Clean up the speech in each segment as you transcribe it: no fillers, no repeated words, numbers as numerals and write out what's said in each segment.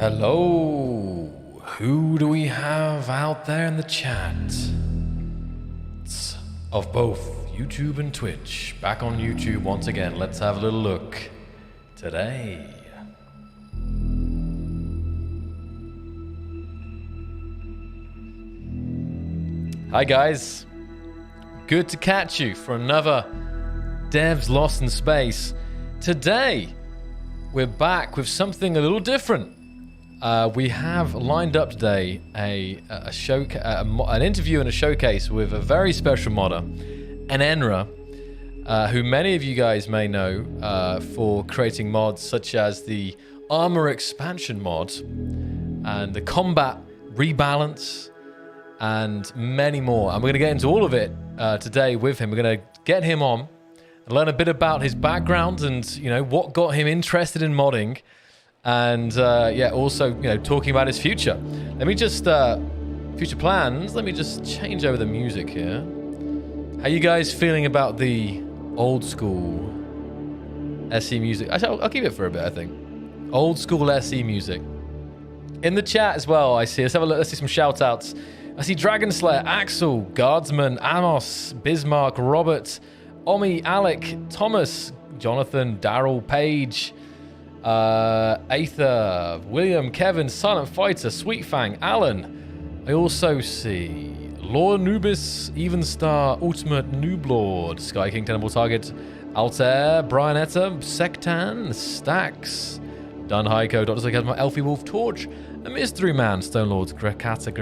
Hello, who do we have out there in the chat? It's of both YouTube and Twitch. Back on YouTube once again. Let's have a little look today. Hi guys, good to catch you for another Devs Lost in Space. Today, we're back with something a little different. We have lined up today an interview and a showcase with a very special modder, Enenra, who many of you guys may know for creating mods such as the Armor Expansion mod and the Combat Rebalance and many more. And we're going to get into all of it today with him. We're going to get him on and learn a bit about his background and, you know, what got him interested in modding. And also, you know, talking about his future. Let me just future plans. Let me just change over the music here. How you guys feeling about the old school SE music? Actually, I'll keep it for a bit. I think old school SE music in the chat as well. I see. Let's have a look. Let's see some shout outs. I see Dragon Slayer, Axel, Guardsman, Amos, Bismarck, Robert, Omi, Alec, Thomas, Jonathan, Daryl, Page. Aether, William, Kevin, Silent Fighter, Sweetfang, Alan. I also see Lord Nubis, Evenstar, Ultimate Nooblord, Sky King, Tenable Target, Altair, Brian Etta, Sectan, Stacks, Dun Heiko, Dr. Sarcasm, Elfie Wolf, Torch, a Mystery Man, Stone Lords, Grakata,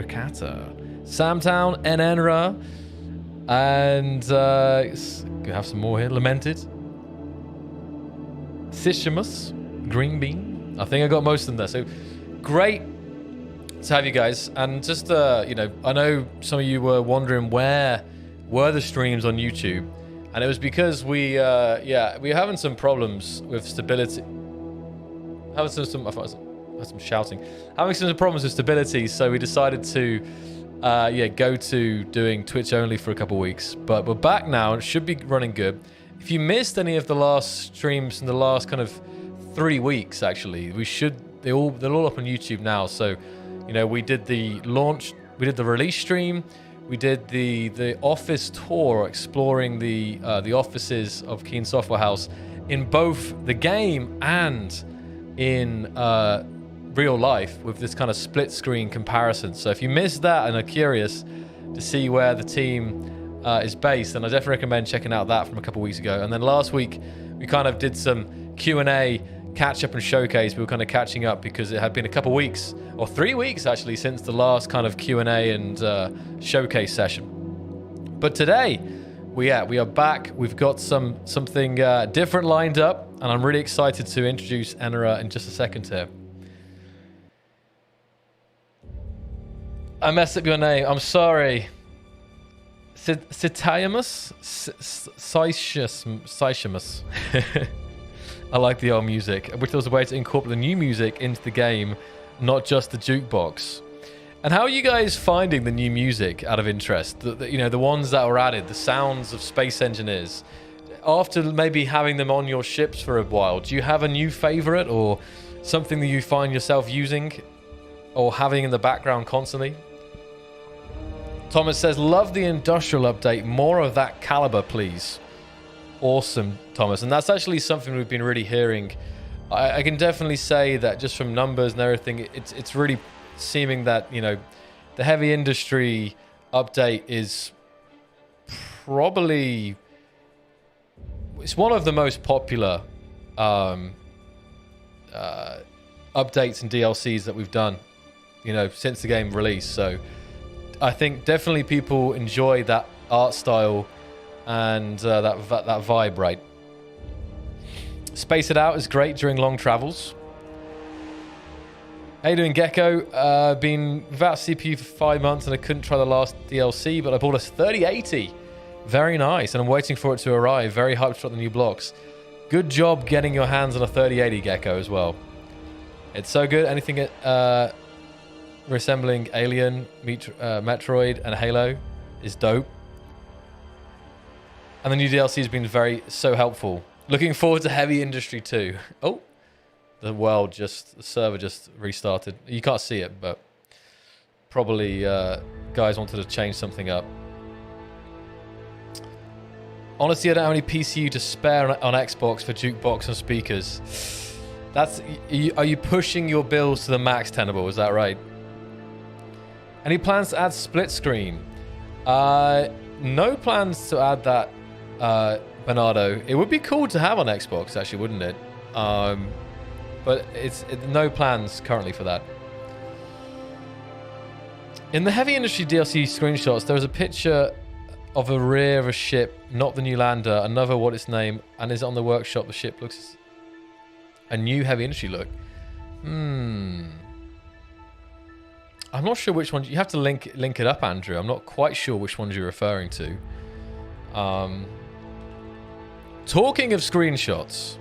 Samtown, Enenra, and we have some more here. Lamented, Sishimus, Green Bean. I think I got most of them there. So great to have you guys. And just, you know, I know some of you were wondering where were the streams on YouTube. And it was because we're having some problems with stability. Having some shouting. Having some problems with stability. So we decided to, go to doing Twitch only for a couple of weeks. But we're back now. It should be running good. If you missed any of the last streams in the last kind of 3 weeks, actually, they're all up on YouTube now. So, you know, we did the launch, we did the release stream, we did the office tour exploring the offices of Keen Software House in both the game and in real life with this kind of split screen comparison. So if you missed that and are curious to see where the team is based, then I definitely recommend checking out that from a couple of weeks ago. And then last week we kind of did some Q&A, catch up and showcase. We were kind of catching up because it had been a couple weeks or 3 weeks actually since the last kind of Q&A and showcase session. But today we are back. We've got something different lined up, and I'm really excited to introduce Enenra in just a second here. I messed up your name. I'm sorry. Sitayamus? Sishimus. I like the old music. I wish there was a way to incorporate the new music into the game, not just the jukebox. And how are you guys finding the new music out of interest? The ones that were added, the sounds of Space Engineers. After maybe having them on your ships for a while, do you have a new favorite or something that you find yourself using or having in the background constantly? Thomas says, love the industrial update. More of that caliber, please. Awesome, Thomas. And that's actually something we've been really hearing. I can definitely say that just from numbers and everything, it's really seeming that, you know, the heavy industry update is probably, it's one of the most popular updates and DLCs that we've done, you know, since the game release. So I think definitely people enjoy that art style and that vibe, right? Space It Out is great during long travels. How you doing, Gecko? Been without CPU for 5 months and I couldn't try the last DLC, but I bought a 3080. Very nice, and I'm waiting for it to arrive. Very hyped for the new blocks. Good job getting your hands on a 3080, Gecko, as well. It's so good. Anything resembling Alien, Metroid, and Halo is dope. And the new DLC has been so helpful. Looking forward to Heavy Industry 2. Oh, the server just restarted. You can't see it, but probably guys wanted to change something up. Honestly, I don't have any PCU to spare on Xbox for jukebox and speakers. Are you pushing your bills to the max, Tenable? Is that right? Any plans to add split screen? No plans to add that, Bernardo. It would be cool to have on Xbox, actually, wouldn't it? But it's no plans currently for that. In the Heavy Industry DLC screenshots, there was a picture of a rear of a ship, not the new lander, another what its name, and is it on the workshop? The ship looks a new Heavy Industry look. I'm not sure which one. You have to link it up, Andrew. I'm not quite sure which ones you're referring to. Talking of screenshots,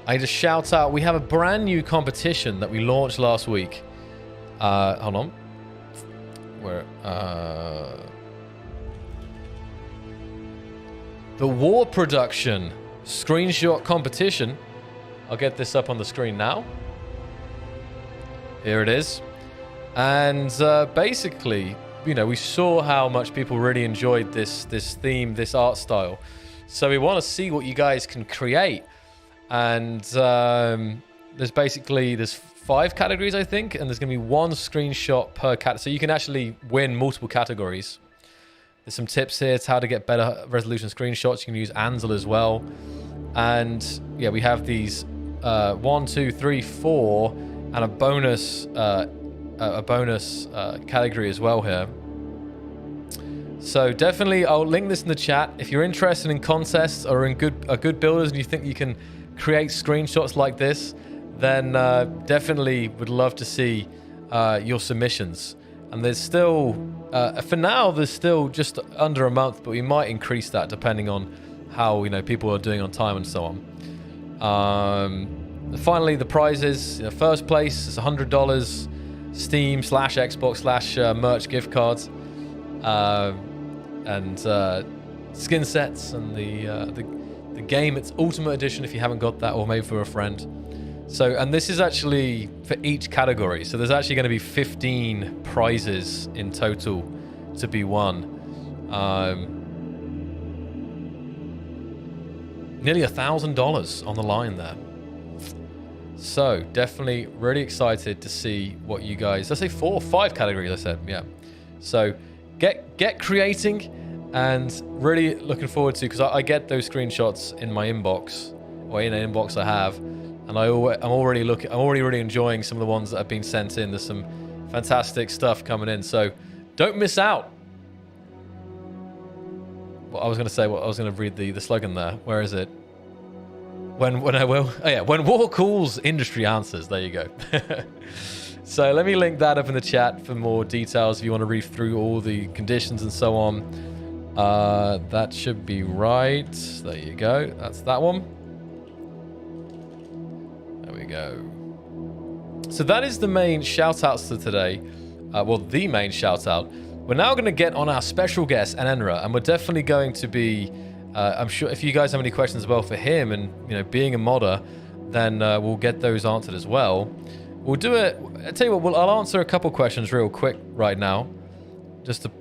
I need to shout out. We have a brand new competition that we launched last week. Hold on. Where? The War Production screenshot competition. I'll get this up on the screen now. Here it is. And basically, you know, we saw how much people really enjoyed this theme, this art style. So we want to see what you guys can create. And there's 5 categories, I think, and there's going to be 1 screenshot per category. So you can actually win multiple categories. There's some tips here to how to get better resolution screenshots. You can use Ansel as well. And yeah, we have these 1, 2, 3, 4, and a bonus category as well here. So definitely, I'll link this in the chat. If you're interested in contests or in good builders and you think you can create screenshots like this, then definitely would love to see your submissions. And there's still, for now, there's still just under a month, but we might increase that depending on how people are doing on time and so on. Finally, the prizes. First place is $100 Steam / Xbox / merch gift cards, and skin sets, and the game. It's Ultimate Edition if you haven't got that, or maybe for a friend. So, and this is actually for each category. So there's actually going to be 15 prizes in total to be won. Nearly $1,000 on the line there. So definitely really excited to see what you guys, let's say 4 or 5 categories, I said, yeah. So get creating, and really looking forward to, because I get those screenshots in my inbox, or in an inbox I have, and I'm already really enjoying some of the ones that have been sent in. There's some fantastic stuff coming in, so don't miss out. What I was going to read the slogan there. Where is it? When war calls, industry answers. There you go. So let me link that up in the chat for more details if you want to read through all the conditions and so on. That should be right. There you go. That's that one. There we go. So that is the main shout-outs to today. The main shout-out. We're now going to get on our special guest, Enenra, and we're definitely going to be... I'm sure if you guys have any questions as well for him, and being a modder, then we'll get those answered as well. We'll do it. I tell you what, I'll answer a couple questions real quick right now, just to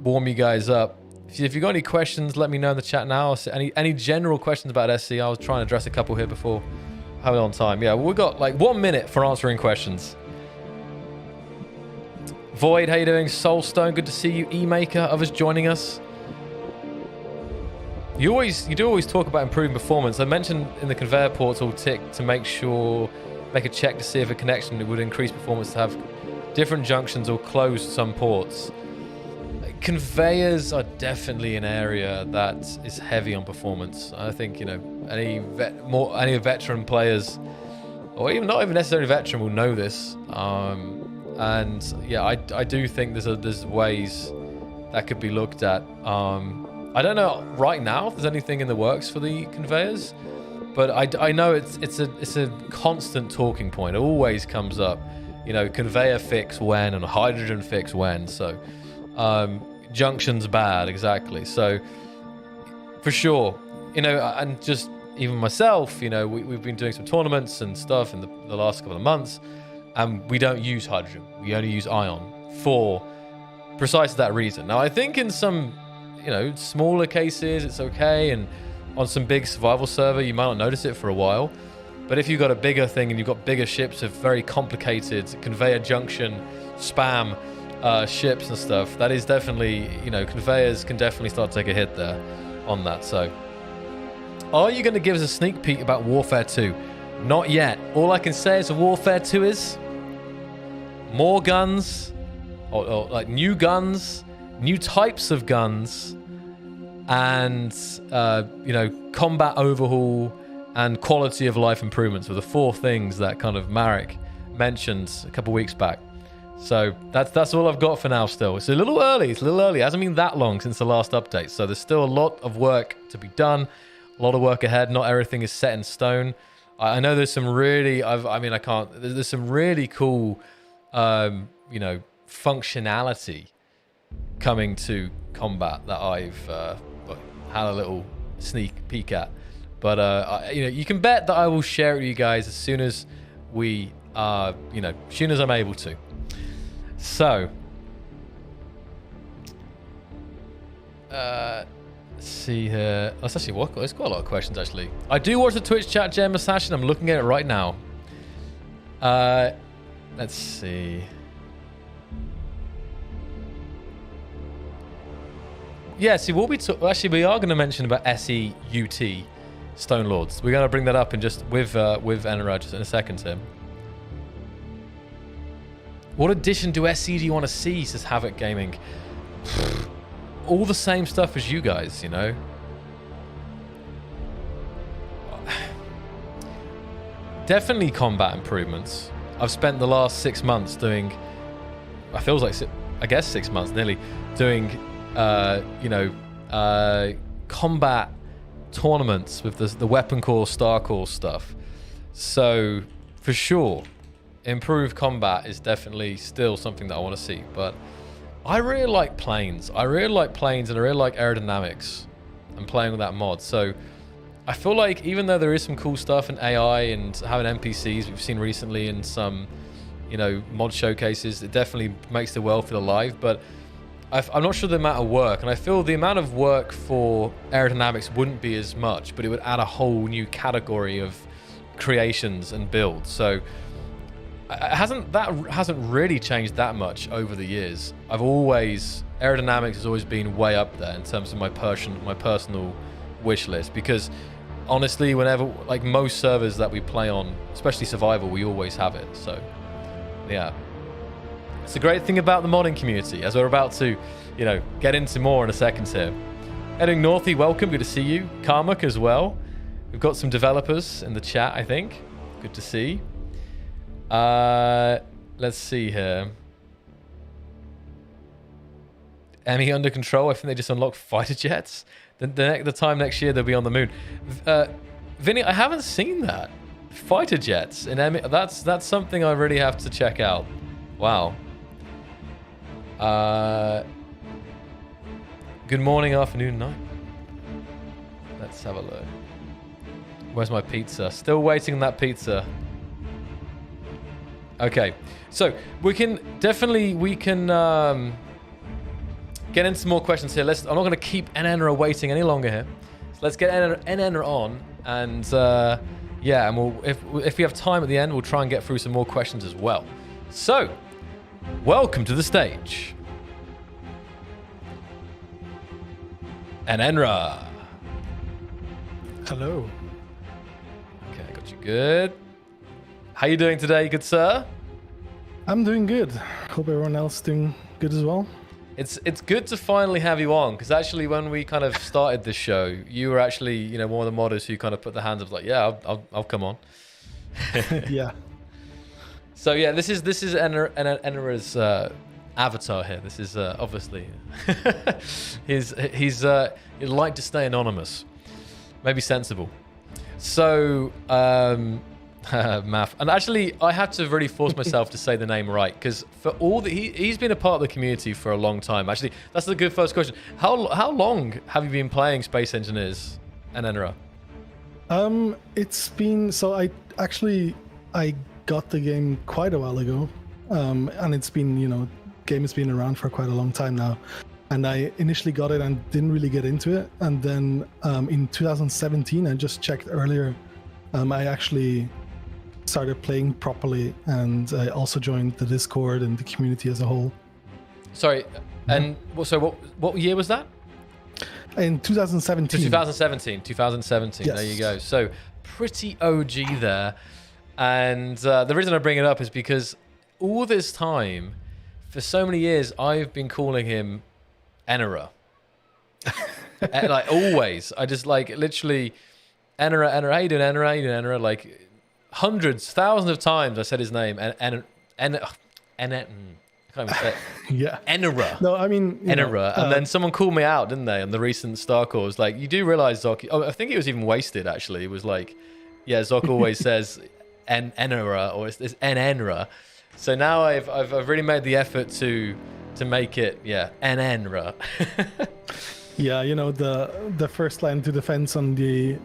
warm you guys up. If you've got any questions, let me know in the chat now. Any general questions about SC? I was trying to address a couple here before. Have it on time. Yeah, we've got like 1 minute for answering questions. Void, how you doing? Soulstone, good to see you. E-Maker, others joining us. You do always talk about improving performance. I mentioned in the Conveyor portal tick to make a check to see if a connection would increase performance to have different junctions or close some ports. Conveyors are definitely an area that is heavy on performance. I think any veteran players, or even not even necessarily veteran, will know this. And yeah, I do think there's ways that could be looked at. I don't know right now if there's anything in the works for the conveyors, but I know it's a constant talking point. It always comes up, conveyor fix when and hydrogen fix when. So junction's bad, exactly. So for sure, and just even myself, we've been doing some tournaments and stuff in the last couple of months, and we don't use hydrogen. We only use ion for precisely that reason. Now, I think in some, smaller cases, it's okay, and on some big survival server, you might not notice it for a while. But if you've got a bigger thing and you've got bigger ships with very complicated conveyor junction spam ships and stuff, that is definitely, conveyors can definitely start to take a hit there on that. So, are you going to give us a sneak peek about Warfare 2? Not yet. All I can say is Warfare 2 is more guns, or like new guns, new types of guns, and combat overhaul and quality of life improvements were the 4 things that kind of Marek mentioned a couple weeks back. So that's all I've got for now still. It's a little early. It hasn't been that long since the last update. So there's still a lot of work to be done, a lot of work ahead. Not everything is set in stone. I know there's some really, there's some really cool, functionality coming to combat that I've had a little sneak peek at. But, you can bet that I will share it with you guys as soon as we as soon as I'm able to. So, let's see here. There's quite a lot of questions, actually. I do watch the Twitch chat, Jem Masash, and I'm looking at it right now. Let's see. Yeah, see, we are going to mention about SEUT Stone Lords. We're going to bring that up in just with Enenra just in a second, Tim. What addition to SC do you want to see, says Havoc Gaming? All the same stuff as you guys, Definitely combat improvements. I've spent the last 6 months doing, I feels like, I guess 6 months nearly, doing, combat tournaments with the weapon core, star core stuff. So, for sure, improved combat is definitely still something that I want to see. But I really like planes. And I really like aerodynamics and playing with that mod. So I feel like even though there is some cool stuff in AI and having NPCs we've seen recently in some, mod showcases, it definitely makes the world feel alive. But I'm not sure the amount of work, and I feel the amount of work for aerodynamics wouldn't be as much, but it would add a whole new category of creations and builds. So that hasn't really changed that much over the years. Aerodynamics has always been way up there in terms of my personal wish list, because honestly, whenever, like most servers that we play on, especially survival, we always have it. So yeah, it's a great thing about the modding community, as we're about to get into more in a second here. Heading Northy, welcome, good to see you. Karmak as well. We've got some developers in the chat, I think. Good to see. Let's see here. Emmy under control. I think they just unlocked fighter jets. The time next year they'll be on the moon. Vinny, I haven't seen that. Fighter jets in Emmy. That's something I really have to check out. Wow. Good morning, afternoon, night. Let's have a look. Where's my pizza? Still waiting on that pizza. Okay, so we can get into more questions here. I'm not going to keep Enenra waiting any longer here. So let's get Enenra on, and and we'll if we have time at the end, we'll try and get through some more questions as well. So, welcome to the stage, Enenra. Hello. Okay, I got you good. How you doing today, good sir? I'm doing good. Hope everyone else is doing good as well. It's good to finally have you on, because actually when we kind of started this show, you were actually one of the modders who kind of put the hands up like, yeah, I'll come on. Yeah. So yeah, this is Enenra's avatar here. This is obviously he'd like to stay anonymous, maybe sensible. So math, and actually I had to really force myself to say the name right, because for all that he's been a part of the community for a long time. Actually, that's a good first question. How long have you been playing Space Engineers, Enenra? It's been so I got the game quite a while ago, and it's been game has been around for quite a long time now, and I initially got it and didn't really get into it, and then in 2017 I just checked earlier, I actually started playing properly, and I also joined the Discord and the community as a whole. Sorry, and so what year was that? In 2017. 2017. Yes. There you go. So pretty OG there. And the reason I bring it up is because all this time, for so many years, I've been calling him Enenra. Like always. I just like literally Enenra, how you doing, Enenra? How you doing, Enenra? Like hundreds, thousands of times I said his name. I can't even say it. Yeah. Enenra. No, I mean Enenra. And then someone called me out, didn't they, on the recent Star calls? Like, you do realize Zoc... Oh, I think it was even Wasted, actually. It was like, yeah, Zoc always says Enenra, or it's Enenra. So now I've really made the effort to make it, yeah, Enenra. Yeah, the first line to defense on the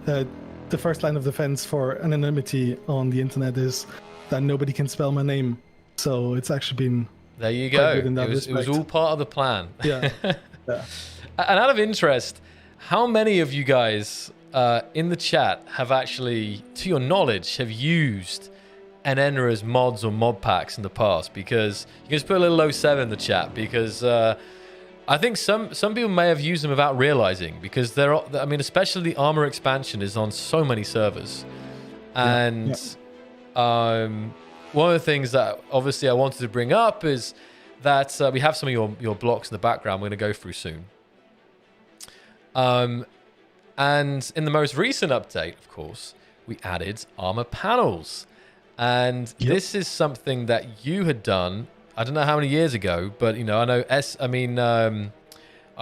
first line of defense for anonymity on the internet is that nobody can spell my name. So it's actually been... There you go. It was all part of the plan. Yeah. Yeah. And out of interest, how many of you guys in the chat have actually, to your knowledge, have used Enenra's mods or mod packs in the past? Because you can just put a little 07 in the chat, because I think some people may have used them without realizing, because especially the armor expansion is on so many servers. And one of the things that obviously I wanted to bring up is that we have some of your blocks in the background we're going to go through soon. And in the most recent update, of course, we added armor panels. And this is something that you had done, I don't know how many years ago, but I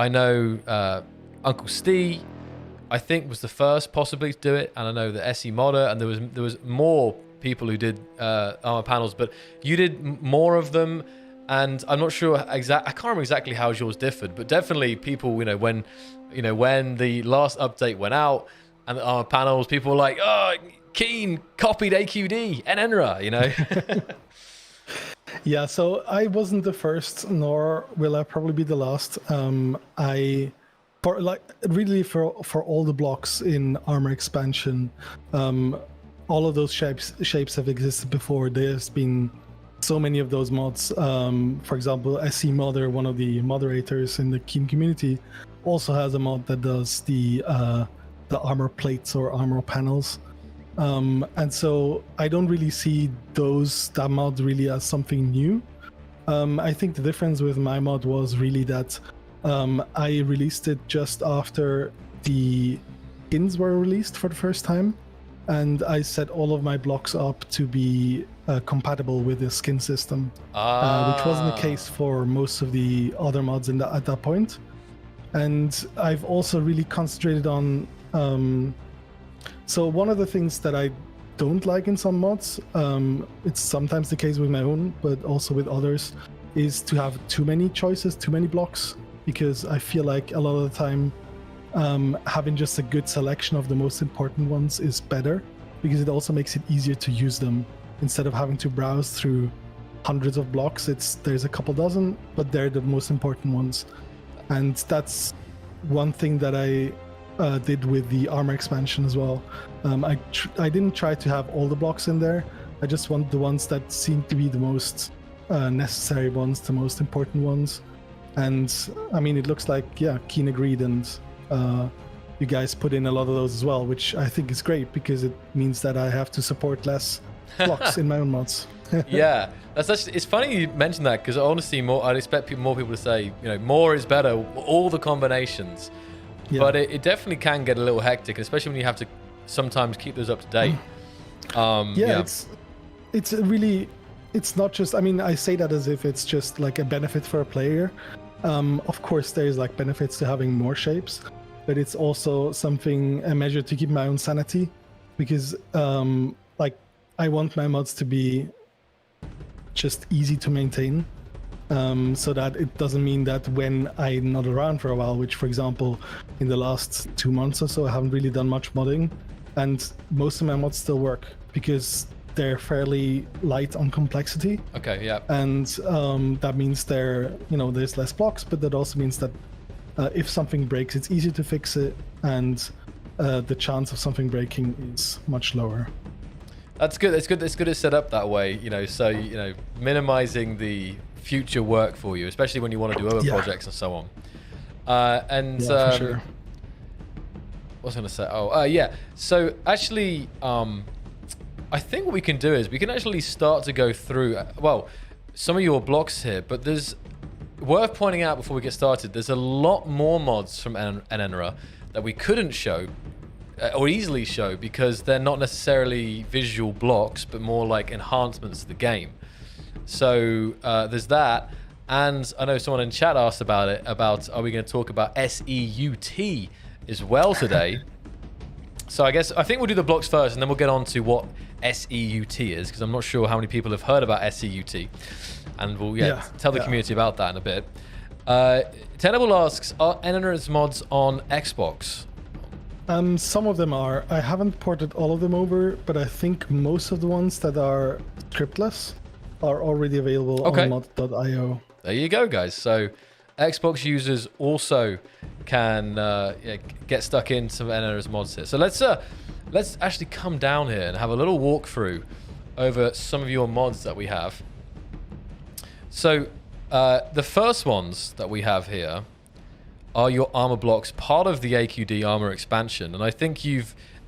know Uncle Steve, I think, was the first possibly to do it, and I know the SE Modder, and there was more people who did armor panels, but you did more of them, and I'm not sure I can't remember exactly how yours differed, but definitely people, when the last update went out and the armor panels, people were like, oh, Keen copied AQD and Enenra, Yeah, so I wasn't the first, nor will I probably be the last. For all the blocks in armor expansion, all of those shapes have existed before. There's been so many of those mods. For example, SC Modder, one of the moderators in the Keen community, also has a mod that does the armor plates or armor panels. And so I don't really see that mod really as something new. I think the difference with my mod was really that I released it just after the skins were released for the first time, and I set all of my blocks up to be compatible with the skin system, which wasn't the case for most of the other mods at that point. And I've also really concentrated on so one of the things that I don't like in some mods, it's sometimes the case with my own, but also with others, is to have too many choices, too many blocks, because I feel like a lot of the time having just a good selection of the most important ones is better, because it also makes it easier to use them. Instead of having to browse through hundreds of blocks, there's a couple dozen, but they're the most important ones. And that's one thing that I did with the armor expansion as well. I didn't try to have all the blocks in there. I just want the ones that seem to be the most necessary ones, the most important ones. And I mean, it looks like, Keen agreed, and you guys put in a lot of those as well, which I think is great, because it means that I have to support less blocks in my own mods. Yeah, it's funny you mentioned that, because honestly, I'd expect more people to say, more is better, all the combinations. Yeah. But it definitely can get a little hectic, especially when you have to sometimes keep those up to date. It's not just, I say that as if it's just like a benefit for a player. Of course, there's like benefits to having more shapes, but it's also a measure to keep my own sanity, because I want my mods to be just easy to maintain, so that it doesn't mean that when I'm not around for a while, which, for example, in the last 2 months or so, I haven't really done much modding, and most of my mods still work because they're fairly light on complexity. Okay, yeah. And that means there's less blocks, but that also means that if something breaks, it's easier to fix it, and the chance of something breaking is much lower. That's good. It's good. It's good to set up that way. So minimizing the future work for you, especially when you want to do other projects and so on. For sure. What was I going to say? Yeah. So actually, I think what we can do is we can actually start to go through, some of your blocks here, but there's worth pointing out before we get started, there's a lot more mods from Enenra that we couldn't show or easily show because they're not necessarily visual blocks, but more like enhancements to the game. So there's that. And I know someone in chat asked about are we going to talk about SEUT as well today? So I think we'll do the blocks first, and then we'll get on to what SEUT is, because I'm not sure how many people have heard about SEUT. And we'll tell the community about that in a bit. Tenable asks, are Enenra's mods on Xbox? Some of them are. I haven't ported all of them over, but I think most of the ones that are scriptless are already available on mod.io. There you go, guys. So Xbox users also can get stuck in some Enenra's mods here. So let's actually come down here and have a little walkthrough over some of your mods that we have. So the first ones that we have here are your armor blocks, part of the AQD armor expansion. And I think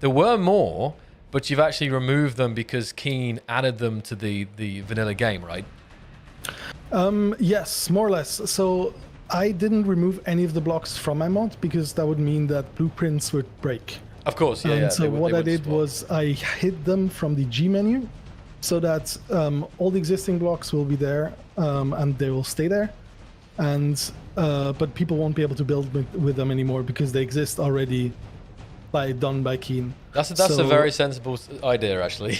there were more, but you've actually removed them because Keen added them to the vanilla game, right? Yes, more or less. So I didn't remove any of the blocks from my mod because that would mean that blueprints would break. Of course, yeah. And so what I did was I hid them from the G menu so that all the existing blocks will be there and they will stay there. And but people won't be able to build with them anymore because they exist already done by Keen. That's a very sensible idea, actually.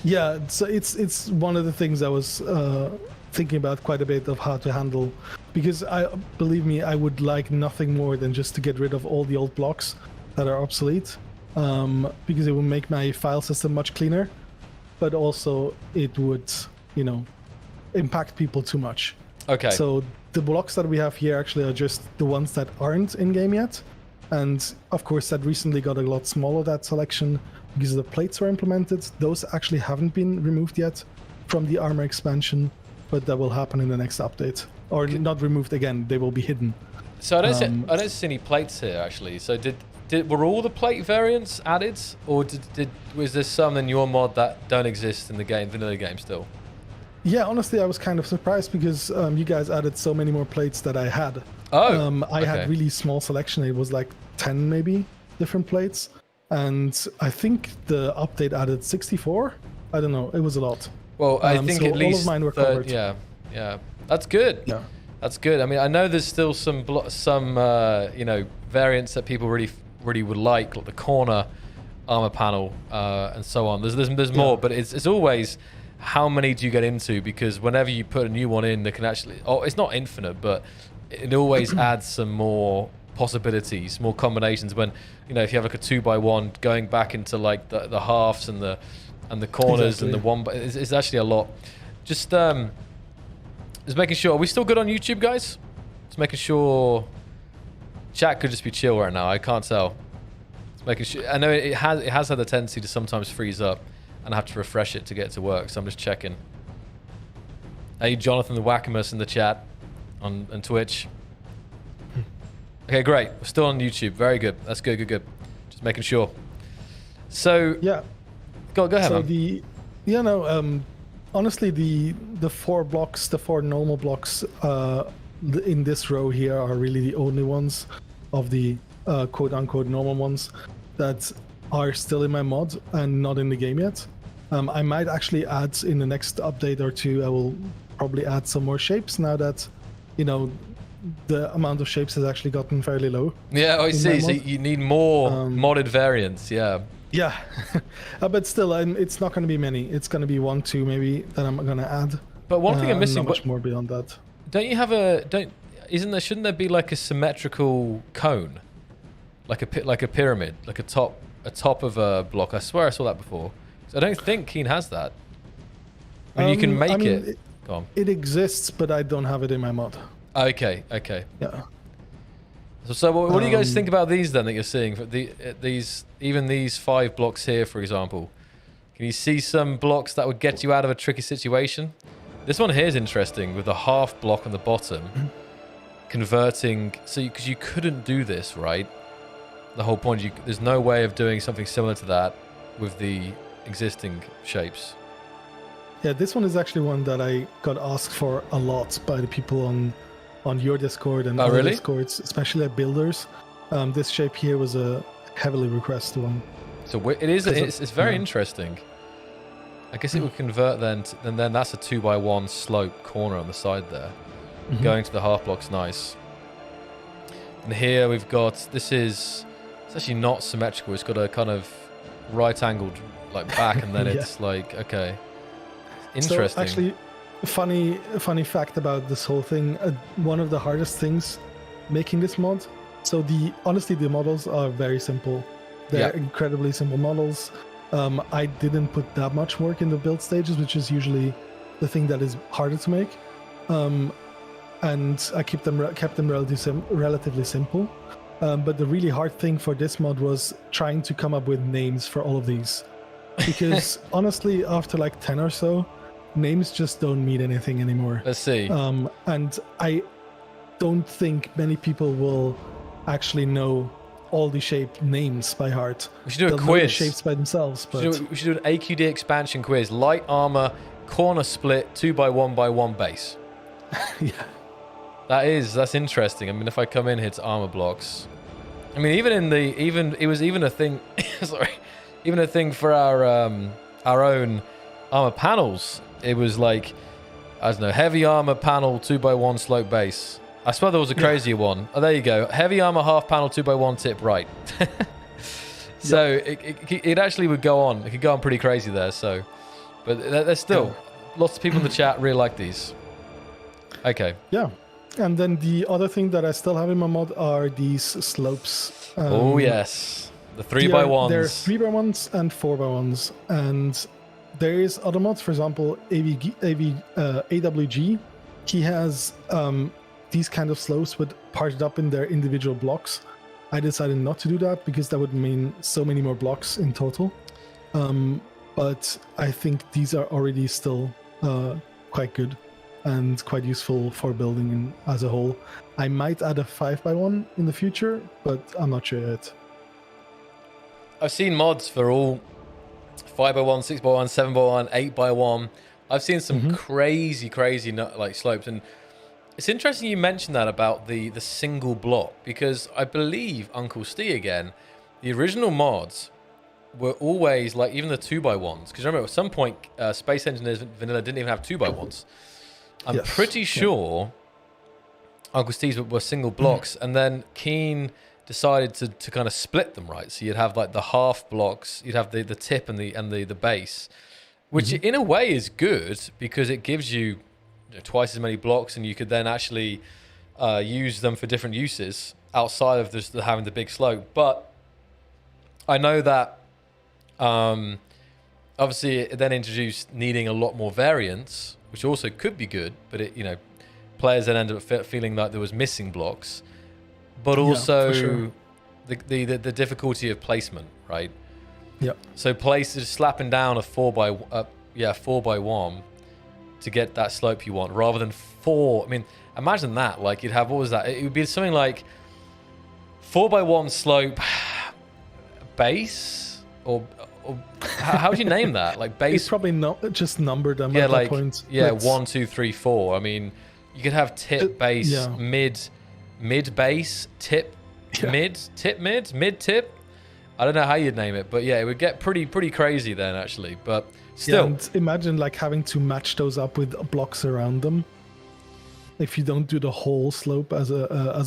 Yeah, so it's one of the things I was thinking about quite a bit of how to handle, because believe me, I would like nothing more than just to get rid of all the old blocks that are obsolete, because it would make my file system much cleaner, but also it would, impact people too much. Okay. So the blocks that we have here actually are just the ones that aren't in game yet. And of course, that recently got a lot smaller, that selection, because the plates were implemented. Those actually haven't been removed yet from the armor expansion, but that will happen in the next update. Or not removed again, they will be hidden. So I don't see any plates here, actually. So were all the plate variants added? Or was there some in your mod that don't exist in the vanilla game still? Yeah, honestly, I was kind of surprised because you guys added so many more plates that I had. I had really small selection. It was like 10 maybe different plates. And I think the update added 64. I don't know. It was a lot. Well, I think at least all of mine were covered. Yeah. That's good. Yeah. That's good. I mean, I know there's still some variants that people really would like the corner armor panel and so on. There's more, but it's always how many do you get into, because whenever you put a new one in, they can actually it's not infinite, but it always adds some more possibilities, more combinations. When if you have like a 2x1 going back into like the halves and the corners and the one, it's actually a lot. Just making sure, are we still good on YouTube, guys? Just making sure. Chat could just be chill right now. I can't tell. Just making sure. I know it has had the tendency to sometimes freeze up, and I have to refresh it to get it to work. So I'm just checking. Hey, Jonathan the Wackamus in the chat on Twitch. Okay, great. We're still on YouTube. Very good. That's good. Good. Just making sure. So yeah, go ahead. So honestly, the four normal blocks in this row here are really the only ones of the quote unquote normal ones that are still in my mod and not in the game yet. I might actually add in the next update or two, I will probably add some more shapes now that, the amount of shapes has actually gotten fairly low. Yeah, I see. So you need more modded variants, yeah. Yeah, but still, it's not going to be many. It's going to be 1, 2 maybe that I'm going to add. But one thing I'm missing, not much more beyond that. Shouldn't there be like a symmetrical cone, like a pyramid, like a top a top of a block. I swear I saw that before. So I don't think Keen has that. I mean, you can make it. Go on. It exists, but I don't have it in my mod. Okay. Yeah. So what do you guys think about these then that you're seeing? For these 5 blocks here, for example. Can you see some blocks that would get you out of a tricky situation? This one here is interesting with the half block on the bottom, converting. So because you couldn't do this, right? The whole point, there's no way of doing something similar to that with the existing shapes. Yeah, this one is actually one that I got asked for a lot by the people on your Discord and other really? Discords, especially at builders. This shape here was a heavily requested one. So it's very interesting. I guess it would convert then, and then that's a 2x1 slope corner on the side there. Going to the half block's nice. And here we've got, it's actually not symmetrical. It's got a kind of right angled like back, and then it's like, okay. Interesting. So actually, funny fact about this whole thing. One of the hardest things making this mod. So honestly, the models are very simple. They're incredibly simple models. I didn't put that much work in the build stages, which is usually the thing that is harder to make. And I kept them relatively simple. But the really hard thing for this mod was trying to come up with names for all of these. Because honestly, after like 10 or so, names just don't mean anything anymore. Let's see. And I don't think many people will actually know all the shape names by heart. We should do a They'll know quiz. the shapes by themselves. But We should do an AQD expansion quiz. Light armor, corner split, 2x1x1 base. yeah. That's interesting. I mean, if I come in here to armor blocks, I mean, it was even a thing. Sorry, even a thing for our own armor panels. It was like, I don't know, heavy armor panel 2x1 slope base. I swear there was a crazier one. Oh, there you go. Heavy armor half panel 2x1 tip right. So it actually would go on. It could go on pretty crazy there. So, but there's still lots of people in the chat really like these. Okay. Yeah. And then the other thing that I still have in my mod are these slopes. Oh yes, the 3x1s. They're 3x1s and 4x1s, and there is other mods. For example, AWG. He has these kind of slopes but parted up in their individual blocks. I decided not to do that because that would mean so many more blocks in total. But I think these are already still quite good and quite useful for building as a whole. I might add a 5x1 in the future, but I'm not sure yet. I've seen mods for all 5x1, 6x1, 7x1, 8x1. I've seen some crazy like slopes, and it's interesting you mentioned that about the single block, because I believe Uncle Steve again, the original mods were always like even the 2x1s. Because remember, at some point, Space Engineers Vanilla didn't even have 2x1s. I'm pretty sure Uncle Steve's were single blocks, and then Keen decided to kind of split them, right? So you'd have like the half blocks, you'd have the tip and the base, which in a way is good because it gives you twice as many blocks, and you could then actually use them for different uses outside of just having the big slope. But I know that obviously it then introduced needing a lot more variance, which also could be good, but it players then ended up feeling like there was missing blocks, but also the difficulty of placement, right? Yep. So slapping down a 4x1 to get that slope you want, rather than 4. I mean, imagine that. Like you'd have, what was that? It would be something like 4x1 slope base, or how would you name that? Like base. It's probably not just numbered them at that point. Yeah, 1, 2, 3, 4. I mean, you could have tip, base, mid base, tip, mid tip. I don't know how you'd name it, but yeah, it would get pretty crazy then actually. But still, and imagine like having to match those up with blocks around them. If you don't do the whole slope as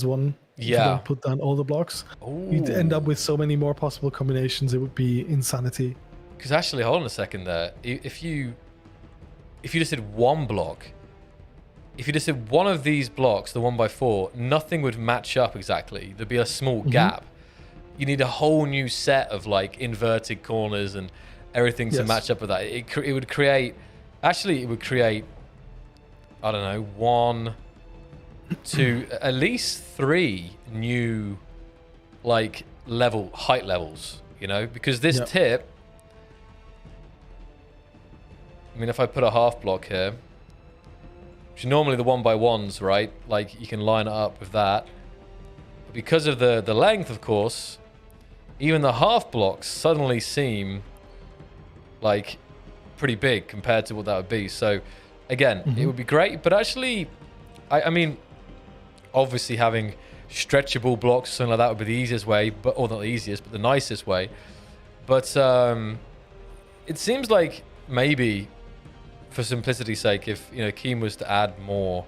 one, if you don't put down all the blocks, you'd end up with so many more possible combinations. It would be insanity. Because actually, hold on a second there. If you just did one block, if you just did one of these blocks, the 1x4, nothing would match up exactly. There'd be a small gap. you need a whole new set of like inverted corners and everything to match up with that. It would create, actually, it would create, I don't know, 1, 2, at least 3 new like height levels, you know, because this tip, I mean, if I put a half block here, which are normally the 1x1s, right? Like you can line it up with that. But because of the length, of course, even the half blocks suddenly seem like pretty big compared to what that would be. So again, it would be great, but actually, I mean, obviously having stretchable blocks or something like that would be the easiest way, or not the easiest, but the nicest way. But it seems like maybe, for simplicity's sake, if Keen was to add more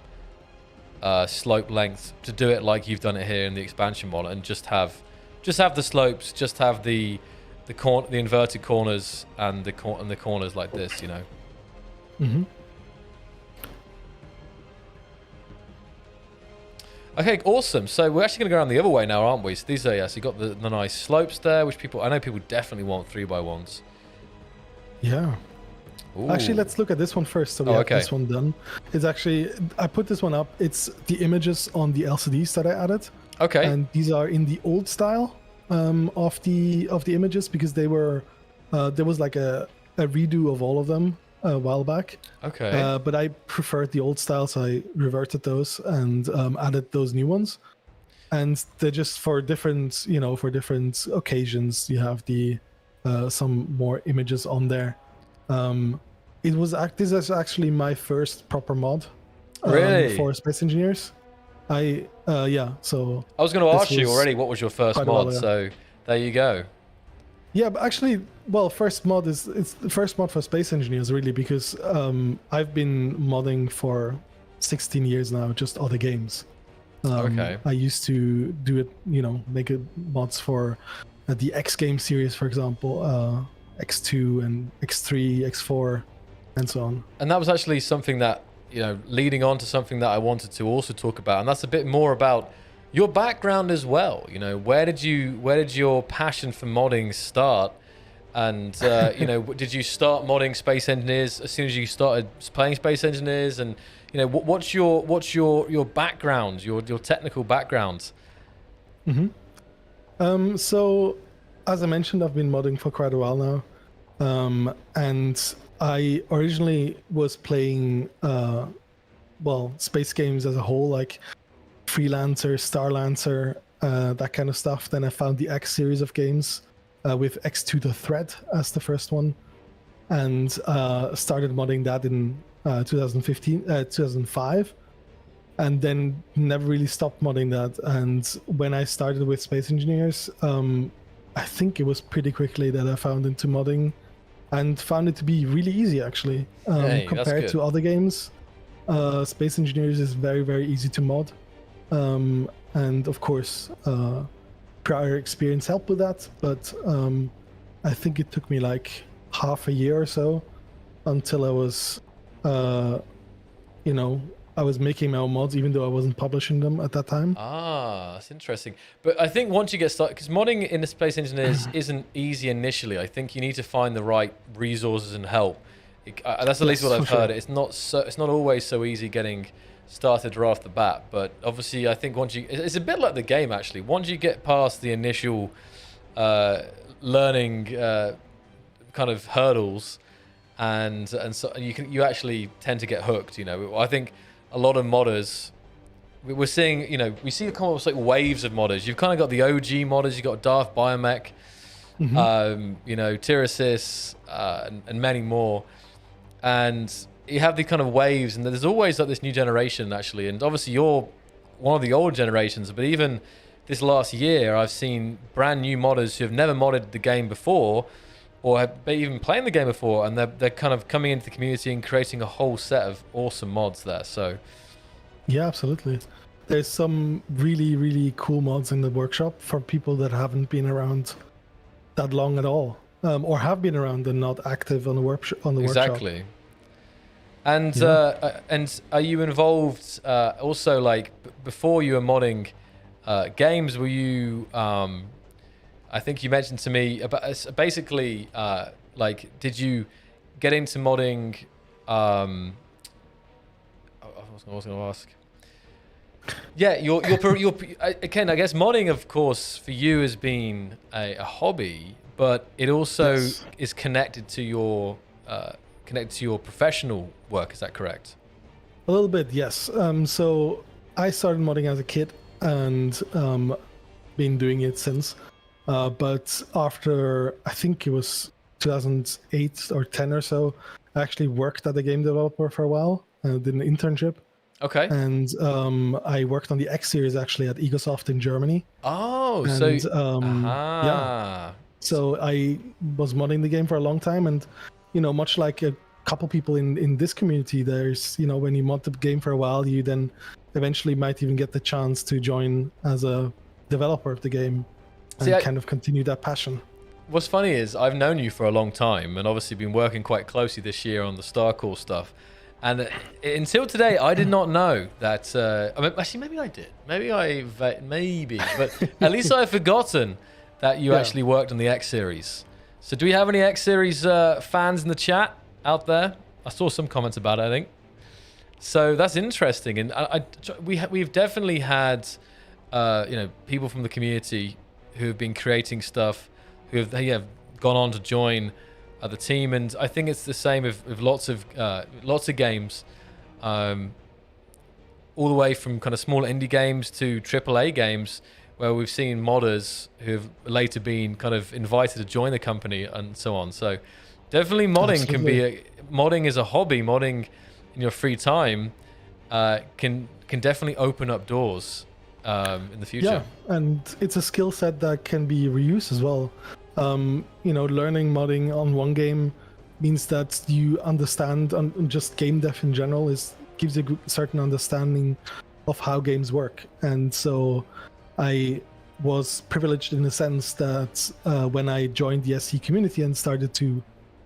slope length, to do it like you've done it here in the expansion model, and just have the slopes, just have the inverted corners and the corners like this, Okay, awesome. So we're actually going to go around the other way now, aren't we? So these are, so you got the nice slopes there, which I know people definitely want 3x1s. Yeah. Ooh. Actually, let's look at this one first. So we have this one done. It's actually, I put this one up. It's the images on the LCDs that I added. Okay. And these are in the old style of the images, because they were there was like a redo of all of them a while back. Okay. But I preferred the old style, so I reverted those and added those new ones. And they're just for different, for different occasions. You have the some more images on there. This is actually my first proper mod. Really? For Space Engineers. So I was going to ask you already what was your first mod, so there you go. Yeah, but actually, first mod it's the first mod for Space Engineers, really, because I've been modding for 16 years now, just other games. I used to do it, make mods for the X game series, for example, X2 and X3, X4, and so on. And that was actually something that, leading on to something that I wanted to also talk about, and that's a bit more about your background as well. Where did your passion for modding start? And did you start modding Space Engineers as soon as you started playing Space Engineers? And what's your background, your technical background? So, as I mentioned, I've been modding for quite a while now, and I originally was playing space games as a whole, like Freelancer, Starlancer, that kind of stuff. Then I found the X series of games with X2 The Threat as the first one, and started modding that in 2005, and then never really stopped modding that. And when I started with Space Engineers, I think it was pretty quickly that I found into modding, and found it to be really easy, actually. Compared to other games, Space Engineers is very, very easy to mod. And of course, prior experience helped with that, but I think it took me like half a year or so until I was, I was making my own mods, even though I wasn't publishing them at that time. Ah, that's interesting. But I think once you get started, because modding in the Space Engineers isn't easy initially. I think you need to find the right resources and help. That's at least what I've heard. It's not always so easy getting started right off the bat. But obviously, I think it's a bit like the game actually. Once you get past the initial learning kind of hurdles, and so you actually tend to get hooked. I think a lot of modders, we're seeing, we see almost like waves of modders. You've kind of got the OG modders, you've got Darth Biomech, Tyrasis, and many more. And you have the kind of waves, and there's always like this new generation actually. And obviously you're one of the old generations, but even this last year, I've seen brand new modders who have never modded the game before, or have even playing the game before, and they're kind of coming into the community and creating a whole set of awesome mods there. So, yeah, absolutely. There's some really, really cool mods in the workshop for people that haven't been around that long at all, or have been around and not active on the workshop. Exactly. And and are you involved also, like before you were modding games? Were you I think you mentioned to me about basically like, did you get into modding? I was going to ask. Yeah, your again, I guess modding, of course, for you has been a hobby, but it also is connected to your professional work. Is that correct? A little bit, yes. So I started modding as a kid and been doing it since. But after, I think it was 2008 or 10 or so, I actually worked as a game developer for a while. Did an internship. Okay. And I worked on the X series actually at Egosoft in Germany. Oh, and, so yeah. So I was modding the game for a long time, and much like a couple people in this community, there's when you mod the game for a while, you then eventually might even get the chance to join as a developer of the game and kind of continue that passion. What's funny is I've known you for a long time, and obviously been working quite closely this year on the StarCore stuff. And until today, I did not know that. I mean, actually, maybe I did. Maybe, but at least I've forgotten that you actually worked on the X series. So, do we have any X series fans in the chat out there? I saw some comments about it, I think. So that's interesting, and we've definitely had people from the community who have been creating stuff, who have gone on to join the team, and I think it's the same with lots of games, all the way from kind of small indie games to AAA games, where we've seen modders who have later been kind of invited to join the company and so on. So definitely modding modding is a hobby. Modding in your free time can definitely open up doors in the future. Yeah, and it's a skill set that can be reused as well. Learning modding on one game means that you understand just game dev in general gives you a certain understanding of how games work. And so I was privileged in the sense that when I joined the SC community and started to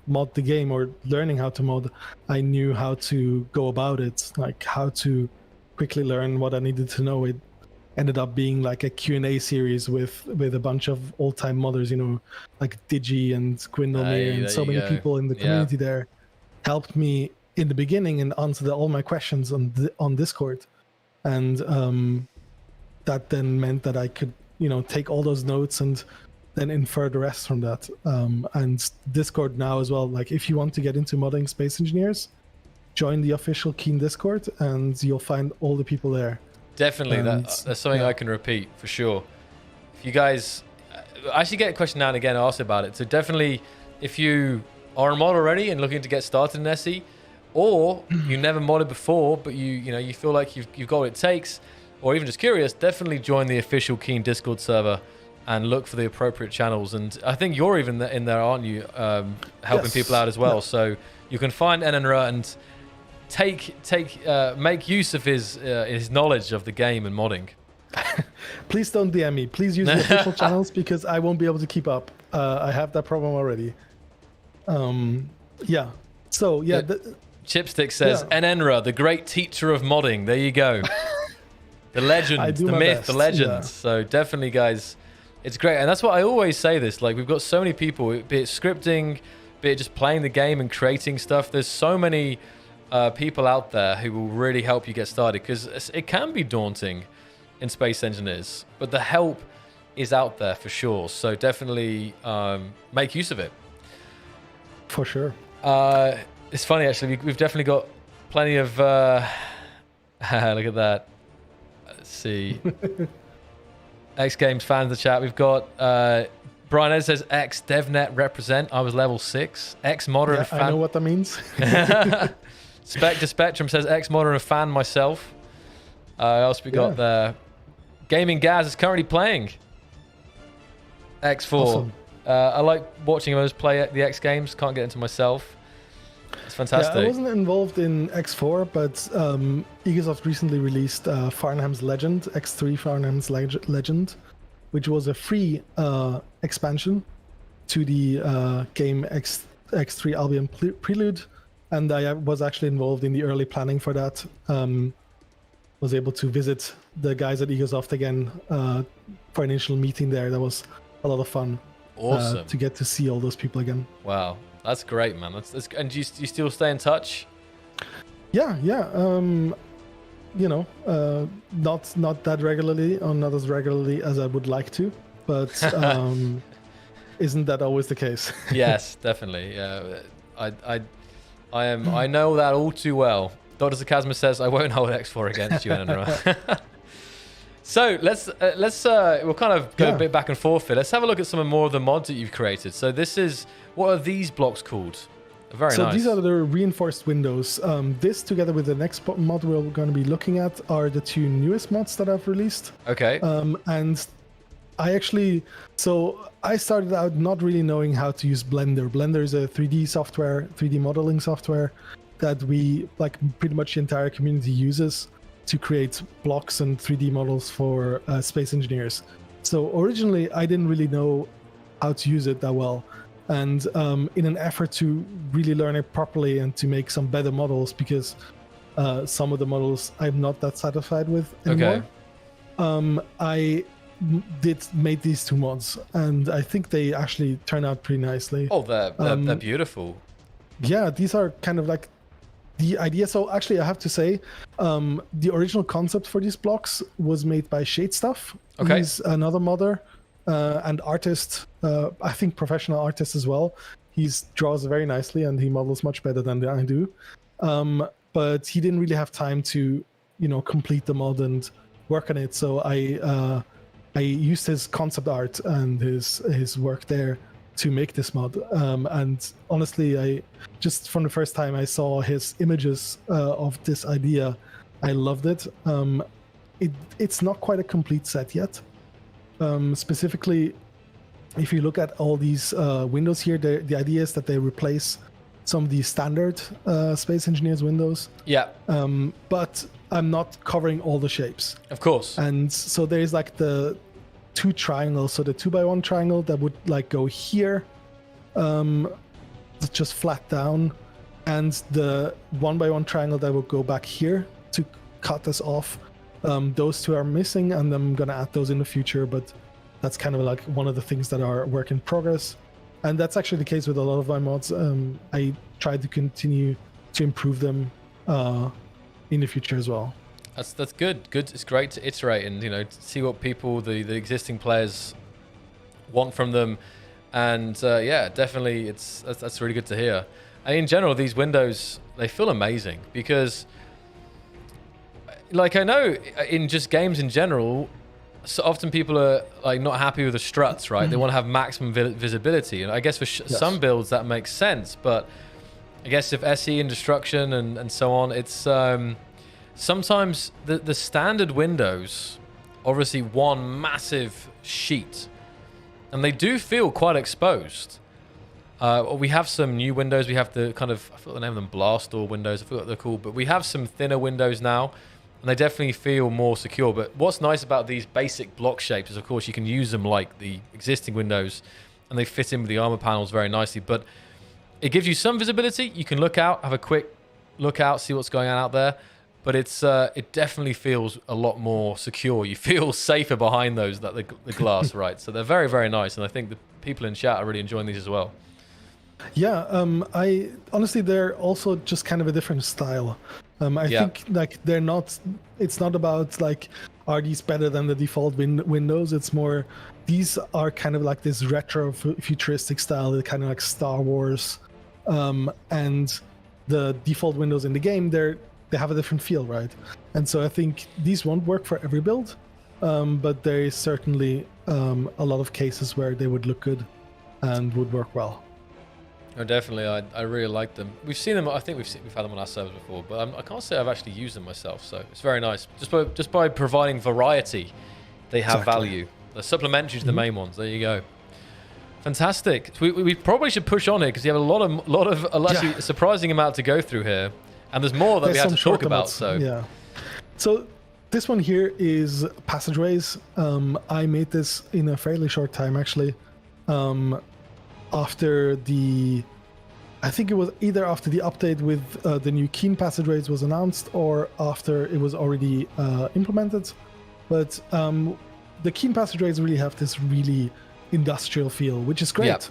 mod the game or learning how to mod, I knew how to go about it, like how to quickly learn what I needed to know. It ended up being like a Q&A series with a bunch of old-time modders, like Digi and Gwendolmere and so many people in the community there helped me in the beginning and answered all my questions on Discord. And that then meant that I could, take all those notes and then infer the rest from that. And Discord now as well, like if you want to get into modding Space Engineers, join the official Keen Discord and you'll find all the people there. Definitely, that's something I can repeat for sure. If you guys, I actually get a question now and again asked about it. So definitely, if you are a mod already and looking to get started in SE, or you never modded before, but you feel like you've got what it takes, or even just curious, definitely join the official Keen Discord server and look for the appropriate channels. And I think you're even in there, aren't you? Helping people out as well. Yeah. So you can find Enenra and make use of his knowledge of the game and modding. Please don't DM me. Please use the official channels because I won't be able to keep up. I have that problem already. Yeah. So yeah. Chipstick says Enenra, the great teacher of modding. There you go. The legend, the myth, the legend. Yeah. So definitely, guys, it's great, and that's what I always say. This, like, we've got so many people, be it scripting, be it just playing the game and creating stuff. There's so many people out there who will really help you get started, because it can be daunting in Space Engineers, but the help is out there for sure. So definitely make use of it. For sure. It's funny, actually. We've definitely got plenty of... look at that. Let's see. X Games fans in the chat. We've got... Brian Ed says, X DevNet represent. I was level 6. X modder and fan. I know what that means. Spectre Spectrum says, X modder and fan myself. Else we got there. Gaming Gaz is currently playing X4. Awesome. I like watching those play the X games. Can't get into myself. It's fantastic. Yeah, I wasn't involved in X4, but Egosoft recently released Farnham's Legend, X3 Farnham's Legend, which was a free expansion to the game X3 Albion Prelude, and I was actually involved in the early planning for that. Was able to visit the guys at Egosoft again for an initial meeting there. That was a lot of fun. Awesome. To get to see all those people again. Wow, that's great, man. That's and do you still stay in touch? Yeah. Not that regularly, or not as regularly as I would like to, but isn't that always the case? Yes, definitely. Yeah, I know that all too well. Dr. Sarcasmus says I won't hold X4 against you, Enenra. So we'll kind of go a bit back and forth here. Let's have a look at some more of the mods that you've created. So what are these blocks called? Very nice. So these are the reinforced windows. This, together with the next mod we're going to be looking at, are the two newest mods that I've released. Okay. And I started out not really knowing how to use Blender. Blender is a 3D modeling software that pretty much the entire community uses to create blocks and 3D models for space engineers. So originally, I didn't really know how to use it that well. And in an effort to really learn it properly and to make some better models, because some of the models I'm not that satisfied with anymore, I made these two mods, and I think they actually turn out pretty nicely. Oh, they're beautiful. Yeah, these are kind of like the idea. So actually, I have to say, the original concept for these blocks was made by Shade Stuff. Okay. He's another modder and artist, I think professional artist as well. He draws very nicely and he models much better than I do. But he didn't really have time to, complete the mod and work on it. So I used his concept art and his work there to make this mod. And honestly, I just from the first time I saw his images of this idea, I loved it. It's not quite a complete set yet. Specifically, if you look at all these windows here, the idea is that they replace some of the standard Space Engineers windows. Yeah. But I'm not covering all the shapes. Of course. And so there's like the two triangles. So the 2x1 triangle that would go here, just flat down, and the 1x1 triangle that would go back here to cut us off. Those two are missing, and I'm gonna add those in the future, but that's kind of like one of the things that are work in progress. And that's actually the case with a lot of my mods. I try to continue to improve them in the future as well. That's good. Good. It's great to iterate and to see what people, the existing players, want from them. And yeah, definitely, that's really good to hear. And in general, these windows, they feel amazing because, I know in just games in general, so often people are not happy with the struts, right? They want to have maximum visibility, and I guess for some builds that makes sense. But I guess if SE and destruction and so on, it's sometimes the standard windows, obviously one massive sheet, and they do feel quite exposed. We have some new windows. We have the kind of, I forgot the name of them, blast door windows. I forgot what they're called, but we have some thinner windows now. And they definitely feel more secure. But what's nice about these basic block shapes is, of course, you can use them like the existing windows, and they fit in with the armor panels very nicely. But it gives you some visibility. You can look out, have a quick look out, see what's going on out there. But it definitely feels a lot more secure. You feel safer behind those, the glass, right? So they're very, very nice. And I think the people in chat are really enjoying these as well. Yeah, I honestly, they're also just kind of a different style. I think they're not. It's not about are these better than the default windows? It's more, these are kind of like this retro futuristic style, kind of like Star Wars, and the default windows in the game they have a different feel, right? And so I think these won't work for every build, but there is certainly a lot of cases where they would look good and would work well. No, definitely. I really like them. We've seen them. I think we've had them on our servers before, but I can't say I've actually used them myself. So it's very nice. Just by providing variety, they have value. They're supplementary to the main ones. There you go. Fantastic. We probably should push on here because you have a lot of actually a surprising amount to go through here, and there's more that we have to talk about. So yeah. So this one here is Passageways. I made this in a fairly short time, actually. After I think it was either after the update with the new Keen Passageways was announced or after it was already implemented. But the Keen Passageways really have this really industrial feel, which is great.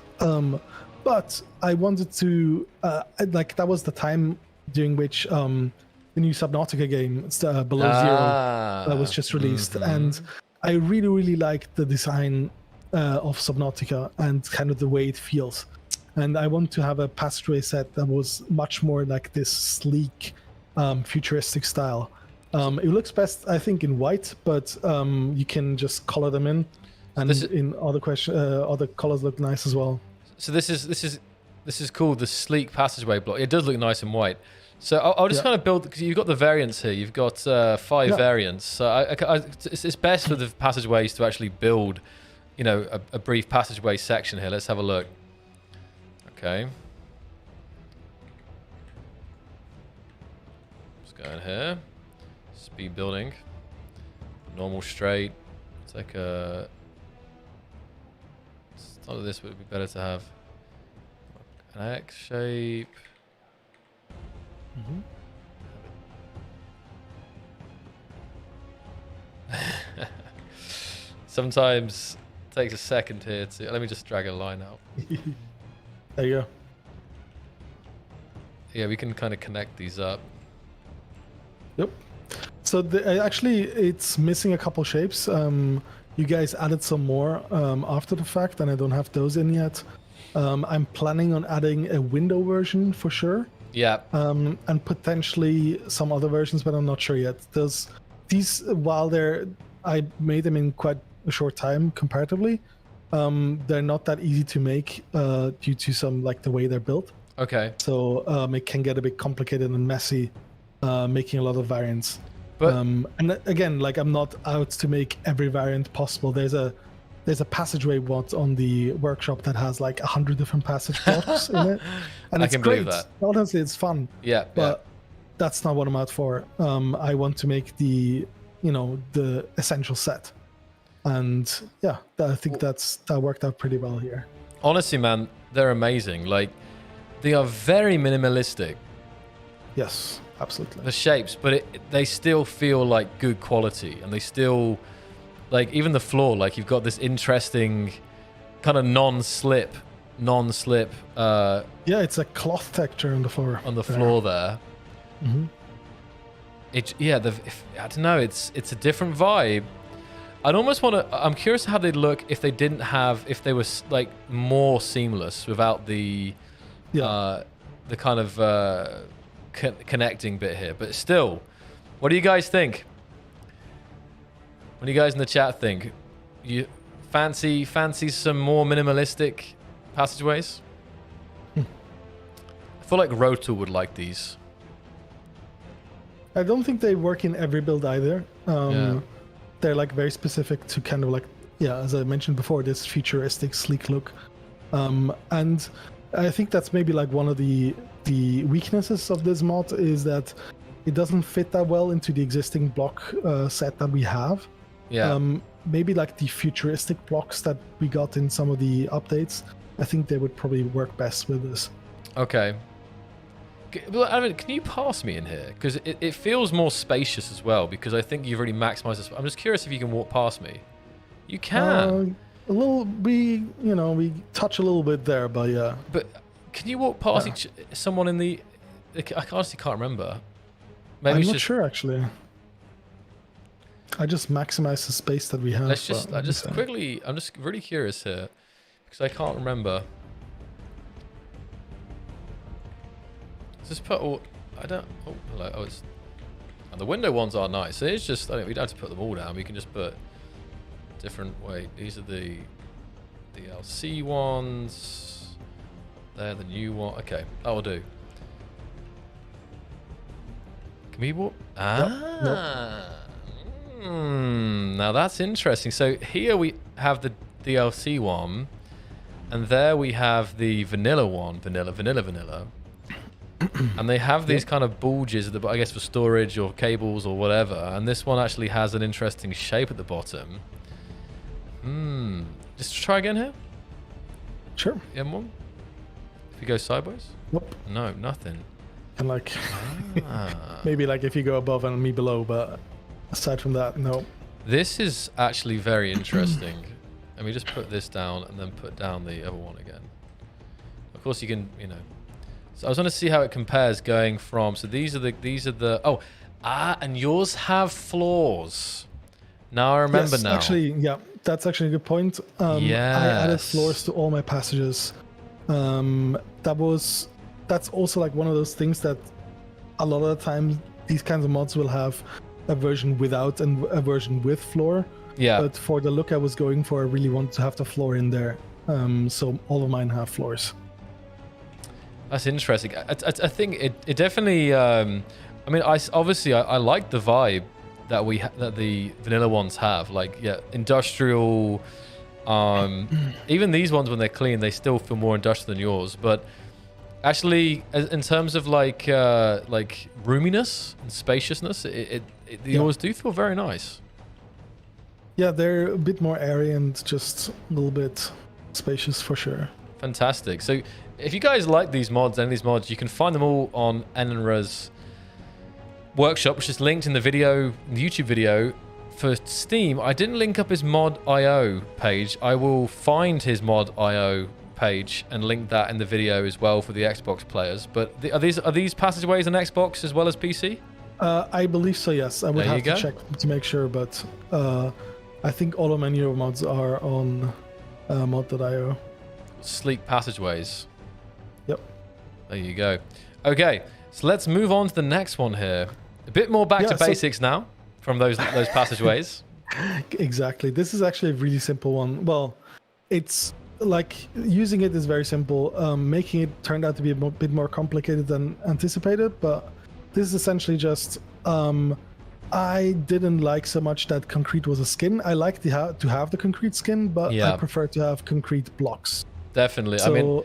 But I wanted to like that was the time during which the new Subnautica game, Below Zero, was just released, and I really liked the design of Subnautica and kind of the way it feels. And I want to have a Passageway set that was much more like this sleek, futuristic style. It looks best, I think, in white, but you can just color them in, and in other colors look nice as well. So this is called the sleek Passageway block. It does look nice in white. So I'll just kind of build, because you've got the variants here. You've got 5 variants. So it's best for the passageways to actually build, you know, a brief passageway section here. Let's have a look. Okay. Let's go in here. Speed building. Normal straight. Take a... Start of this would be better to have an X shape. Sometimes it takes a second here to... Let me just drag a line out. There you go. Yeah, we can kind of connect these up. Yep. So actually, it's missing a couple shapes. You guys added some more after the fact, and I don't have those in yet. I'm planning on adding a window version for sure. Yeah. And potentially some other versions, but I'm not sure yet. These, while I made them in quite a short time comparatively, they're not that easy to make due to some, like, the way they're built. Okay. So it can get a bit complicated and messy, making a lot of variants. But and again, like, I'm not out to make every variant possible. There's a passageway bot on the workshop that has like 100 different passage blocks in it, and it's great. Honestly, it's fun. Yeah, but that's not what I'm out for. I want to make the essential set, and yeah, I think that worked out pretty well here. Honestly, man, they're amazing. Like, they are very minimalistic. Yes, absolutely. The shapes, but they still feel like good quality, and they still, like, even the floor, like, you've got this interesting kind of non-slip. Yeah, it's a cloth texture on the floor. On the floor there. Mm-hmm. I don't know. It's a different vibe. I'd almost want to. I'm curious how they'd look if they didn't have, if they were like more seamless without the kind of connecting bit here. But still, what do you guys think? What do you guys in the chat think? You fancy some more minimalistic passageways? I feel like Rotor would like these. I don't think they work in every build either. They're like very specific to kind of like, as I mentioned before, this futuristic, sleek look. And I think that's maybe like one of the weaknesses of this mod is that it doesn't fit that well into the existing block set that we have. Yeah. Maybe like the futuristic blocks that we got in some of the updates, I think they would probably work best with this. Okay. I mean, can you pass me in here? Because it feels more spacious as well, because I think you've really maximized this. I'm just curious if you can walk past me. You can. A little, we touch a little bit there, but yeah. But can you walk past someone in the... I honestly can't remember. Maybe I'm not sure, actually. I just maximize the space that we have. I'm just really curious here, because I can't remember. Just put all... hello. Oh, it's... And the window ones are nice. So it's just... we don't have to put them all down. We can just put different... Wait, these are the DLC ones. They're the new one. Okay, that will do. Can we walk? Now that's interesting. So here we have the DLC one, and there we have the vanilla one. Vanilla. And they have these kind of bulges at the, I guess, for storage or cables or whatever. And this one actually has an interesting shape at the bottom. Just try again here. Sure. M1. If you go sideways. Nope. No, nothing. And like, maybe like if you go above and me below, but aside from that, no. This is actually very interesting. Let me just put this down and then put down the other one again. Of course, you can, you know. So I was going to see how it compares going from. So these are the. Oh, and yours have floors. Now I remember. Yes, now. Actually, yeah, that's actually a good point. I added floors to all my passages. That's also like one of those things that a lot of the time these kinds of mods will have a version without and a version with floor. Yeah. But for the look I was going for, I really wanted to have the floor in there. So all of mine have floors. That's interesting. I think it definitely. I mean, I like the vibe that that the vanilla ones have. Like, yeah, industrial. Even these ones, when they're clean, they still feel more industrial than yours. But actually, in terms of like roominess and spaciousness, yours do feel very nice. Yeah, they're a bit more airy and just a little bit spacious for sure. Fantastic. So if you guys like these mods, any of these mods, you can find them all on Enenra's workshop, which is linked in the video, the YouTube video. For Steam, I didn't link up his mod.io page. I will find his mod.io page and link that in the video as well for the Xbox players. But are these passageways on Xbox as well as PC? I believe so, yes. I would have to check to make sure, but I think all of my newer mods are on mod.io. Sleek passageways. Yep. There you go. Okay, so let's move on to the next one here. A bit more back to basics now from those passageways. Exactly. This is actually a really simple one. Well, it's like using it is very simple. Making it turned out to be a bit more complicated than anticipated, but this is essentially just I didn't like so much that concrete was a skin. I like to have the concrete skin, but I prefer to have concrete blocks. Definitely. So I mean,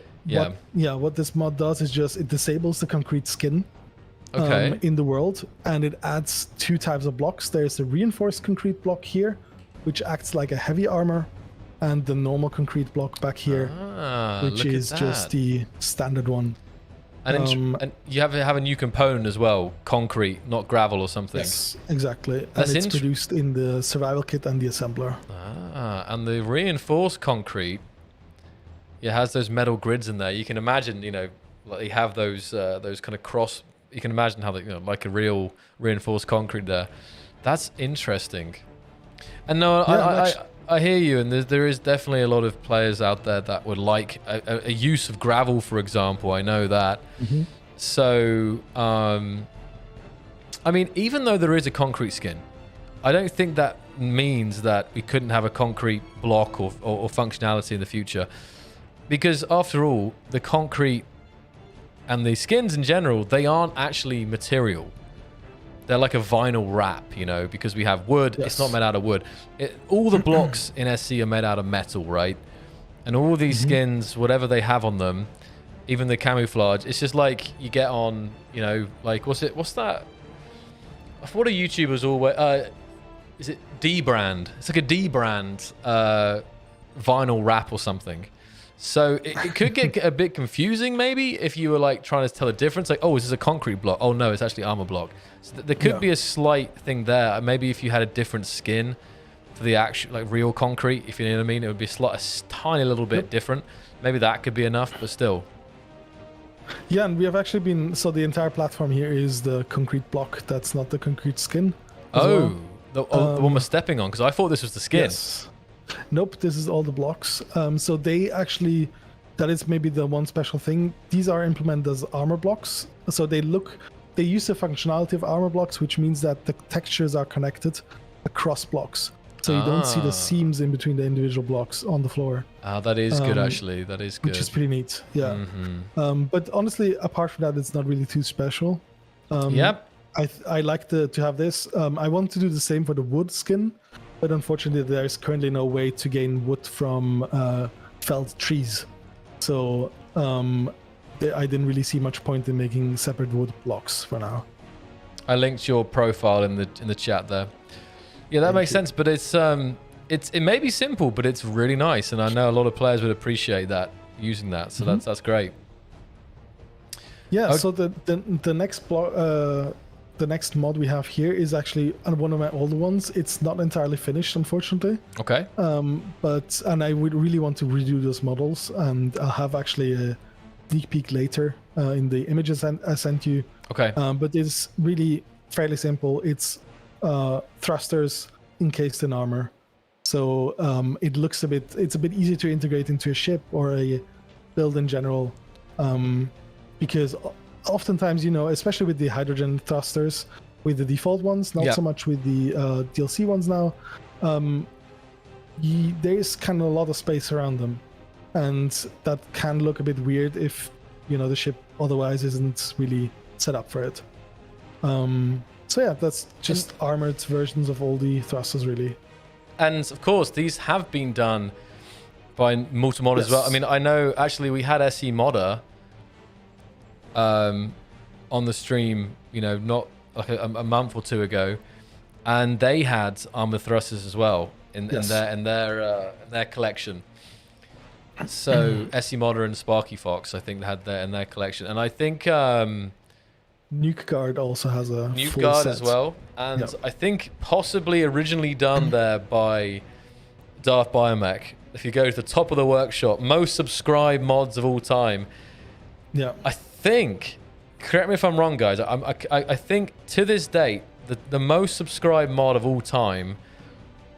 what this mod does is just it disables the concrete skin in the world, and it adds two types of blocks. There's a reinforced concrete block here, which acts like a heavy armor, and the normal concrete block back here, which is just the standard one. And you have a new component as well, concrete, not gravel or something. Yes, exactly. And it's produced in the survival kit and the assembler. And the reinforced concrete, it has those metal grids in there. You can imagine, like they have those kind of cross. You can imagine how they, like a real reinforced concrete there. That's interesting. And no, I hear you, and there is definitely a lot of players out there that would like a use of gravel, for example. I know that. Mm-hmm. So, I mean, even though there is a concrete skin, I don't think that means that we couldn't have a concrete block or functionality in the future. Because after all, the concrete and the skins in general, they aren't actually material. They're like a vinyl wrap, because we have wood. Yes. It's not made out of wood. All the blocks in SC are made out of metal, right? And all these skins, whatever they have on them, even the camouflage, it's just like you get on, like, what's that? What are YouTubers always... is it D-brand? It's like a D-brand vinyl wrap or something. So it could get a bit confusing, maybe, if you were like trying to tell a difference. Like, oh, is this a concrete block? Oh, no, it's actually armor block. So there could be a slight thing there. Maybe if you had a different skin for the actual, like real concrete, if you know what I mean, it would be a tiny little bit different. Maybe that could be enough, but still. Yeah, and we have actually been... So the entire platform here is the concrete block. That's not the concrete skin. The one we're stepping on, because I thought this was the skin. Yes. Nope, this is all the blocks. So they actually, that is maybe the one special thing. These are implemented as armor blocks. So they use the functionality of armor blocks, which means that the textures are connected across blocks. So you don't see the seams in between the individual blocks on the floor. That is good, actually. That is good. Which is pretty neat, yeah. Mm-hmm. But honestly, apart from that, it's not really too special. Yep. I like to have this. I want to do the same for the wood skin. But unfortunately, there's currently no way to gain wood from felled trees. So I didn't really see much point in making separate wood blocks for now. I linked your profile in the chat there. Yeah, that makes sense. But it may be simple, but it's really nice, and I know a lot of players would appreciate that using that. So that's great. Yeah. Okay. So the next block. the next mod we have here is actually one of my older ones. It's not entirely finished, unfortunately. Okay. And I would really want to redo those models, and I'll have actually a sneak peek later in the images I sent you. Okay. But it's really fairly simple. It's thrusters encased in armor. So it looks it's a bit easier to integrate into a ship or a build in general. Because oftentimes, especially with the hydrogen thrusters, with the default ones, not so much with the DLC ones now, there's kind of a lot of space around them. And that can look a bit weird if, the ship otherwise isn't really set up for it. So yeah, that's just armored versions of all the thrusters, really. And of course, these have been done by multi-modders as well. I mean, I know actually we had SE Modder on the stream, not like a month or two ago, and they had armored thrusters as well in their collection. So SE Modder and Sparky Fox, I think, had that in their collection, and I think Nuke Guard also has a Nuke full Guard set as well, and I think possibly originally done there by Darth Biomech. If you go to the top of the workshop, most subscribed mods of all time. Yeah, I think. Correct me if I'm wrong, guys. I think to this date, the most subscribed mod of all time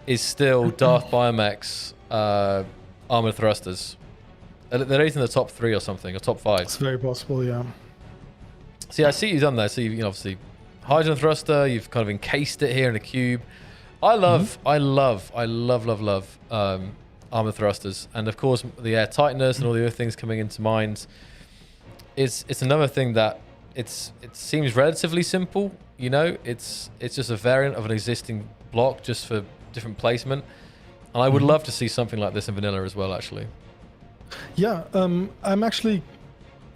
is still Darth Biomech's armored thrusters. They're in the top 3 or something, or top 5. it's very possible. Yeah. See, I see you've done that. So you've obviously hydrogen thruster. You've kind of encased it here in a cube. I love armored thrusters, and of course the air tightness and all the other things coming into mind. It's another thing that it seems relatively simple. It's just a variant of an existing block just for different placement, and I would love to see something like this in vanilla as well. Actually, yeah. I'm actually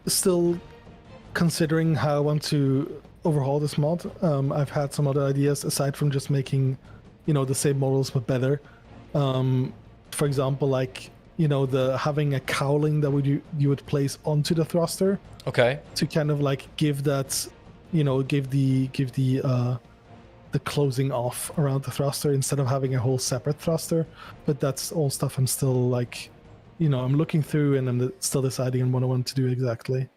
still considering how I want to overhaul this mod. I've had some other ideas aside from just making, the same models but better. For example, like the having a cowling that you would place onto the thruster. Okay. To kind of like give that, give the closing off around the thruster instead of having a whole separate thruster. But that's all stuff I'm still like, I'm looking through and I'm still deciding on what I want to do exactly.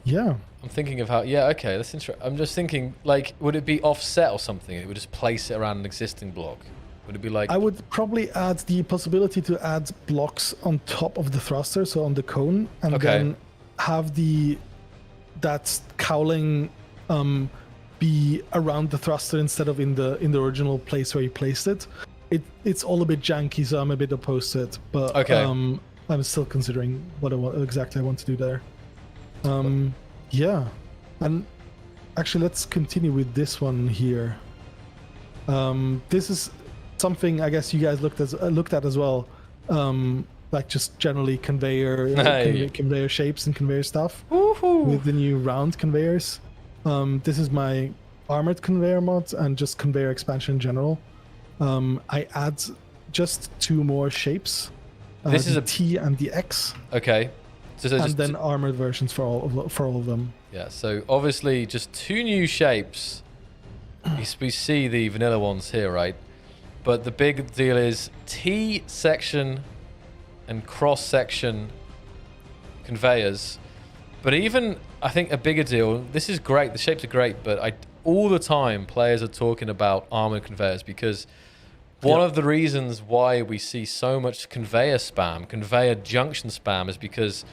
Yeah. I'm thinking of how. Yeah. Okay. That's interesting. I'm just thinking, like, would it be offset or something? It would just place it around an existing block. Would it be like? I would probably add the possibility to add blocks on top of the thruster, so on the cone, and then have that cowling be around the thruster instead of in the original place where you placed it. It's all a bit janky, so I'm a bit opposed to it. But I'm still considering what exactly I want to do there. Yeah, and actually let's continue with this one here. This is something I guess you guys looked at as well, like just generally conveyor shapes and conveyor stuff. Woohoo! With the new round conveyors. This is my armored conveyor mod and just conveyor expansion in general. I add just 2 more shapes. This is a T and the X. Okay. So and then armored versions for all of them. Yeah. So obviously just 2 new shapes. We see the vanilla ones here, right? But the big deal is T section and cross section conveyors. But even I think a bigger deal. This is great. The shapes are great, but all the time players are talking about armored conveyors because one of the reasons why we see so much conveyor junction spam is because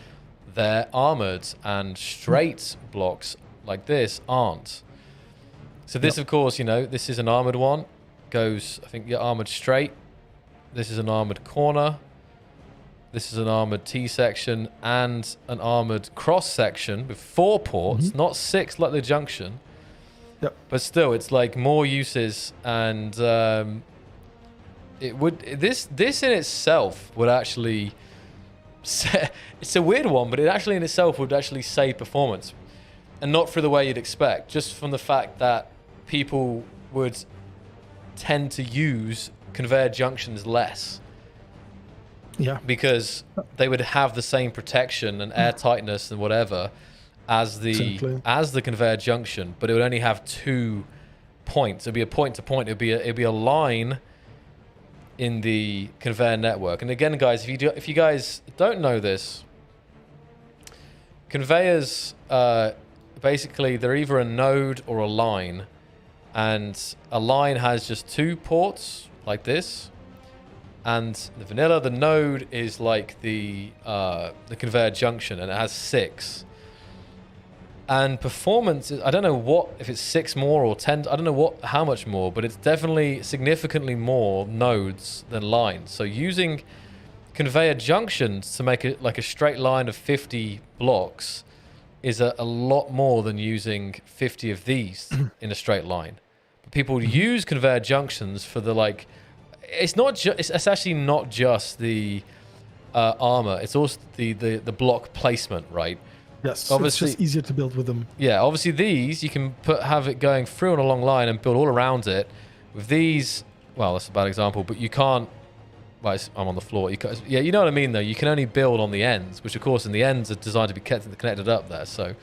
they're armored and straight blocks like this aren't. So this, of course, this is an armored one. Goes, I think, armored straight. This is an armored corner. This is an armored T section and an armored cross section with 4 ports, not 6 like the junction. Yep. But still, it's like more uses, and it would this in itself would actually. It's a weird one, but it actually in itself would actually save performance, and not through the way you'd expect, just from the fact that people would tend to use conveyor junctions less. Yeah. Because they would have the same protection and air tightness and whatever, as the conveyor junction, but it would only have 2 points. It'd be a point to point. It'd be a line in the conveyor network. And again, guys, if you guys don't know this, conveyors basically they're either a node or a line, and a line has just 2 ports like this, and the node is like the conveyor junction, and it has 6. And performance, I don't know if it's 6 more or 10, I don't know how much more, but it's definitely significantly more nodes than lines. So using conveyor junctions to make it like a straight line of 50 blocks is a lot more than using 50 of these in a straight line. But people use conveyor junctions for the it's actually not just the armor, it's also the block placement, right? Yes, obviously, it's just easier to build with them. Yeah, obviously these, you can have it going through on a long line and build all around it. With these, well, that's a bad example, but you can't, well, I'm on the floor. Yeah, you know what I mean, though. You can only build on the ends, which, of course, in the ends are designed to be connected up there. So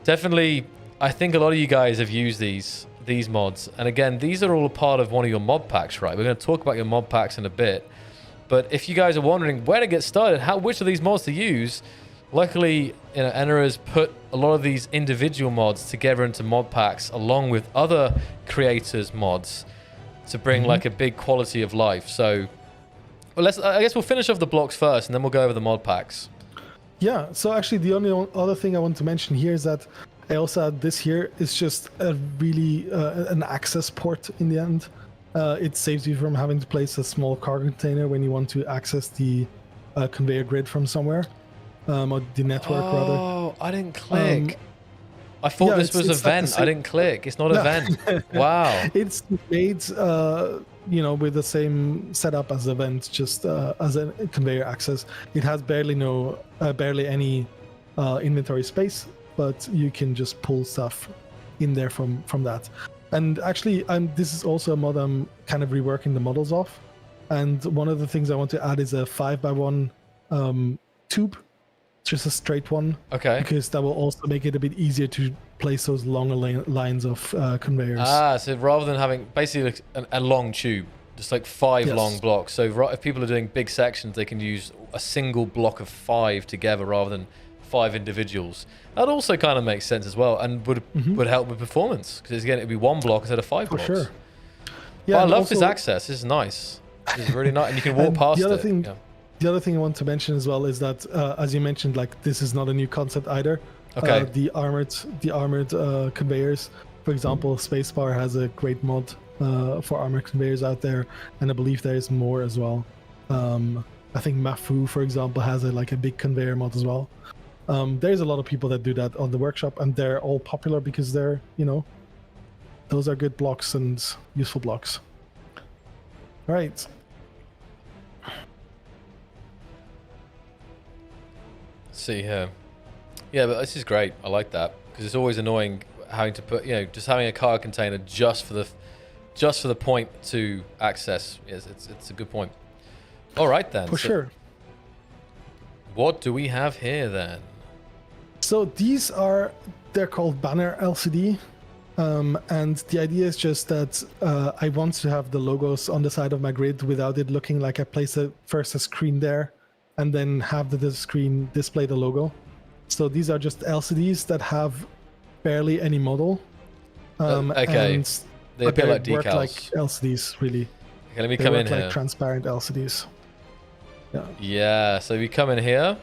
definitely, I think a lot of you guys have used these mods. And again, these are all a part of one of your mod packs, right? We're going to talk about your mod packs in a bit. But if you guys are wondering where to get started, which of these mods to use, luckily, Enenra has put a lot of these individual mods together into mod packs along with other creators' mods to bring like a big quality of life. So, well, I guess we'll finish off the blocks first, and then we'll go over the mod packs. Yeah. So actually, the only other thing I want to mention here is that I also had this here. It's just a really an access port in the end. It saves you from having to place a small cargo container when you want to access the conveyor grid from somewhere. Or the network, rather. Oh, I didn't click. I thought this was a vent. I didn't click. It's not a vent. Wow. It's made, with the same setup as a vent, just as a conveyor access. It has barely any inventory space, but you can just pull stuff in there from that. And actually, this is also a mod I'm kind of reworking the models of. And one of the things I want to add is a 5x1 tube. Just a straight one. Okay. Because that will also make it a bit easier to place those longer lines of conveyors. So rather than having basically a long tube, just like 5 long blocks. So if people are doing big sections, they can use a single block of 5 together rather than 5 individuals. That also kind of makes sense as well, and would help with performance, because again, it'd be 1 block instead of 5 blocks. For sure. Yeah, I love this access. This is nice. This is really nice, and you can walk past it. The other thing I want to mention as well is that, as you mentioned, like this is not a new concept either. Okay. The armored conveyors, for example, Spacebar has a great mod for armored conveyors out there, and I believe there is more as well. I think Mafu, for example, has a big conveyor mod as well. There's a lot of people that do that on the workshop, and they're all popular because they're, those are good blocks and useful blocks. All right. See here. Yeah, but this is great. I like that, because it's always annoying having to put, just having a cargo container just for the point to access. Yes, it's a good point. All right then. For sure. What do we have here then? So they're called banner LCD, and the idea is just that I want to have the logos on the side of my grid without it looking like I place first a screen there and then have the screen display the logo. So these are just LCDs that have barely any model. Okay. And they appear like decals. Work like LCDs, really. Okay, let me come in here. Like transparent LCDs. Yeah. Yeah. So we come in here.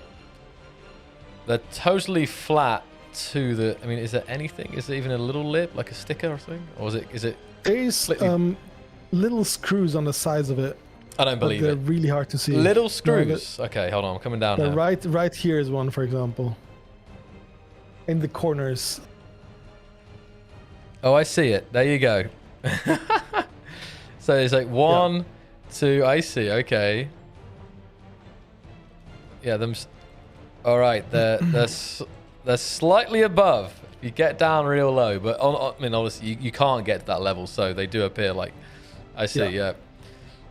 They're totally flat to the. I mean, is there anything? Is there even a little lip, like a sticker or something, or is it? There's little screws on the sides of it. I don't believe they're really hard to see. Little screws. No, okay, hold on. I'm coming down here. Right here is one, for example. In the corners. Oh, I see it. There you go. So it's like 1, 2. I see. Okay. Yeah, them. All right, they're slightly above. You get down real low, but I mean, obviously you can't get to that level, so they do appear like. I see. Yeah.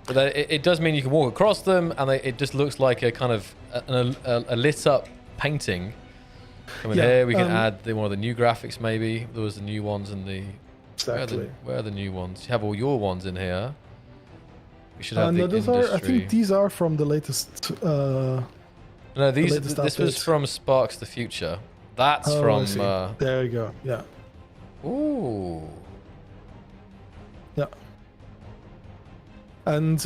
But it does mean you can walk across them, and it just looks like a kind of a lit up painting Come in here, we can add one of the new graphics maybe. There was the new ones in the... Exactly. Where are the new ones? You have all your ones in here. We should have no, the those industry. I think these are from the latest... no, this was from Sparks the Future. That's from... there you go, yeah. Ooh. Yeah. And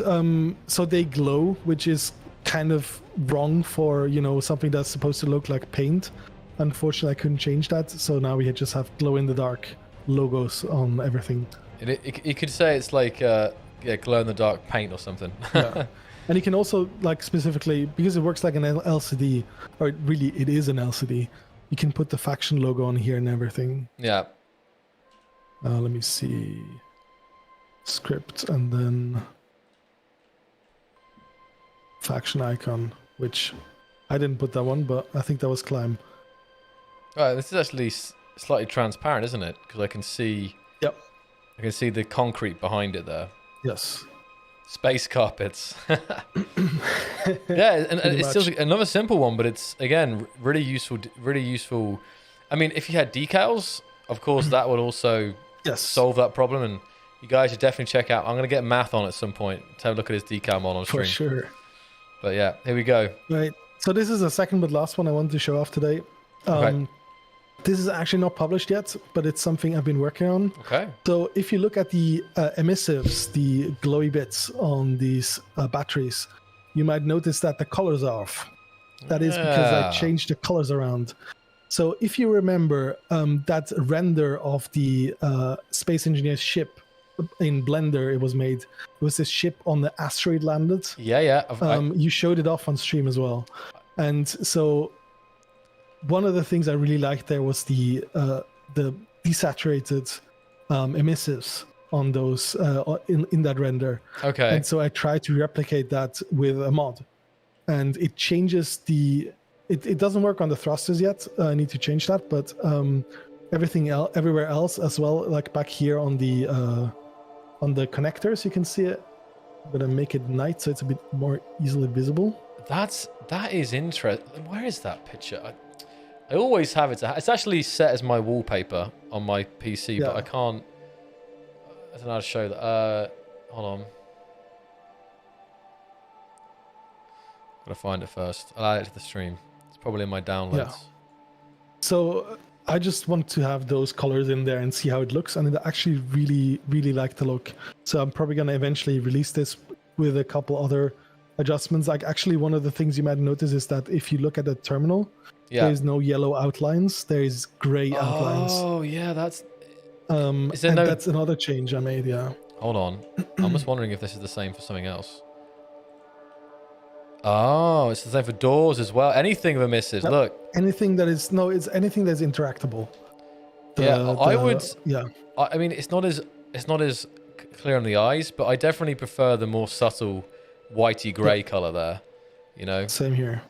so they glow, which is kind of wrong for, you know, something that's supposed to look like paint. Unfortunately, I couldn't change that, so now we just have glow-in-the-dark logos on everything. You could say it's like glow-in-the-dark paint or something. Yeah. And you can also, like, specifically, because it works like an LCD, or really it is an LCD, you can put the faction logo on here and everything. Yeah. Let me see. Script, and then faction icon, which I didn't put that one, but I think that was Climb. Right, this is actually slightly transparent, isn't it? Because I can see... Yep. I can see the concrete behind it there. Yes. Space carpets. Yeah, and it's still another simple one, but it's, again, really useful. I mean, if you had decals, of course, that would also solve that problem. And you guys should definitely check out. I'm going to get math on at some point to have a look at his decal mod on stream. For sure. But yeah, here we go. Right. So this is the second but last one I wanted to show off today. Okay. This is actually not published yet, but it's something I've been working on. Okay. So if you look at the emissives, the glowy bits on these batteries, you might notice that the colors are off. That is because I changed the colors around. So if you remember that render of the Space Engineer's ship in Blender, it was made. It was this ship on the asteroid landed. Yeah. You showed it off on stream as well. And so one of the things I really liked there was the desaturated emissives on those in that render. Okay. And so I tried to replicate that with a mod, and it changes the. It doesn't work on the thrusters yet. I need to change that, but everywhere else as well, like back here on the connectors, you can see it. I'm gonna make it night so it's a bit more easily visible. That is interesting. Where is that picture? I always have it. It's actually set as my wallpaper on my PC, but I can't. I don't know how to show that. Hold on. Gotta find it first. I'll add it to the stream. It's probably in my downloads. Yeah. So I just want to have those colors in there and see how it looks, and I actually really like the look. So I'm probably gonna eventually release this with a couple other adjustments. Like, actually, one of the things you might notice is that if you look at the terminal, there is no yellow outlines. There is gray outlines. Oh yeah, that's. That's another change I made. Yeah. Hold on, I'm just wondering if this is the same for something else. Oh, it's the same for doors as well. Anything with emissives. Look. Anything that is it's anything that's interactable. I mean, it's not as clear on the eyes, but I definitely prefer the more subtle whitey grey color there. You know. Same here.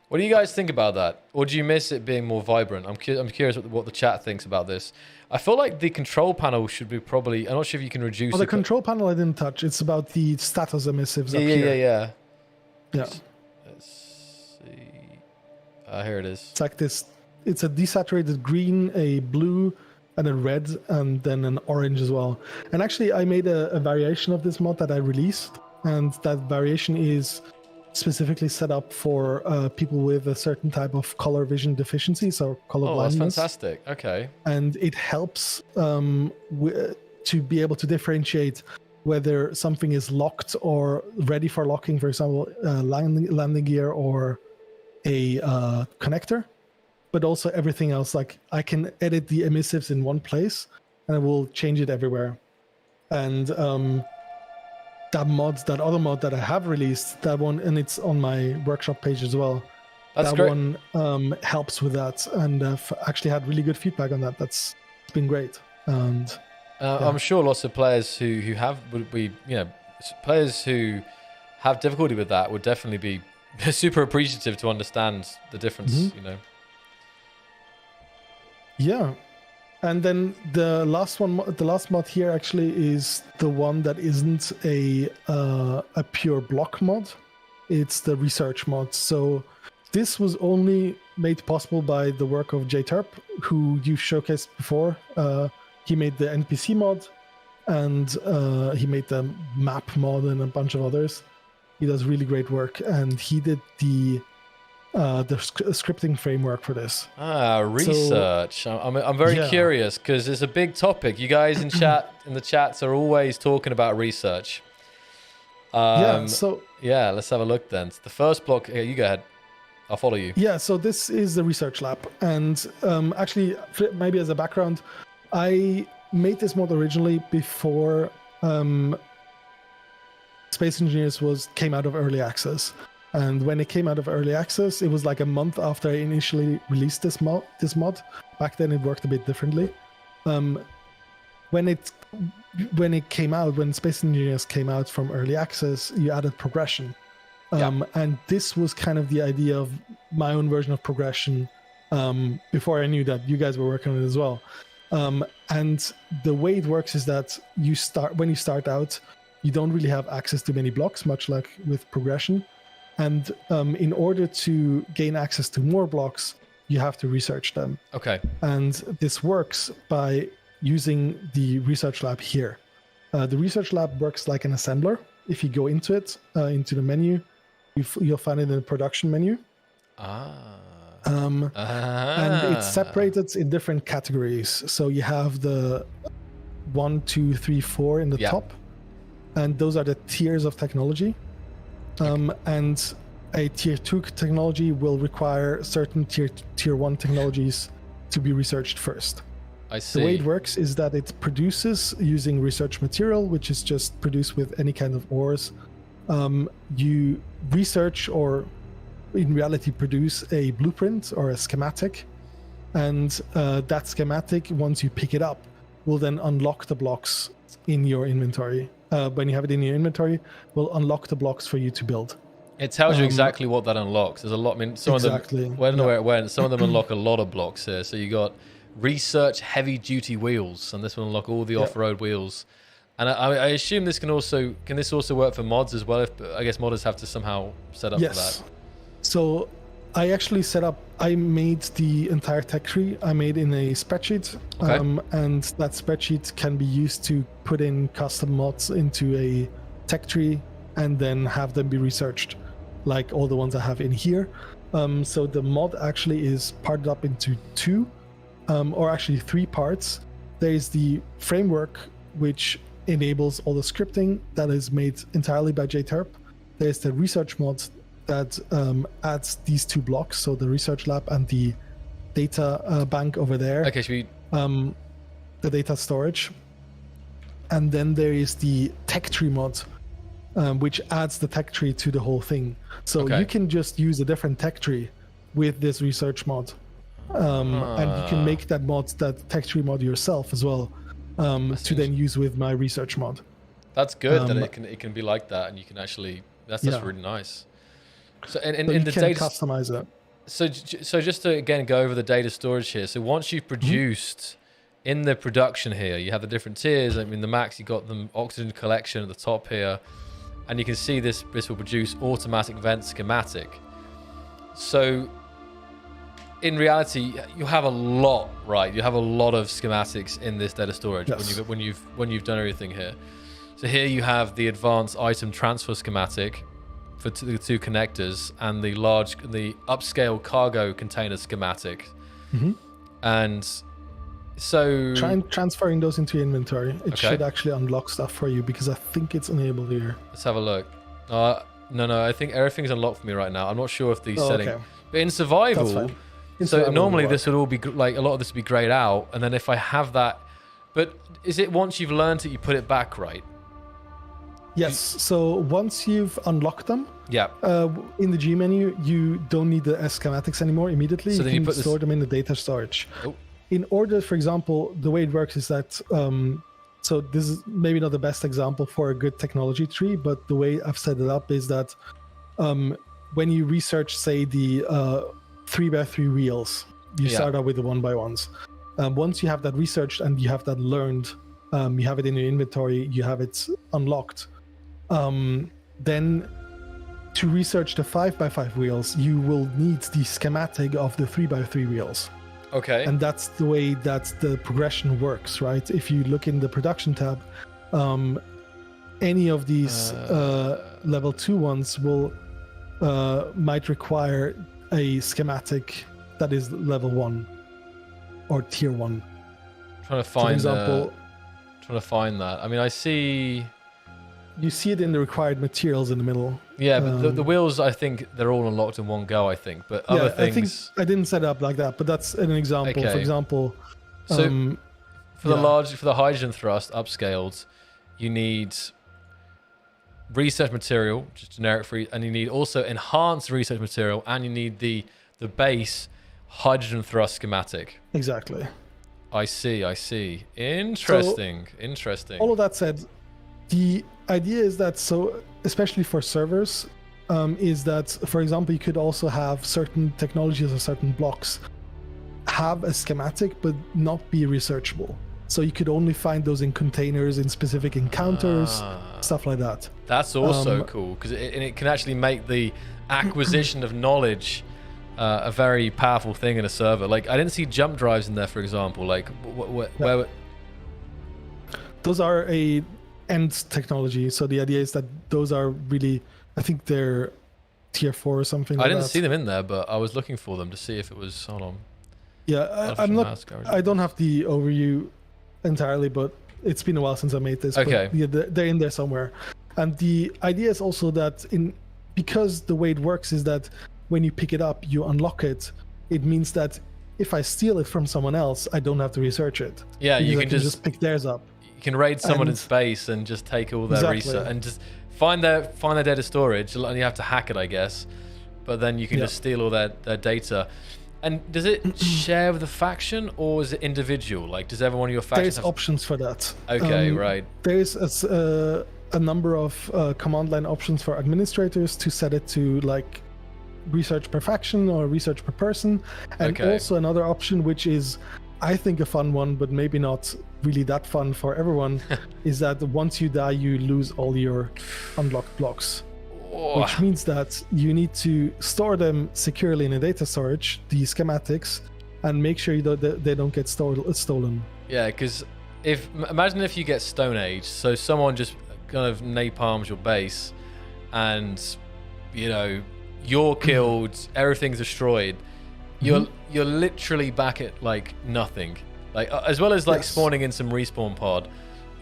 What do you guys think about that? Or do you miss it being more vibrant? I'm curious what the chat thinks about this. I feel like the control panel should be probably... I'm not sure if you can reduce the control panel I didn't touch. It's about the status emissives up here. Yeah. Let's see. Here it is. It's like this. It's a desaturated green, a blue, and a red, and then an orange as well. And actually, I made a variation of this mod that I released. And that variation is specifically set up for people with a certain type of color vision deficiency, so color blindness. That's fantastic. Okay. And it helps to be able to differentiate whether something is locked or ready for locking, for example, landing gear or a connector, but also everything else. Like, I can edit the emissives in one place and I will change it everywhere. And that other mod that I have released, that one, and it's on my workshop page as well. That's great. One helps with that, and I've actually had really good feedback on that. It's been great. And I'm sure lots of players who players who have difficulty with that would definitely be super appreciative to understand the difference. Mm-hmm. You know. Yeah. And then the last mod here actually is the one that isn't a pure block mod. It's the research mod. So this was only made possible by the work of JTerp, who you showcased before. He made the NPC mod, and he made the map mod and a bunch of others. He does really great work, and he did the scripting framework for this. Research. So, I'm very curious because it's a big topic. You guys in the chats are always talking about research. Let's have a look then. The first block. Here, you go ahead. I'll follow you. Yeah, so this is the research lab, and actually, maybe as a background, I made this mod originally before Space Engineers came out of early access. And when it came out of early access, it was like a month after I initially released this mod. Back then, it worked a bit differently. When it came out, when Space Engineers came out from early access, you added progression. And this was kind of the idea of my own version of progression before I knew that you guys were working on it as well. And the way it works is that when you start out, you don't really have access to many blocks, much like with progression. And in order to gain access to more blocks, you have to research them. Okay. And this works by using the research lab here. The research lab works like an assembler. If you go into it, into the menu, you'll find it in the production menu. And it's separated in different categories. So you have the 1, 2, 3, 4 in the top. And those are the tiers of technology. And a tier 2 technology will require certain tier 1 technologies to be researched first. I see. The way it works is that it produces using research material, which is just produced with any kind of ores. You research, or in reality produce, a blueprint or a schematic. And that schematic, once you pick it up, will then unlock the blocks in your inventory. When you have it in your inventory, will unlock the blocks for you to build. It tells you exactly what that unlocks. There's a lot. I mean, some of them. Well, I don't know where it went. Some of them unlock a lot of blocks here. So you got research heavy-duty wheels, and this will unlock all the off-road wheels. And I assume this can also work for mods as well. I guess modders have to somehow set up for that. So I actually I made the entire tech tree. I made in a spreadsheet, and that spreadsheet can be used to put in custom mods into a tech tree and then have them be researched, like all the ones I have in here. So the mod actually is parted up into 2, or actually 3 parts. There is the framework, which enables all the scripting that is made entirely by JTerp. There's the research mod that adds these 2 blocks, so the research lab and the data bank over there. Okay, should we... the data storage. And then there is the tech tree mod, which adds the tech tree to the whole thing. So you can just use a different tech tree with this research mod. And you can make that tech tree mod yourself as well, to then use with my research mod. That's good that it can be like that, and you can actually... That's really nice. So in the data, customize it. So just to again go over the data storage here. So once you've produced in the production here, you have the different tiers. I mean, the max, you got the oxygen collection at the top here, and you can see this will produce automatic vent schematic. So in reality, you have a lot, right? You have a lot of schematics in this data storage when you've done everything here. So here you have the advanced item transfer schematic for the 2 connectors, and the upscale cargo container schematic. And so transferring those into your inventory, it should actually unlock stuff for you, because I think it's enabled here. Let's have a look. No, I think everything's unlocked for me right now. I'm not sure if the setting, but in survival, normally this would all be like, a lot of this would be grayed out, and then if I have that, but is it once you've learned it, you put it back, right? Yes, so once you've unlocked them, in the G menu, you don't need the schematics anymore immediately. So you can store them in the data storage. In order, for example, the way it works is that, so this is maybe not the best example for a good technology tree, but the way I've set it up is that when you research, say, the 3x3 wheels, you start out with the 1x1s. Once you have that researched and you have that learned, you have it in your inventory, you have it unlocked, then to research the 5x5 wheels, you will need the schematic of the 3x3 wheels. Okay. And that's the way that the progression works, right? If you look in the production tab, any of these level 2 ones will might require a schematic that is level 1 or tier 1. Trying to find, so for example, trying to find that. I mean, I see. You see it in the required materials in the middle. Yeah, but the wheels, I think they're all unlocked in one go. I think, but Yeah, other things. I think I didn't set it up like that, but that's an example. Okay. For example, So for the hydrogen thrust upscaled, you need research material, just generic free, and you need also enhanced research material, and you need the base hydrogen thrust schematic. Exactly. I see. Interesting. Interesting. All of that said, the idea is that, so especially for servers, is that, for example, you could also have certain technologies or certain blocks have a schematic but not be researchable. So you could only find those in containers, in specific encounters, stuff like that. That's also cool, because it can actually make the acquisition of knowledge a very powerful thing in a server. Like, I didn't see jump drives in there, for example. Like, where? Those are a end technology. So the idea is that those are really, I think they're tier 4 or something like that. I didn't see them in there, but I was looking for them to see if it was, hold on. Yeah, I don't have the overview entirely, but it's been a while since I made this. Okay. But yeah, they're in there somewhere. And the idea is also that because the way it works is that when you pick it up, you unlock it. It means that if I steal it from someone else, I don't have to research it. Yeah, you can just pick theirs up. You can raid someone in space and just take all their research and just find their data storage, and you have to hack it, I guess. But then you can just steal all their data. And does it share with the faction, or is it individual? Like, does everyone in your faction There's options for that. Okay, right. There's a number of command line options for administrators to set it to, like, research per faction or research per person. And also another option, which is, I think, a fun one, but maybe not really that fun for everyone, is that once you die, you lose all your unlocked blocks. Which means that you need to store them securely in a data storage, the schematics, and make sure they don't get stolen. Yeah, because imagine if you get Stone Age, so someone just kind of napalms your base, and you're killed, everything's destroyed. You're literally back at like nothing, like as well as like spawning in some respawn pod.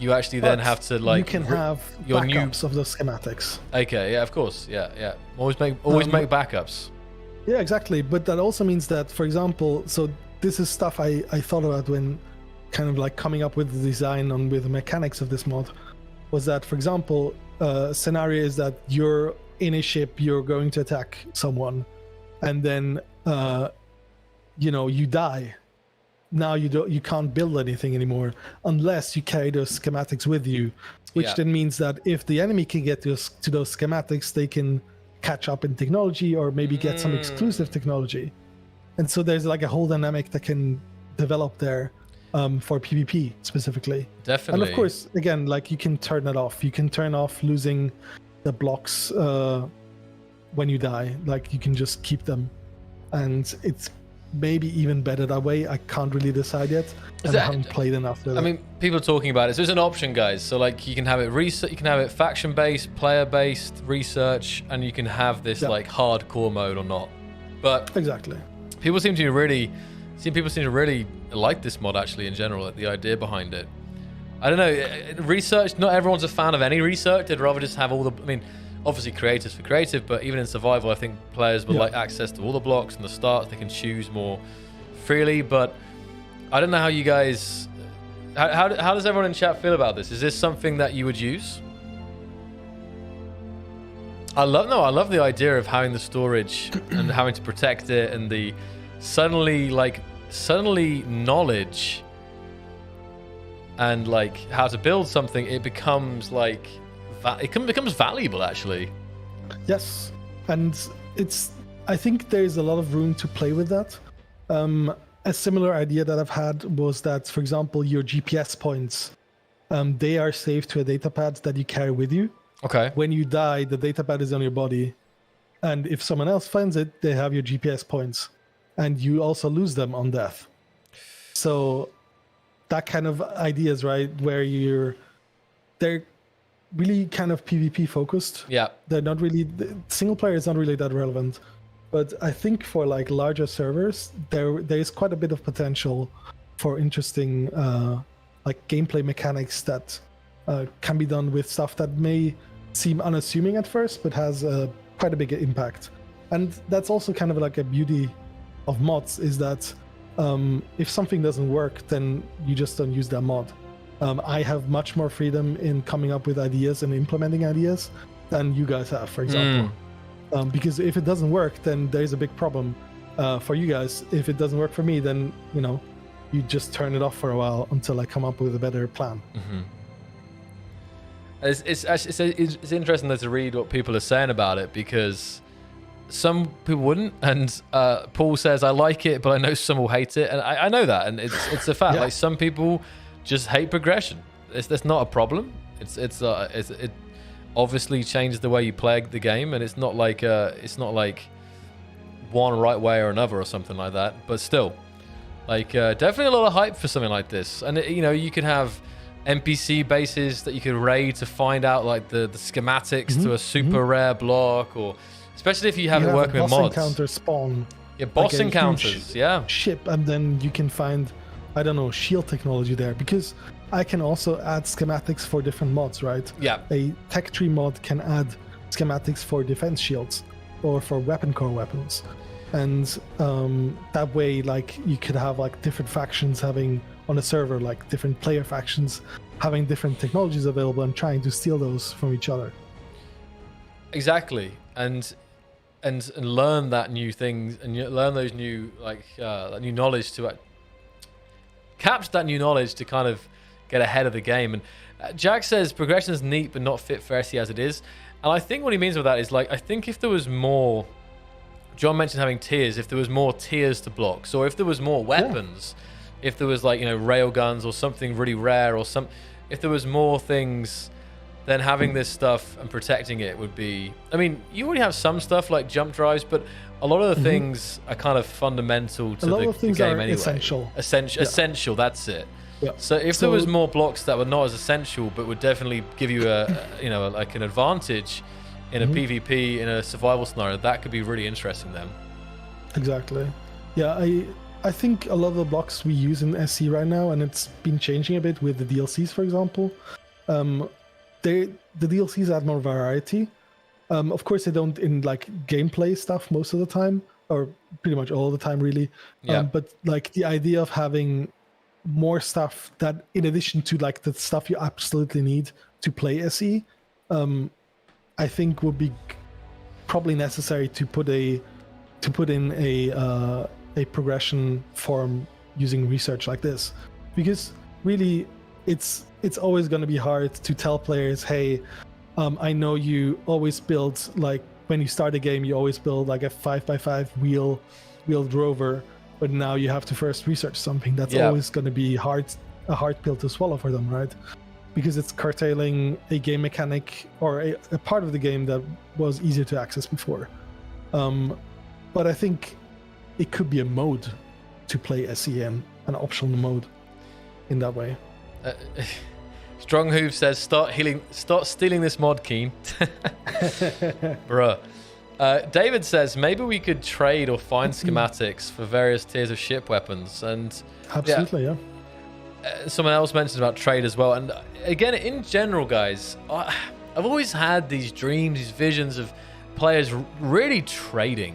You actually then have to like. You can have backups of the schematics. Okay, yeah, of course, yeah. Always make backups. Yeah, exactly. But that also means that, for example, so this is stuff I thought about when kind of like coming up with the design and with the mechanics of this mod, was that, for example, scenario is that you're in a ship, you're going to attack someone, and then you die. Now you can't build anything anymore unless you carry those schematics with you, which then means that if the enemy can get to those schematics, they can catch up in technology or maybe get some exclusive technology. And so there's like a whole dynamic that can develop there for PvP specifically. Definitely. And of course, again, like, you can turn it off. You can turn off losing the blocks when you die. Like, you can just keep them, and it's maybe even better that way. I can't really decide yet. I haven't played enough with it. I mean, people are talking about it. So it's an option, guys. So like, you can have it you can have it faction-based, player-based research, and you can have this like hardcore mode or not. But exactly, people seem to really like this mod actually in general. Like, the idea behind it. I don't know. Research. Not everyone's a fan of any research. They'd rather just have all the. I mean, obviously creators for creative, but even in survival, I think players would like access to all the blocks and the starts. They can choose more freely. But I don't know how you guys. How does everyone in chat feel about this? Is this something that you would use? I love the idea of having the storage and having to protect it, and the suddenly knowledge and like how to build something. It becomes like. It becomes valuable, actually. Yes, and I think there's a lot of room to play with that. A similar idea that I've had was that, for example, your GPS points, they are saved to a datapad that you carry with you. Okay. When you die, the datapad is on your body, And if someone else finds it, they have your GPS points, and you also lose them on death. So that kind of ideas, right, where they're really kind of PvP focused. Yeah. They're not really, the single player is not really that relevant. But I think for like larger servers, there is quite a bit of potential for interesting like gameplay mechanics that can be done with stuff that may seem unassuming at first, but has quite a big impact. And that's also kind of like a beauty of mods, is that if something doesn't work, then you just don't use that mod. I have much more freedom in coming up with ideas and implementing ideas than you guys have, for example. Because if it doesn't work, then there's a big problem for you guys. If it doesn't work for me, then, you know, you just turn it off for a while until I come up with a better plan. It's interesting though to read what people are saying about it, because some people wouldn't, and Paul says, I like it, but I know some will hate it, and I know that, and it's a fact. Yeah. Like, some people just hate progression. That's not a problem. It obviously changes the way you play the game, and it's not like one right way or another or something like that. But still, like, definitely a lot of hype for something like this. And you know, you can have NPC bases that you could raid to find out like the schematics to a super rare block, or especially if you have it working with mods. Boss encounter spawn. Yeah, boss like encounters. Yeah. Ship, and then you can find, I don't know, shield technology there, because I can also add schematics for different mods, right? Yeah. A tech tree mod can add schematics for defense shields or for weapon core weapons, and that way, like, you could have like different factions having on a server, like different player factions having different technologies available and trying to steal those from each other. Exactly, and learn that new things, and learn those new that new knowledge to capture that new knowledge to kind of get ahead of the game. And Jack says progression is neat but not fit for SE as it is, and I think what he means with that is, like, I think if there was more, John mentioned having tiers, if there was more tiers to blocks, or if there was more weapons, if there was, like, you know, rail guns or something really rare, or if there was more things, then having this stuff and protecting it would be, I mean, you already have some stuff like jump drives, but a lot of the things are kind of fundamental to the game anyway. Essential, that's it. Yeah. So if there was more blocks that were not as essential, but would definitely give you you know, like an advantage in a PvP, in a survival scenario, that could be really interesting then. Exactly. Yeah, I think a lot of the blocks we use in SC right now, and it's been changing a bit with the DLCs, for example, the DLCs add more variety. Of course, they don't in like gameplay stuff most of the time, or pretty much all the time, really. Yeah. But like the idea of having more stuff that, in addition to like the stuff you absolutely need to play SE, I think would be probably necessary to put in a progression form using research like this, because really it's always going to be hard to tell players, hey, I know you always build, like, when you start a game you always build like a 5x5 wheeled rover, but now you have to first research something. That's always going to be a hard pill to swallow for them, right? Because it's curtailing a game mechanic or a part of the game that was easier to access before. But I think it could be a mode to play SEN, an optional mode in that way. Strong Hoof says, start stealing this mod, Keen. Bruh. David says, maybe we could trade or find schematics for various tiers of ship weapons. And absolutely, yeah. Someone else mentioned about trade as well. And again, in general, guys, I've always had these dreams, these visions of players really trading.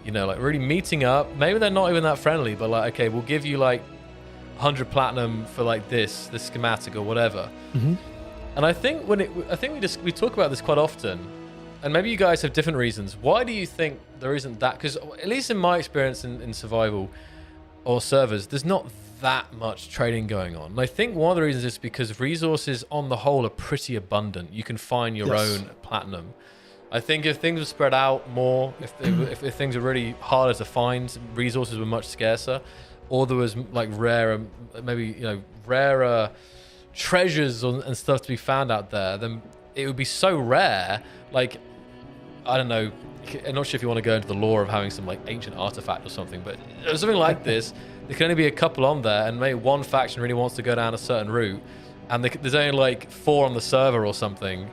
You know, like really meeting up. Maybe they're not even that friendly, but like, okay, we'll give you like 100 platinum for like this schematic or whatever. And I think we talk about this quite often, and maybe you guys have different reasons. Why do you think there isn't that? Because at least in my experience in survival or servers, there's not that much trading going on. And I think one of the reasons is because resources on the whole are pretty abundant. You can find your own platinum. I think if things were spread out more, if things were really harder to find, resources were much scarcer, or there was like rarer, maybe, you know, rarer treasures and stuff to be found out there, then it would be so rare. Like, I don't know. I'm not sure if you want to go into the lore of having some like ancient artifact or something, but something like this, there can only be a couple on there, and maybe one faction really wants to go down a certain route, and there's only like 4 on the server or something,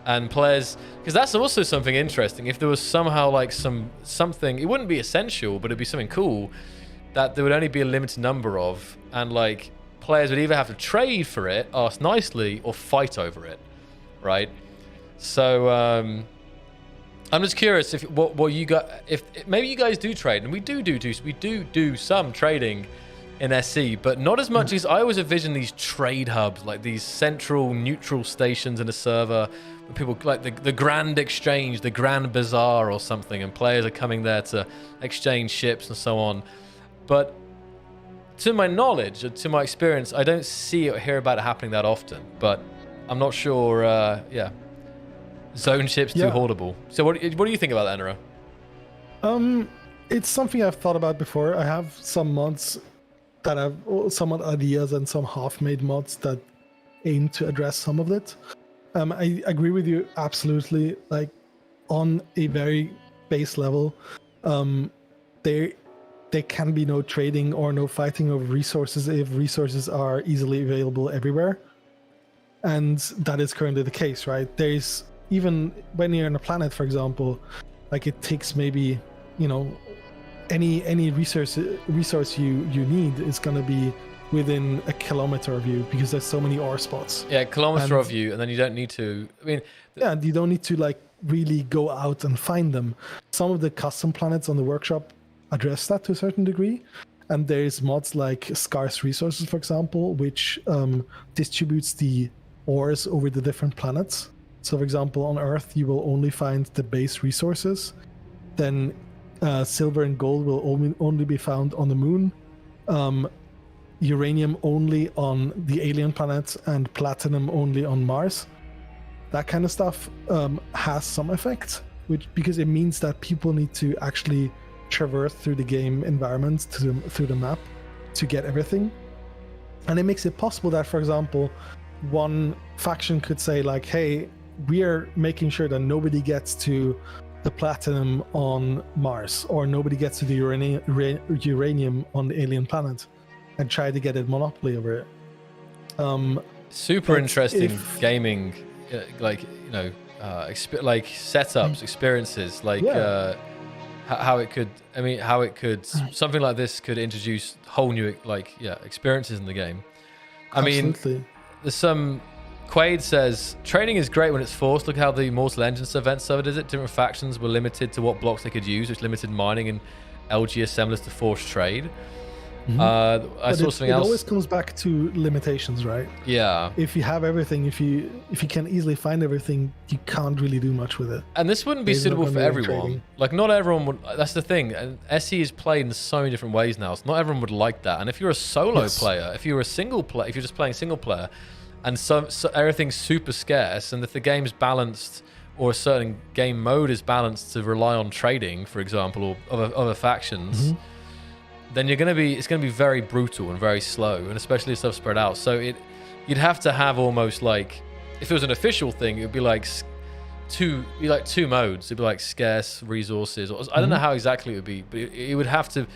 and players, because that's also something interesting. If there was somehow like something, it wouldn't be essential, but it'd be something cool that there would only be a limited number of, and like players would either have to trade for it, ask nicely, or fight over it, right? So I'm just curious if what you got, if maybe you guys do trade, and we do some trading in SC, but not as much as I always envision these trade hubs, like these central neutral stations in a server where people like the Grand Exchange, the Grand Bazaar or something, and players are coming there to exchange ships and so on. But to my knowledge, to my experience, I don't see or hear about it happening that often, but I'm not sure, yeah. Zone ships too hoardable. So what do you think about that, Enenra? It's something I've thought about before. I have some mods that have somewhat ideas and some half-made mods that aim to address some of it. I agree with you absolutely. Like on a very base level, there can be no trading or no fighting over resources if resources are easily available everywhere, and that is currently the case, right? There's even when you're on a planet, for example, like it takes maybe, you know, any resource you need is going to be within a kilometer of you because there's so many ore spots. Yeah, kilometer of you, and then you don't need to. I mean, yeah, you don't need to like really go out and find them. Some of the custom planets on the workshop address that to a certain degree, and there's mods like scarce resources, for example, which distributes the ores over the different planets. So, for example, on Earth, you will only find the base resources. Then silver and gold will only be found on the moon. Uranium only on the alien planets, and platinum only on Mars. That kind of stuff has some effect, because it means that people need to actually traverse through the game environment through the map to get everything. And it makes it possible that, for example, one faction could say like, hey, we are making sure that nobody gets to the platinum on Mars, or nobody gets to the uranium on the alien planet, and try to get a monopoly over it. Super interesting gaming, like, you know, like setups, experiences, like how it could. I mean, how it could something like this could introduce whole new experiences in the game. I Absolutely. mean, there's some. Quaid says, trading is great when it's forced. Look how the Mortal Engines event server did it. Different factions were limited to what blocks they could use, which limited mining and LG assemblers to force trade. I saw something else. It always comes back to limitations, right? Yeah. If you have everything, if you can easily find everything, you can't really do much with it. And this wouldn't be suitable for everyone. Like, not everyone would. That's the thing. And SE is played in so many different ways now. So not everyone would like that. And if you're a solo player, if you're a single player, if you're just playing single player, and so everything's super scarce, and if the game's balanced, or a certain game mode is balanced to rely on trading, for example, or other factions, then it's gonna be very brutal and very slow, and especially if stuff spread out. So you'd have to have almost like, if it was an official thing, it would be like two modes. It'd be like scarce resources, or I don't know how exactly it would be, but it would have to.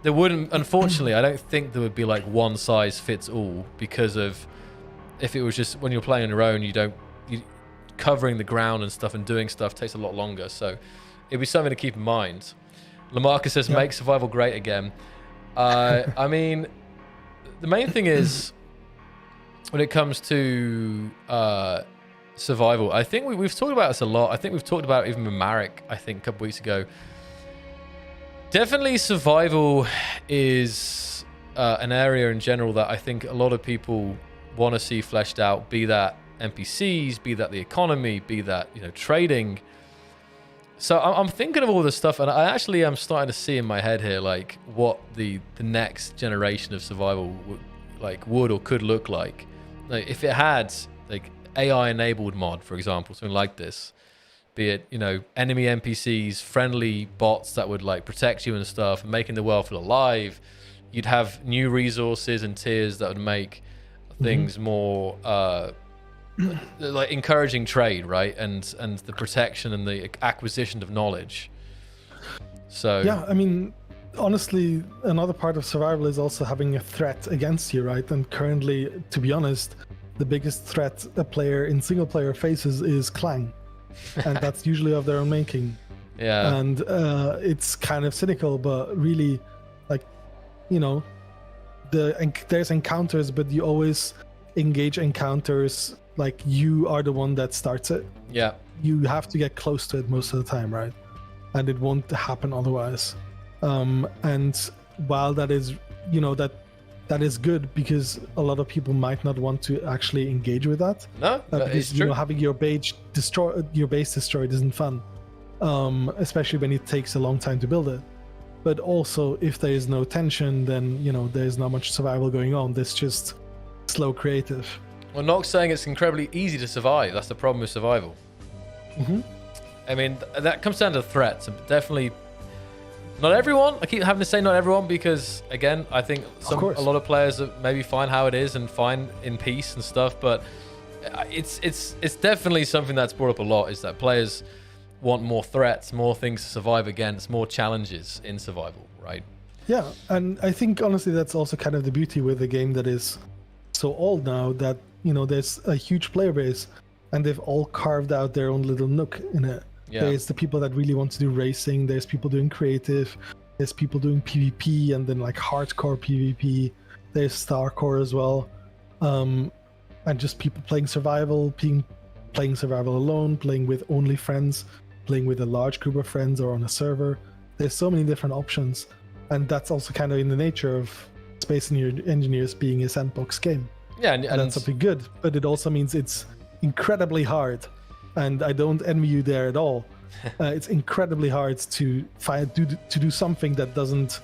There wouldn't, unfortunately, I don't think there would be like one size fits all, because of. If it was just when you're playing on your own, covering the ground and stuff and doing stuff takes a lot longer. So it'd be something to keep in mind. Lamarcus says, make survival great again. I mean, the main thing is, when it comes to survival, I think we've talked about this a lot. I think we've talked about it even with Marek, I think, a couple weeks ago. Definitely survival is an area in general that I think a lot of people want to see fleshed out, be that NPCs, be that the economy, be that, you know, trading. So I'm thinking of all this stuff, and I actually am starting to see in my head here like what the next generation of survival would or could look like. Like if it had like AI enabled mod, for example, something like this, be it, you know, enemy NPCs, friendly bots that would like protect you and stuff, making the world feel alive. You'd have new resources and tiers that would make things more like encouraging trade, right, and the protection and the acquisition of knowledge. So yeah, I mean, honestly, another part of survival is also having a threat against you, right? And currently, to be honest, the biggest threat a player in single player faces is Clang, and that's usually of their own making. Yeah, And it's kind of cynical, but really, like, you know, there's encounters, but you always engage encounters like you are the one that starts it. yeah, You have to get close to it most of the time, right? And it won't happen otherwise. And while that is, you know, that is good, because a lot of people might not want to actually engage with that. no, Because it's you true. know, having your base destroyed isn't fun, especially when it takes a long time to build it. But also, if there is no tension, then, you know, there's not much survival going on. There's just slow creative. Well, Nox saying it's incredibly easy to survive. That's the problem with survival. Mm-hmm. I mean, that comes down to threats, and definitely not everyone. I keep having to say not everyone because, again, I think a lot of players maybe find how it is and find in peace and stuff. But it's definitely something that's brought up a lot, is that players want more threats, more things to survive against, more challenges in survival, right? Yeah, and I think honestly that's also kind of the beauty with a game that is so old now, that, you know, there's a huge player base and they've all carved out their own little nook in it. Yeah. There's the people that really want to do racing, there's people doing creative, there's people doing PvP and then like hardcore PvP, there's Starcore as well, and just people playing survival, playing survival alone, playing with only friends, playing with a large group of friends or on a server. There's so many different options, and that's also kind of in the nature of Space Engineers being a sandbox game. Yeah, and that's something good, but it also means it's incredibly hard, and I don't envy you there at all. It's incredibly hard to do something that doesn't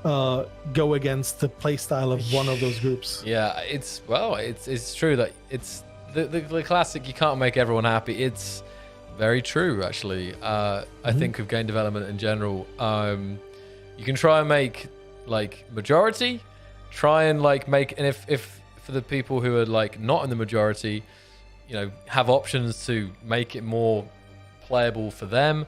go against the playstyle of one of those groups. Yeah, it's true that it's the classic, you can't make everyone happy. It's very true, actually. I think of game development in general, you can try and make like majority, try and like make, and if for the people who are like not in the majority, you know, have options to make it more playable for them.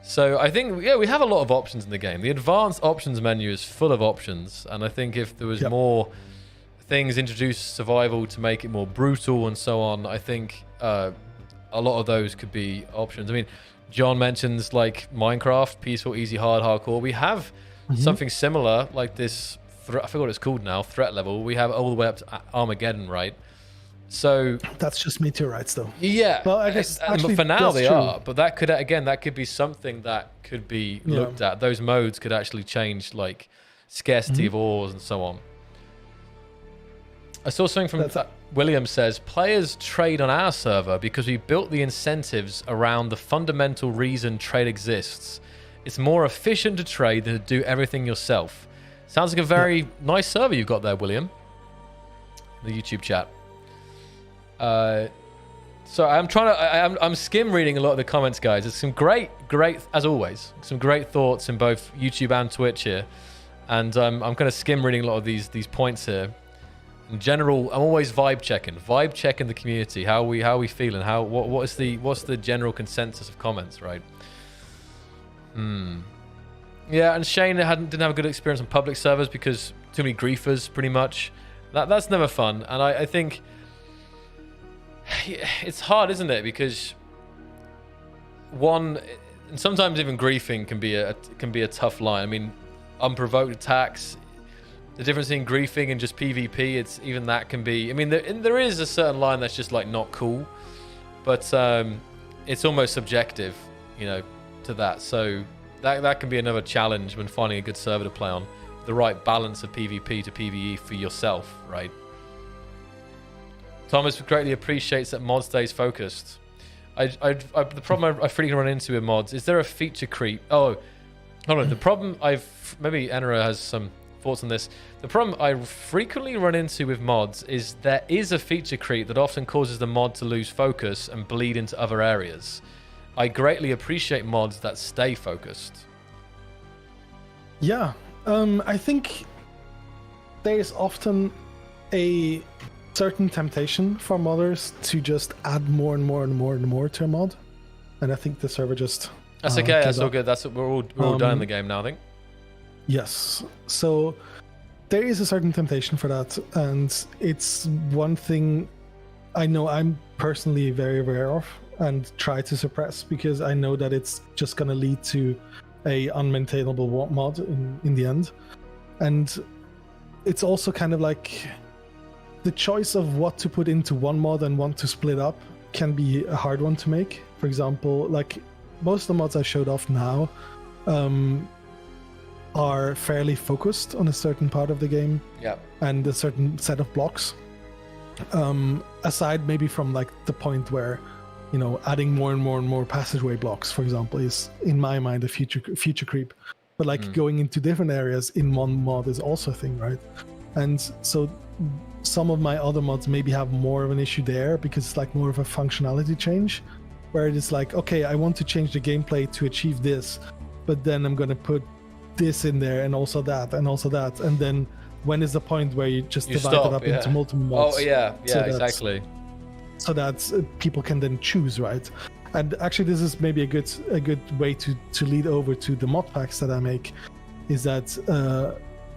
So I think, yeah, we have a lot of options in the game. The advanced options menu is full of options, and I think if there was more things introduced survival to make it more brutal and so on, I think a lot of those could be options. I mean, John mentions like Minecraft, peaceful, easy, hard, hardcore. We have something similar like this, I forgot what it's called now, threat level. We have all the way up to Armageddon, right? So that's just meteorites though. Yeah, well, I guess actually, for now they true. are, but that could, again, that could be something that could be looked at. Those modes could actually change like scarcity of ores and so on. I saw something from William says, players trade on our server because we built the incentives around the fundamental reason trade exists. It's more efficient to trade than to do everything yourself. Sounds like a very nice server you've got there, William. The YouTube chat. So I'm skim reading a lot of the comments, guys. There's some great, as always, some great thoughts in both YouTube and Twitch here. And I'm kind of skim reading a lot of these points here. In general, I'm always vibe checking the community. How are we feeling? What's the general consensus of comments, right? Yeah, and Shane didn't have a good experience on public servers because too many griefers, pretty much. That's never fun. And I think it's hard, isn't it? Because and sometimes even griefing can be a tough line. I mean, unprovoked attacks. The difference in griefing and just PvP, it's even that can be. I mean, there is a certain line that's just like not cool, but it's almost subjective, you know, to that. So that can be another challenge when finding a good server to play on, the right balance of PvP to PvE for yourself, right? Thomas greatly appreciates that mod stays focused. The problem I frequently run into with mods is there a feature creep? Oh, hold on. The problem maybe Enenra has some thoughts on this. The problem I frequently run into with mods is there is a feature creep that often causes the mod to lose focus and bleed into other areas. I greatly appreciate mods that stay focused. Yeah, I think there's often a certain temptation for modders to just add more and more and more and more to a mod, and I think the server just That's okay. That's all good. That's we're all done in the game now, I think. Yes. So there is a certain temptation for that, and it's one thing I know I'm personally very aware of and try to suppress, because I know that it's just going to lead to a unmaintainable mod in the end. And it's also kind of like the choice of what to put into one mod and what to split up can be a hard one to make. For example, like most of the mods I showed off now are fairly focused on a certain part of the game, and a certain set of blocks. Aside maybe from like the point where, you know, adding more and more and more passageway blocks, for example, is in my mind a future creep. But like going into different areas in one mod is also a thing, right? And so some of my other mods maybe have more of an issue there, because it's like more of a functionality change, where it's like, okay, I want to change the gameplay to achieve this, but then I'm going to put this in there and also that and also that, and then when is the point where you just divide it up into multiple mods? Oh yeah, exactly. So that people can then choose, right? And actually, this is maybe a good way to lead over to the mod packs that I make. Is that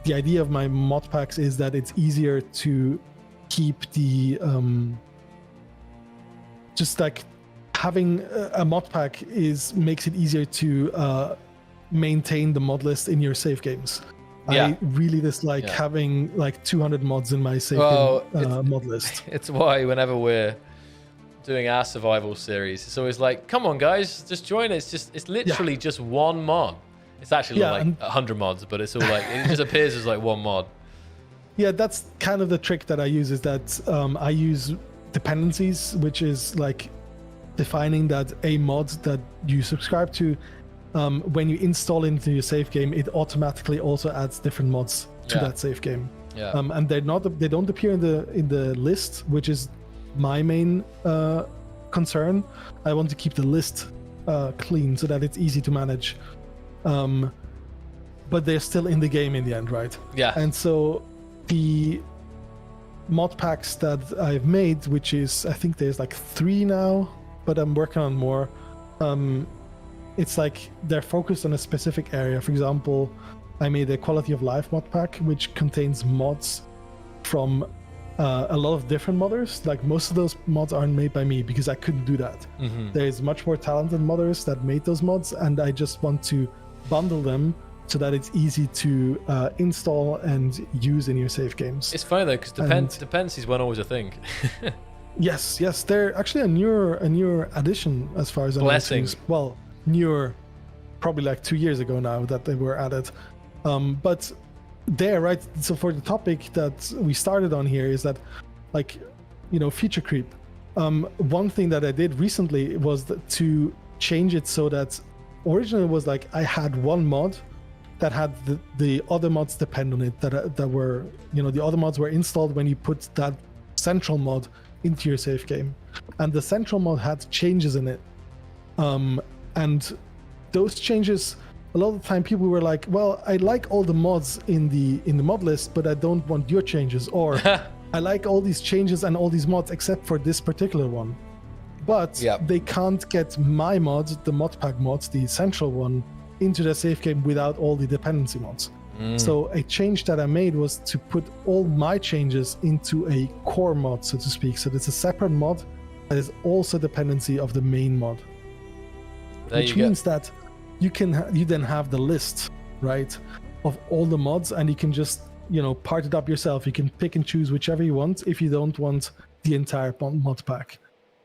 the idea of my mod packs is that it's easier to keep the just like having a mod pack makes it easier to maintain the mod list in your save games. I really dislike having like 200 mods in my save game mod list. It's why whenever we're doing our survival series, it's always like, come on guys, just join it. It's literally just one mod. It's actually like 100 mods, but it's all like, it just appears as like one mod. Yeah, that's kind of the trick that I use, is that I use dependencies, which is like defining that a mod that you subscribe to, when you install into your save game, it automatically also adds different mods to that save game. And they don't appear in the list, which is my main concern. I want to keep the list clean so that it's easy to manage. But they're still in the game in the end, right? Yeah. And so the mod packs that I've made, which is, I think there's like 3 now, but I'm working on more. It's like they're focused on a specific area. For example, I made a quality of life mod pack, which contains mods from a lot of different modders. Like most of those mods aren't made by me, because I couldn't do that. There's much more talented modders that made those mods, and I just want to bundle them so that it's easy to install and use in your save games. It's funny though, because dependencies weren't always a thing. Yes, they're actually a newer addition as far as I know. Well, newer, probably like 2 years ago now that they were added. But there, right? So for the topic that we started on here is that, like, you know, feature creep. One thing that I did recently was to change it so that originally it was like I had one mod that had the other mods depend on it, that were, you know, the other mods were installed when you put that central mod into your save game, and the central mod had changes in it, and those changes, a lot of the time people were like, well, I like all the mods in the mod list, but I don't want your changes, or I like all these changes and all these mods except for this particular one, but they can't get my mods, the mod pack mods, the central one, into the save game without all the dependency mods. So a change that I made was to put all my changes into a core mod, so to speak. So it's a separate mod that is also dependency of the main mod, which means that you then have the list, right, of all the mods, and you can just, you know, part it up yourself. You can pick and choose whichever you want if you don't want the entire mod pack.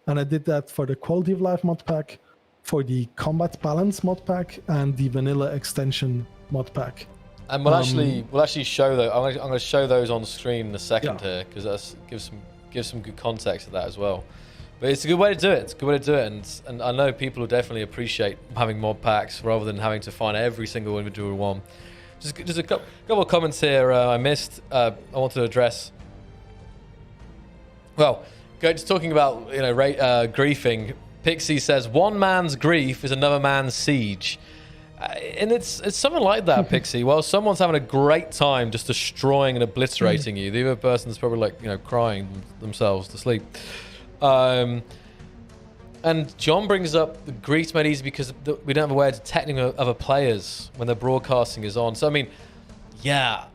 And I did that for the quality of life mod pack, for the combat balance mod pack, and the vanilla extension mod pack. And we'll actually show those. I'm going to show those on screen in a second here, because that gives some good context to that as well. But it's a good way to do it. And I know people will definitely appreciate having mod packs rather than having to find every single individual one. Just a couple of comments here I missed. I wanted to address. Well, just talking about, you know, griefing. Pixie says, one man's grief is another man's siege. And it's something like that, Pixie. While someone's having a great time just destroying and obliterating you, the other person's probably like, crying themselves to sleep. And John brings up the grease made easy because we don't have a way of detecting other players when their broadcasting is on. So, I mean, yeah,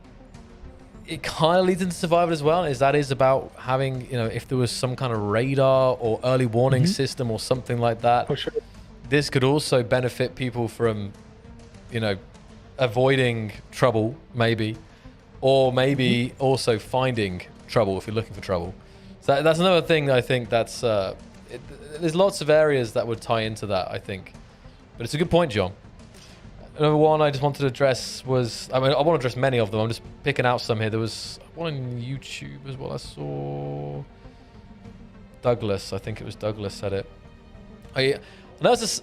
it kind of leads into survival as well. That is about having, if there was some kind of radar or early warning system or something like that. For sure. This could also benefit people from, avoiding trouble, maybe, or maybe also finding trouble if you're looking for trouble. So that's another thing that I think that's, there's lots of areas that would tie into that, I think. But it's a good point, John. Another one I just wanted to address was, I want to address many of them. I'm just picking out some here. There was one on YouTube as well. I saw Douglas. I think it was Douglas said it. I know it's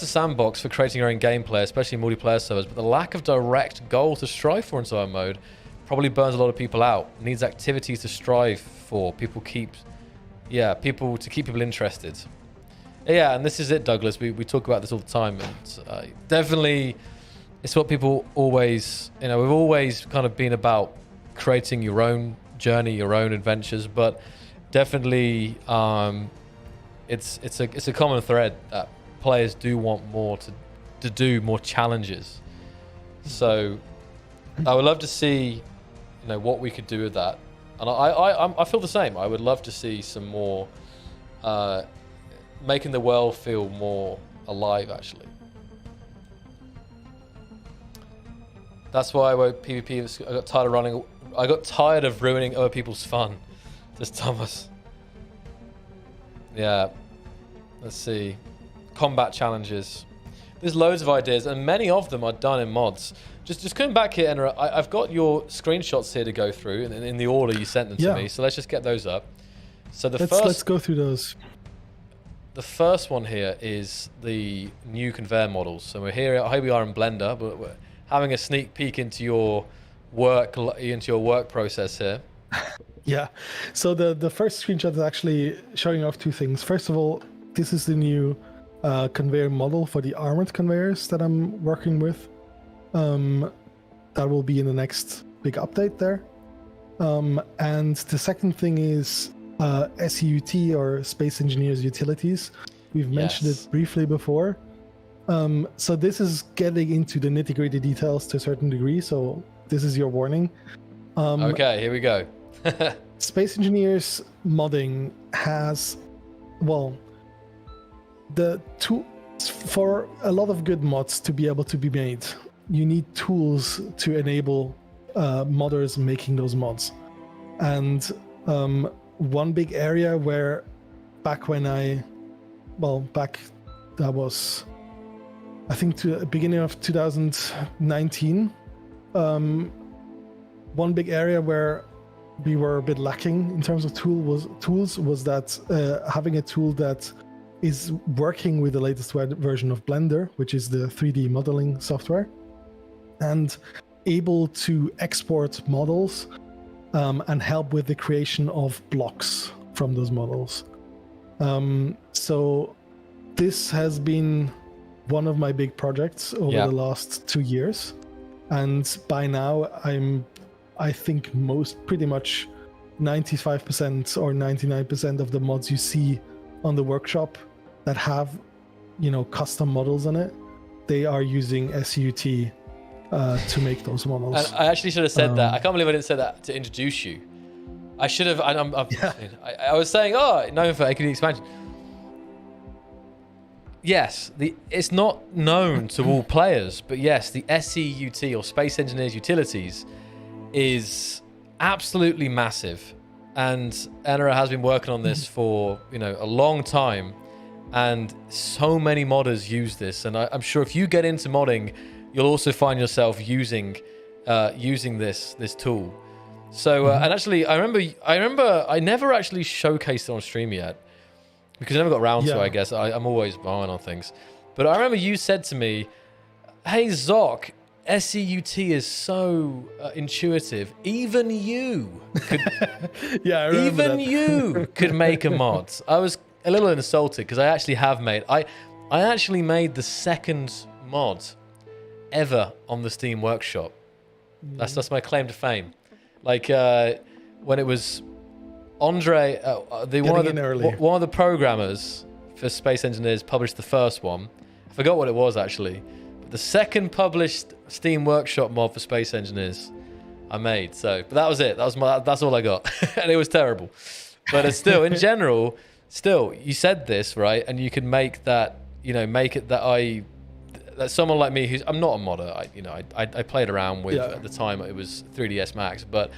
a sandbox for creating your own gameplay, especially in multiplayer servers, but the lack of direct goal to strive for in survival mode probably burns a lot of people out. It needs activities to strive for. People to keep people interested. Yeah, and this is it, Douglas. We talk about this all the time, and definitely it's what people always, we've always kind of been about creating your own journey, your own adventures, but definitely it's a common thread that players do want more to do more challenges. So I would love to see what we could do with that, and I feel the same. I would love to see some more making the world feel more alive, actually. That's why I wrote PvP. I got tired of ruining other people's fun. Just Thomas. Yeah. Let's see. Combat challenges. There's loads of ideas, and many of them are done in mods. Just coming back here, Enenra, I've got your screenshots here to go through in the order you sent them to me. So let's just get those up. So let's go through those. The first one here is the new conveyor models. So we're here we are in Blender, but we're having a sneak peek into your work process here. Yeah. So the first screenshot is actually showing off two things. First of all, this is the new conveyor model for the armored conveyors that I'm working with. That will be in the next big update there. And the second thing is SEUT, or Space Engineers Utilities. We've mentioned it briefly before. So this is getting into the nitty-gritty details to a certain degree, so this is your warning. Okay, here we go. Space Engineers modding has, for a lot of good mods to be able to be made, you need tools to enable modders making those mods. And one big area where that was, I think, to the beginning of 2019, one big area where we were a bit lacking in terms of tools was that having a tool that is working with the latest version of Blender, which is the 3D modeling software, and able to export models and help with the creation of blocks from those models. So this has been one of my big projects over the last 2 years, and by now I think pretty much 95% or 99% of the mods you see on the workshop that have custom models on it, they are using SUT to make those models. And I actually should have said that. I can't believe I didn't say that to introduce you. I should have. I was saying, known for AQD expansion. Yes, it's not known to all players, but yes, the SEUT, or Space Engineers Utilities, is absolutely massive. And Enenra has been working on this for a long time, and so many modders use this. And I'm sure if you get into modding, you'll also find yourself using this tool. So and actually, I remember I never actually showcased it on stream yet because I never got around to it. I guess I'm always behind on things. But I remember you said to me, "Hey Zoc, SEUT is so intuitive. Even you could, you could make a mod." I was a little insulted because I actually made the second mod ever on the Steam Workshop. That's my claim to fame. Like when it was Andre, one of the programmers for Space Engineers published the first one. I forgot what it was actually. But the second published Steam Workshop mod for Space Engineers I made. So, but that was it. That's all I got, and it was terrible. But it's still, in general, you said this right, and you can make that. Make it that someone like me I'm not a modder. I played around with at the time it was 3ds Max, but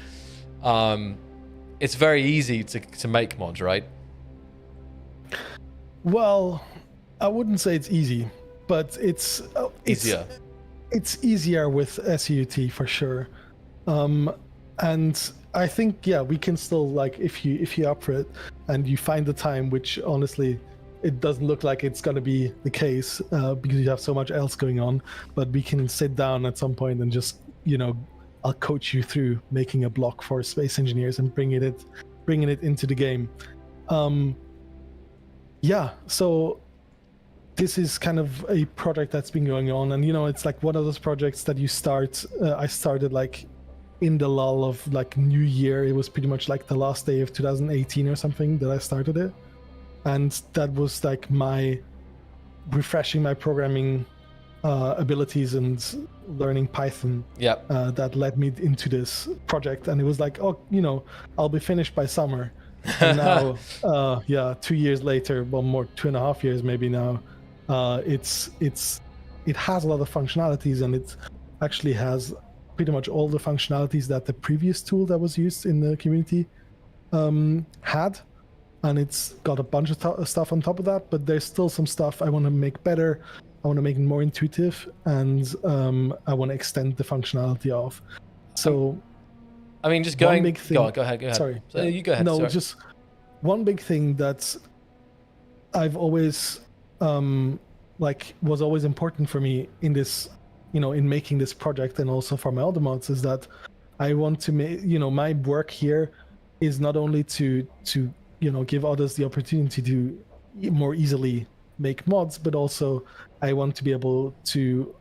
it's very easy to make mods, right? Well, I wouldn't say it's easy, but it's easier. It's easier with SUT for sure. And I think we can still, like, if you're up for it and you find the time, which honestly it doesn't look like it's going to be the case because you have so much else going on, but we can sit down at some point and just I'll coach you through making a block for Space Engineers and bringing it into the game. So this is kind of a project that's been going on, and it's like one of those projects that you start. I started like in the lull of like New Year. It was pretty much like the last day of 2018 or something that I started it, and that was like my refreshing my programming abilities and learning Python. That led me into this project, and it was like, I'll be finished by summer. And now 2 years later, well, more 2.5 years maybe now, it has a lot of functionalities, and it actually has pretty much all the functionalities that the previous tool that was used in the community had, and it's got a bunch of stuff on top of that, but there's still some stuff I want to make better. I want to make it more intuitive, and I want to extend the functionality of. So I mean, just going. Big thing, go ahead. Sorry. So you go ahead. No, sorry. Just one big thing that I've always was always important for me in this, in making this project, and also for my other mods, is that I want to make, my work here is not only to give others the opportunity to more easily make mods, but also I want to be able to,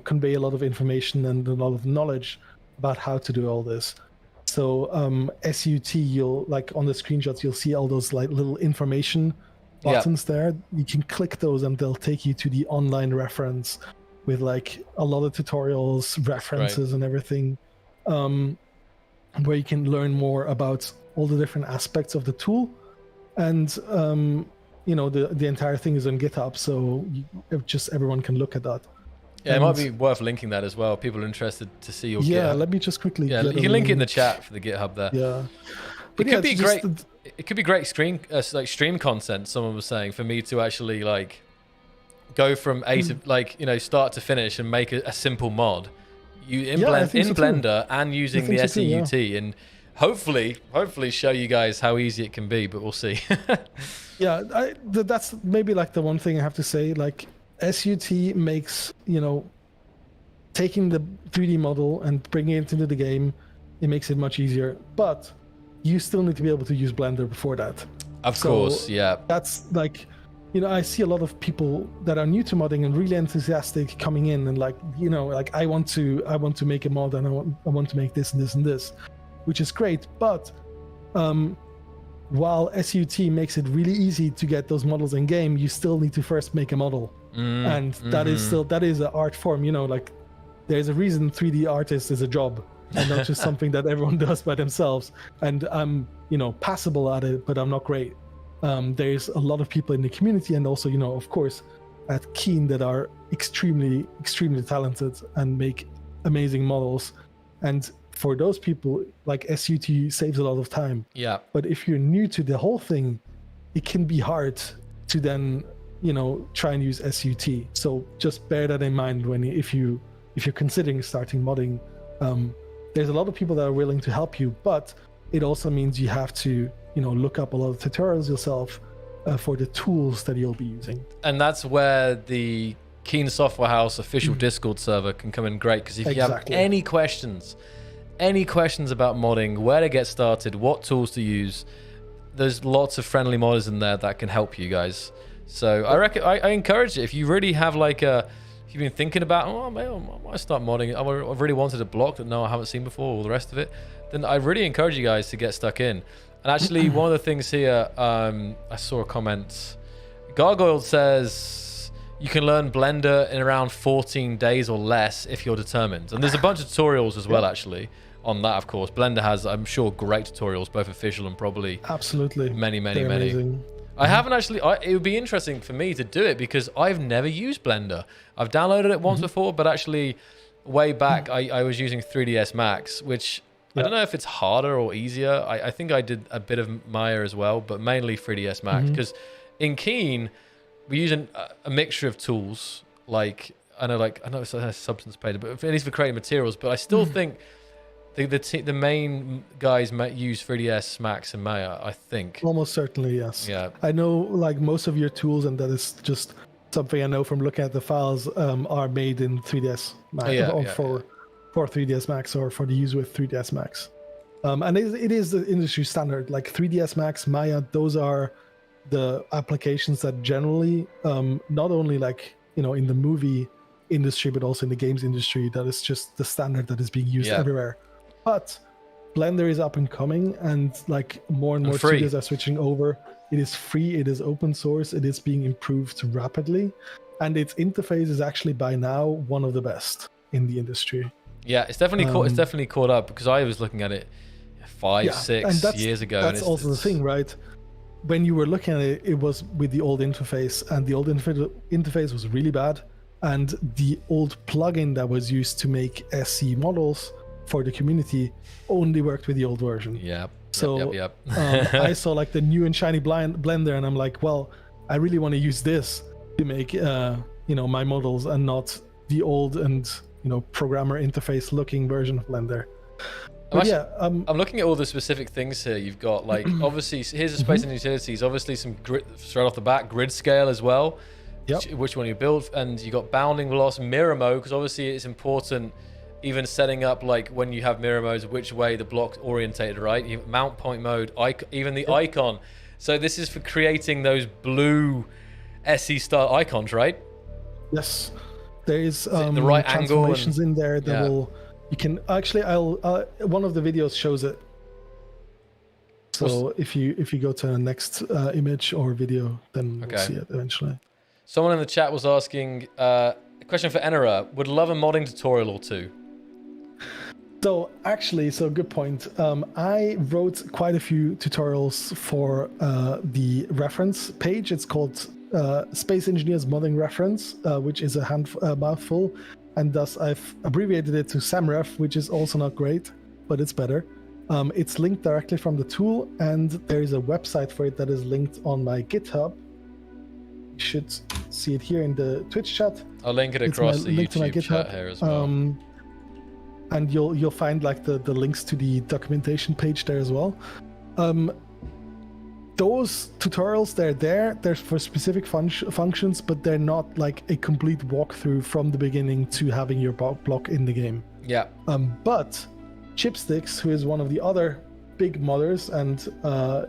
convey a lot of information and a lot of knowledge about how to do all this. So SUT, you'll like on the screenshots, you'll see all those like little information buttons there. You can click those and they'll take you to the online reference with like a lot of tutorials, references, and everything, where you can learn more about all the different aspects of the tool. And the entire thing is on GitHub, so just everyone can look at that. Yeah, it might be worth linking that as well. People are interested to see your GitHub. Let me just quickly. Yeah, you can link it in the chat for the GitHub there. Yeah, it could be great. It could be great stream content. Someone was saying for me to actually like go from A to start to finish and make a simple mod. In Blender and using the SUT and hopefully show you guys how easy it can be. But we'll see. That's maybe like the one thing I have to say. Like SUT makes taking the 3D model and bringing it into the game, it makes it much easier. But you still need to be able to use Blender before that. Of course, yeah. That's like, I see a lot of people that are new to modding and really enthusiastic coming in and like, I want to make a mod and I want to make this and this and this, which is great. But while SUT makes it really easy to get those models in game, you still need to first make a model. And that is an art form, like there's a reason 3D artist is a job and not just something that everyone does by themselves. And I'm, passable at it, but I'm not great. There's a lot of people in the community and also, of course, at Keen that are extremely, extremely talented and make amazing models. And for those people, like SUT saves a lot of time. Yeah. But if you're new to the whole thing, it can be hard to then, try and use SUT. So just bear that in mind if you're considering starting modding. There's a lot of people that are willing to help you, but it also means you have to, look up a lot of tutorials yourself for the tools that you'll be using. And that's where the Keen Software House official Discord server can come in great, because if you have any questions about modding, where to get started, what tools to use, there's lots of friendly modders in there that can help you guys. So I encourage it. If you really have like a if you've been thinking about, oh, maybe I might start modding it. I've really wanted a block that I haven't seen before, all the rest of it. Then I really encourage you guys to get stuck in. And actually, one of the things here, I saw a comment. Gargoyle says you can learn Blender in around 14 days or less if you're determined. And there's a bunch of tutorials as well, actually, on that, of course. Blender has, I'm sure, great tutorials, both official and probably absolutely many. Amazing. I haven't actually, it would be interesting for me to do it because I've never used Blender. I've downloaded it once before, but actually way back, I was using 3ds Max, which I don't know if it's harder or easier. I think I did a bit of Maya as well, but mainly 3ds Max because in Keen, we're using a mixture of tools. Like, I know it's a substance painter, but at least for creating materials, but I still think the main guys use 3ds Max and Maya, I think. Almost certainly, yes. Yeah. I know like most of your tools, and that is just something I know from looking at the files, are made in 3ds Max for 3ds Max or for the use with 3ds Max. And it is the industry standard. Like 3ds Max, Maya, those are the applications that generally, not only like, in the movie industry, but also in the games industry, that is just the standard that is being used everywhere. But Blender is up and coming, and like more and more studios are switching over. It is free, it is open source, it is being improved rapidly, and its interface is actually by now one of the best in the industry. Yeah, it's definitely caught up because I was looking at it 5-6 years ago. That's also the thing, right? When you were looking at it, it was with the old interface, and the old interface was really bad. And the old plugin that was used to make SC models for the community only worked with the old version. Yeah. So I saw like the new and shiny Blender, and I'm like, well, I really want to use this to make my models, and not the old and programmer interface looking version of Blender. I'm looking at all the specific things here. You've got like obviously here's the space and utilities. Obviously some straight off the bat grid scale as well. Which one you build, and you got bounding velocity, mirror mode, because obviously it's important. Even setting up like when you have mirror modes, which way the block's orientated, right? You have mount point mode, even the icon. So this is for creating those blue SE style icons, right? Yes, there is the right transformations angle in there that will. You can actually. One of the videos shows it. So if you go to the next image or video, then we'll see it eventually. Someone in the chat was asking a question for Enenra. Would love a modding tutorial or two. So actually, good point. I wrote quite a few tutorials for the reference page. It's called Space Engineers Modding Reference, which is a mouthful, and thus I've abbreviated it to SAMREF, which is also not great, but it's better. It's linked directly from the tool, and there is a website for it that is linked on my GitHub. You should see it here in the Twitch chat. I'll link it across the YouTube chat here as well. And you'll find like the links to the documentation page there as well. Those tutorials, they're for specific functions, but they're not like a complete walkthrough from the beginning to having your block in the game. Yeah. But Chipsticks, who is one of the other big modders, and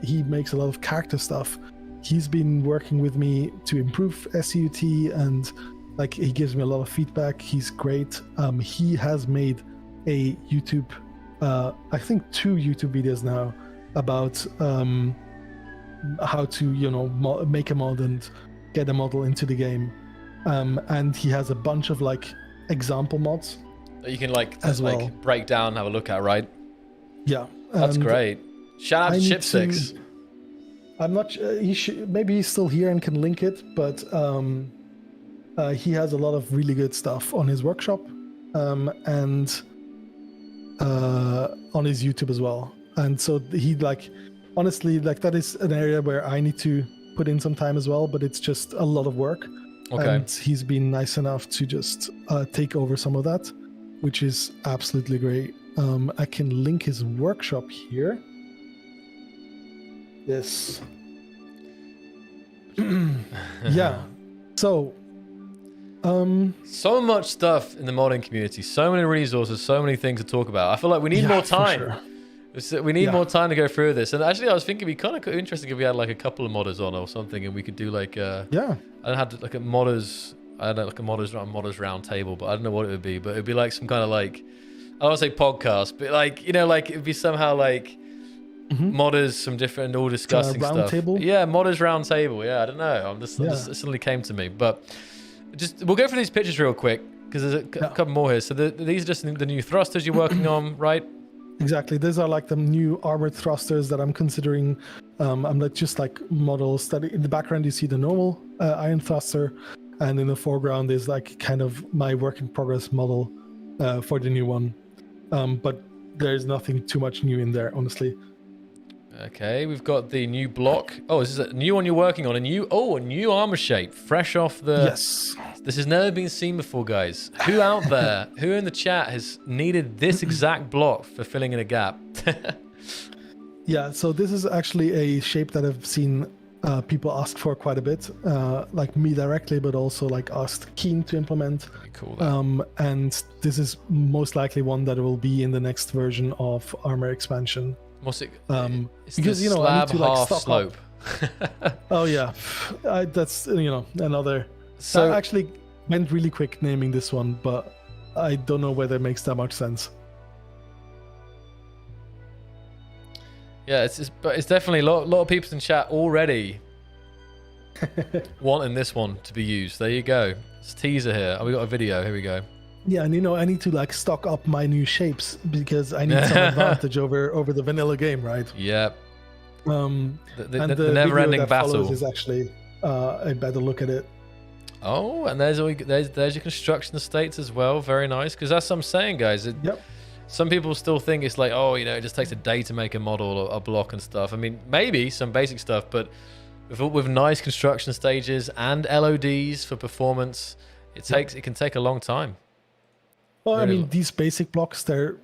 he makes a lot of character stuff. He's been working with me to improve SUT, and like he gives me a lot of feedback. He's great. He has made a YouTube, I think 2 YouTube videos now about how to make a mod and get a model into the game, and he has a bunch of like example mods that you can like break down and have a look at, right? Yeah, that's great. Shout out to Chipsticks. I'm not sure, maybe he's still here and can link it, but he has a lot of really good stuff on his workshop, and on his YouTube as well. And so he honestly, that is an area where I need to put in some time as well, but it's just a lot of work. And he's been nice enough to just take over some of that, which is absolutely great. I can link his workshop here. Yes. Yeah. So much stuff in the modding community, so many resources, so many things to talk about. I feel like we need more time. We need more time to go through this. And actually, I was thinking it'd be kind of interesting if we had like a couple of modders on or something, and we could do like I had like a modders I don't know, like a modders round table, but I don't know what it would be. But it'd be like some kind of like, I don't want to say podcast, but like, you know, like it'd be somehow like modders, some different, all discussing round stuff. table? Yeah, modders round table. Yeah, I don't know. It suddenly came to me. But just we'll go through these pictures real quick because there's a couple more here. So these are just the new thrusters you're working on, right? Exactly. These are like the new armored thrusters that I'm considering. I'm just like models that in the background you see the normal iron thruster, and in the foreground is like kind of my work in progress model for the new one. But there's nothing too much new in there, honestly. Okay, we've got the new block. Oh, this is a new one you're working on. A new armor shape, fresh off the... Yes. This has never been seen before, guys. Who out there, who in the chat has needed this exact block for filling in a gap? Yeah, so this is actually a shape that I've seen people ask for quite a bit, like me directly, but also like asked Keen to implement. Cool. That. And this is most likely one that will be in the next version of Armor Expansion. What's it? It's because the I need to like half stock slope. Oh yeah, that's another. So I actually went really quick naming this one, but I don't know whether it makes that much sense. Yeah, but it's definitely a lot of people in chat already wanting this one to be used. There you go. It's a teaser here. Oh, we got a video. Here we go. Yeah, and I need to like stock up my new shapes because I need some advantage over the vanilla game, right? Yep. And the never-ending battle is actually a better look at it. Oh, and there's your construction estates as well. Very nice, because that's what I'm saying, guys. Yep. Some people still think it's like, oh, it just takes a day to make a model or a block and stuff. I mean, maybe some basic stuff, but with nice construction stages and LODs for performance, it can take a long time. Well, really. I mean, these basic blocks, they're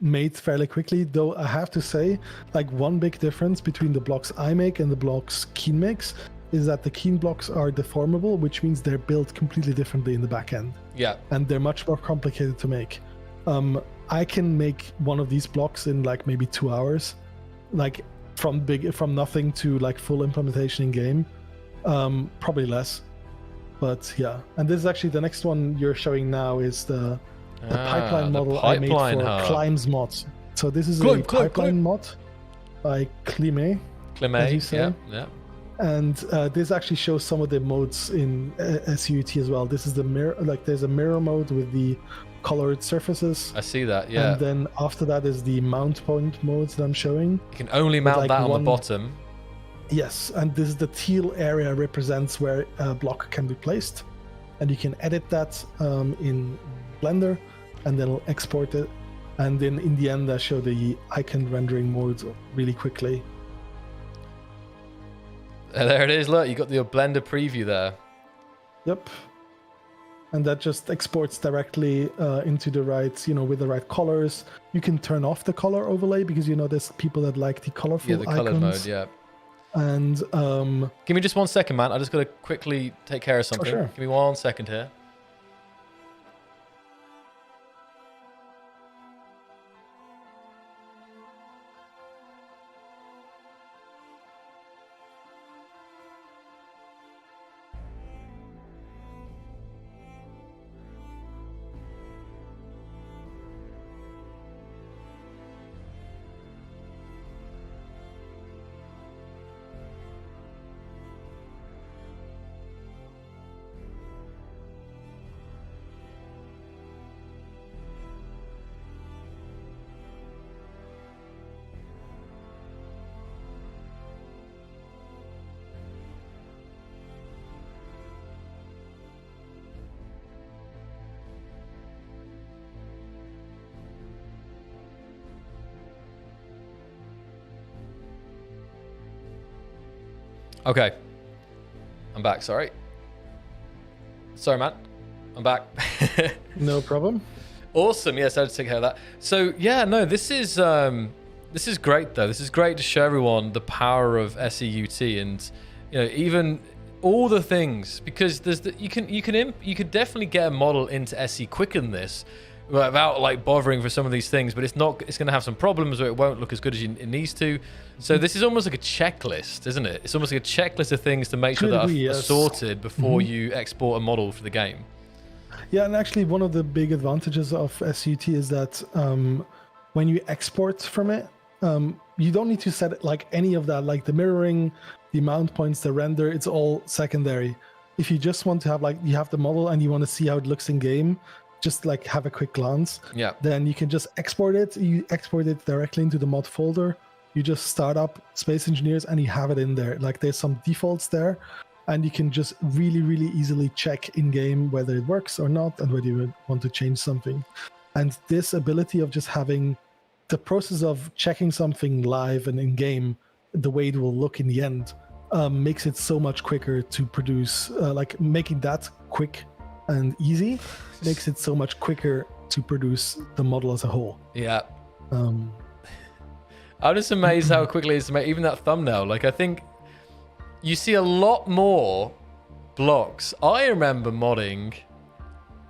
made fairly quickly, though I have to say, like one big difference between the blocks I make and the blocks Keen makes is that the Keen blocks are deformable, which means they're built completely differently in the back end. Yeah. And they're much more complicated to make. I can make one of these blocks in like maybe 2 hours, like from nothing to like full implementation in game. Probably less, but yeah. And this is actually the next one you're showing now is the pipeline model I made for Climb's mod. So this is a pipeline mod by Xocliw, as you say. Yeah. And this actually shows some of the modes in SUT as well. This is the mirror, like there's a mirror mode with the colored surfaces. I see that, yeah. And then after that is the mount point modes that I'm showing. You can only mount that on the bottom. Yes, and this is the teal area represents where a block can be placed. And you can edit that in Blender, and then it'll export it. And then in the end, I show the icon rendering modes really quickly. There it is, look, you got the Blender preview there. Yep. And that just exports directly into the right, with the right colors. You can turn off the color overlay because there's people that like the colorful icons. Yeah, the colored mode, yeah. And give me just 1 second, man. I just got to quickly take care of something. Sure. Give me 1 second here. Okay. I'm back, sorry. Sorry, Matt. I'm back. No problem. Awesome. Yes, I had to take care of that. So, yeah, no, this is great, though. This is great to show everyone the power of SEUT and, even all the things, because there's you could definitely get a model into SE quicker than this, without like bothering for some of these things, but it's going to have some problems or it won't look as good as it needs to. So this is almost like a checklist, isn't it? It's almost like a checklist of things to make sure that are sorted before you export a model for the game. Yeah, and actually one of the big advantages of SUT is that when you export from it, you don't need to set like any of that, like the mirroring, the mount points, the render, it's all secondary. If you just want to have like, you have the model and you want to see how it looks in game, just like have a quick glance, then you can just export it. You export it directly into the mod folder. You just start up Space Engineers and you have it in there. Like there's some defaults there and you can just really, really easily check in game whether it works or not and whether you want to change something. And this ability of just having the process of checking something live and in game, the way it will look in the end, makes it so much quicker to produce, like making that quick and easy makes it so much quicker to produce the model as a whole. Yeah. I'm just amazed how quickly it's to make even that thumbnail. Like I think you see a lot more blocks. I remember modding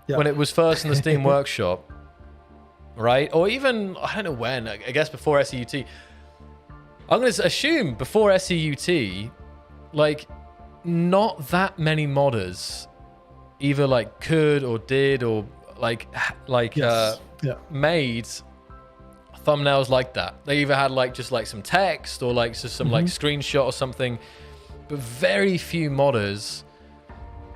when it was first in the Steam Workshop, right? Or even, I don't know when, I guess before SEUT. I'm going to assume before SEUT, like not that many modders either like could or did or like made thumbnails like that. They either had like just like some text or like just some like screenshot or something, but very few modders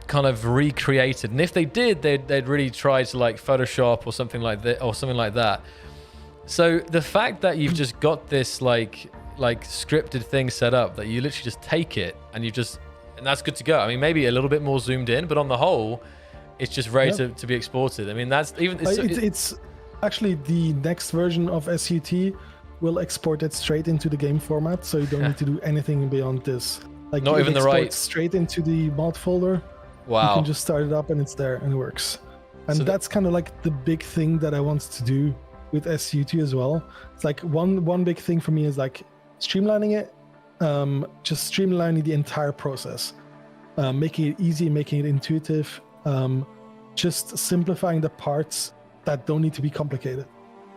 kind of recreated. And if they did, they'd really try to like Photoshop or something like that. So the fact that you've just got this like scripted thing set up that you literally just take it and and that's good to go. I mean, maybe a little bit more zoomed in, but on the whole, it's just ready to be exported. I mean, that's even... It's actually the next version of SUT will export it straight into the game format, so you don't need to do anything beyond this. Like not even the right... straight into the mod folder. Wow. You can just start it up and it's there and it works. And so that's kind of like the big thing that I want to do with SUT as well. It's like one big thing for me is like streamlining it, just streamlining the entire process, making it easy, making it intuitive, just simplifying the parts that don't need to be complicated.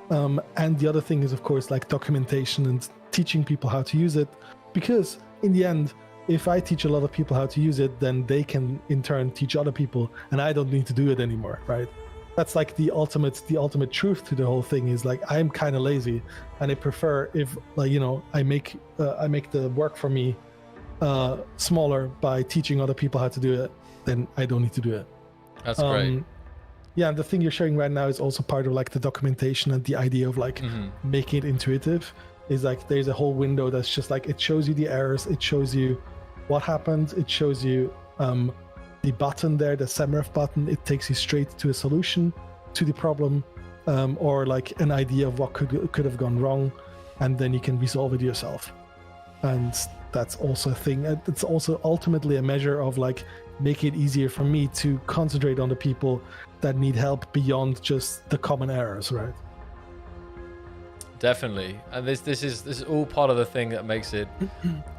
And the other thing is, of course, like documentation and teaching people how to use it, because in the end, if I teach a lot of people how to use it, then they can in turn teach other people, and I don't need to do it anymore, right? That's like the ultimate truth to the whole thing is like, I'm kind of lazy and I prefer if like, I make the work for me smaller by teaching other people how to do it, then I don't need to do it. That's great. Yeah, and the thing you're showing right now is also part of like the documentation and the idea of like making it intuitive. Is like there's a whole window that's just like, it shows you the errors, it shows you what happened, it shows you the button there, the SEMREF button, it takes you straight to a solution to the problem, or like an idea of what could have gone wrong, and then you can resolve it yourself. And that's also a thing. It's also ultimately a measure of like making it easier for me to concentrate on the people that need help beyond just the common errors, right? Definitely, and this is all part of the thing that makes it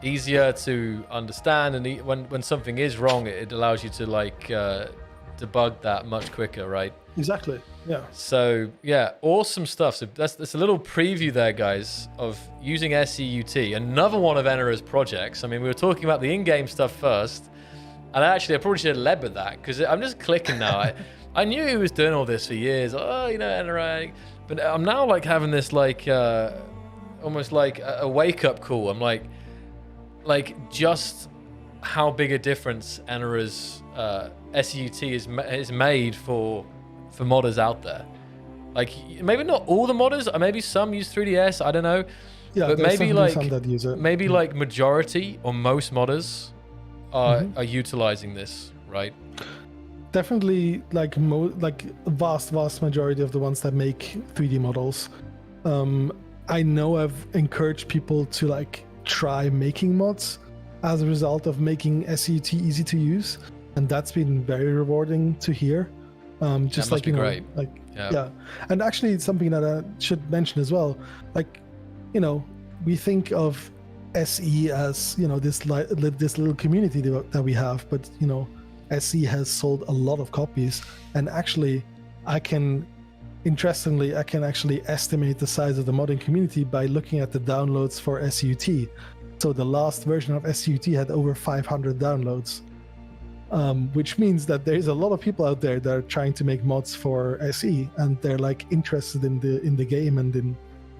easier to understand. And when something is wrong, it allows you to like debug that much quicker, right? Exactly. Yeah. So yeah, awesome stuff. So that's a little preview there, guys, of using SEUT, another one of Enenra's projects. I mean, we were talking about the in-game stuff first, and actually I probably should have led with that because I'm just clicking now. I knew he was doing all this for years. Oh, Enenra. But I'm now like having this like almost like a wake-up call. I'm like just how big a difference Enenra's SUT is made for modders out there. Like maybe not all the modders, or maybe some use 3DS. I don't know. Yeah, but maybe like some that use it. Maybe like majority or most modders are utilizing this, right? Definitely, like vast majority of the ones that make 3D models. I know I've encouraged people to like try making mods as a result of making SUT easy to use, and that's been very rewarding to hear. Just like great. Like yeah, and actually it's something that I should mention as well. Like, we think of SE as this little community that we have, but SE has sold a lot of copies, and actually I can interestingly, I can actually estimate the size of the modding community by looking at the downloads for SUT. So the last version of SUT had over 500 downloads, which means that there's a lot of people out there that are trying to make mods for SE, and they're like interested in the game and in,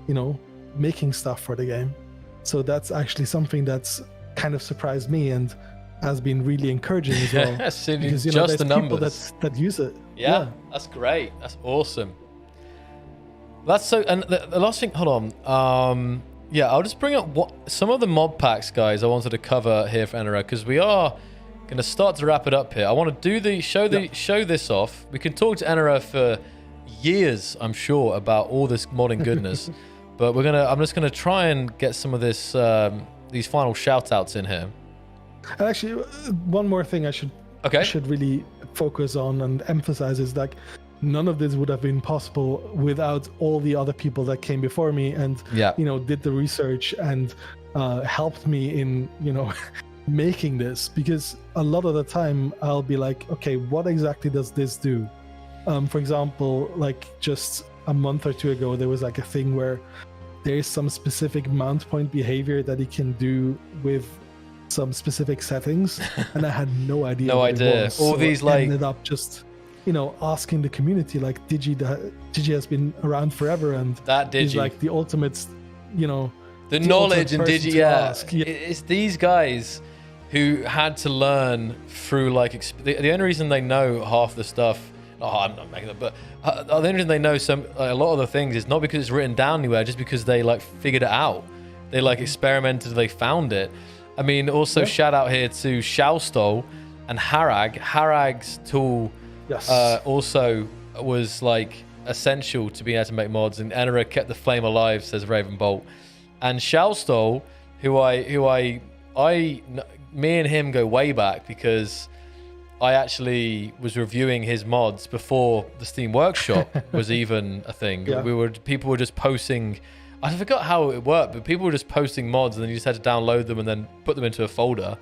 you know, making stuff for the game. So that's actually something that's kind of surprised me and has been really encouraging as well. Yes, because, you know, just there's the people numbers that use it. Yeah, that's great. That's awesome. That's so. And the last thing, hold on. Yeah, I'll just bring up what some of the mod packs, guys, I wanted to cover here for Enenra, because we are going to start to wrap it up here. I want to do show this off. We can talk to Enenra for years, I'm sure, about all this modding goodness. But I'm just gonna try and get some of this these final shout outs in here. And actually, one more thing I should really focus on and emphasize is like, none of this would have been possible without all the other people that came before me and you know, did the research and helped me in, you know, making this. Because a lot of the time I'll be like, okay, what exactly does this do? For example, like just a month or two ago, there was like a thing where there's some specific mount point behavior that it can do with some specific settings, and I had no idea. No idea. All so these I ended up just, you know, asking the community, like, Digi has been around forever, and that is like the ultimate, you know, the knowledge in Digi. It's these guys who had to learn through like the only reason they know half the stuff. Oh, I'm not making that, but the only reason they know a lot of the things is not because it's written down anywhere, just because they like figured it out. They like experimented, they found it. I mean, also shout out here to Xocliw and Harag. Harag's tool also was like essential to being able to make mods, and Enenra kept the flame alive, says Ravenbolt. And Xocliw, me and him go way back, because I actually was reviewing his mods before the Steam Workshop was even a thing. People were just posting. I forgot how it worked, but people were just posting mods, and then you just had to download them and then put them into a folder.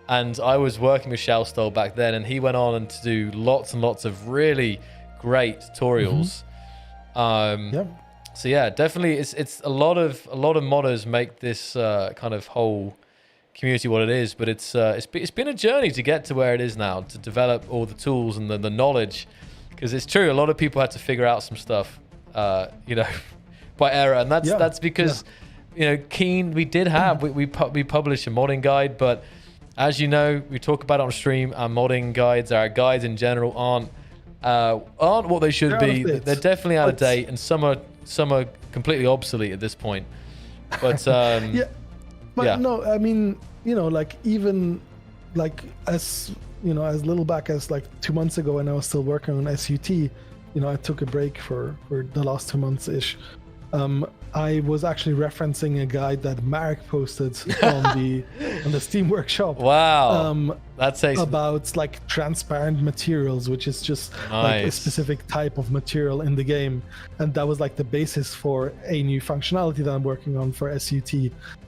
And I was working with Xocliw back then, and he went on and to do lots and lots of really great tutorials. So yeah, definitely, it's a lot of modders make this kind of whole community what it is, but it's been a journey to get to where it is now, to develop all the tools and the knowledge, because it's true, a lot of people had to figure out some stuff, you know, by error, and that's because you know, Keen, we published a modding guide, but as you know, we talk about it on stream, our modding guides, our guides in general aren't what they should be. They're definitely out of date, and some are completely obsolete at this point. But no, I mean, you know, like even like as you know, as little back as like 2 months ago, when I was still working on SUT, you know, I took a break for the last 2 months ish. I was actually referencing a guide that Marek posted on the Steam Workshop. Wow, that's about like transparent materials, which is just like a specific type of material in the game, and that was like the basis for a new functionality that I'm working on for SUT.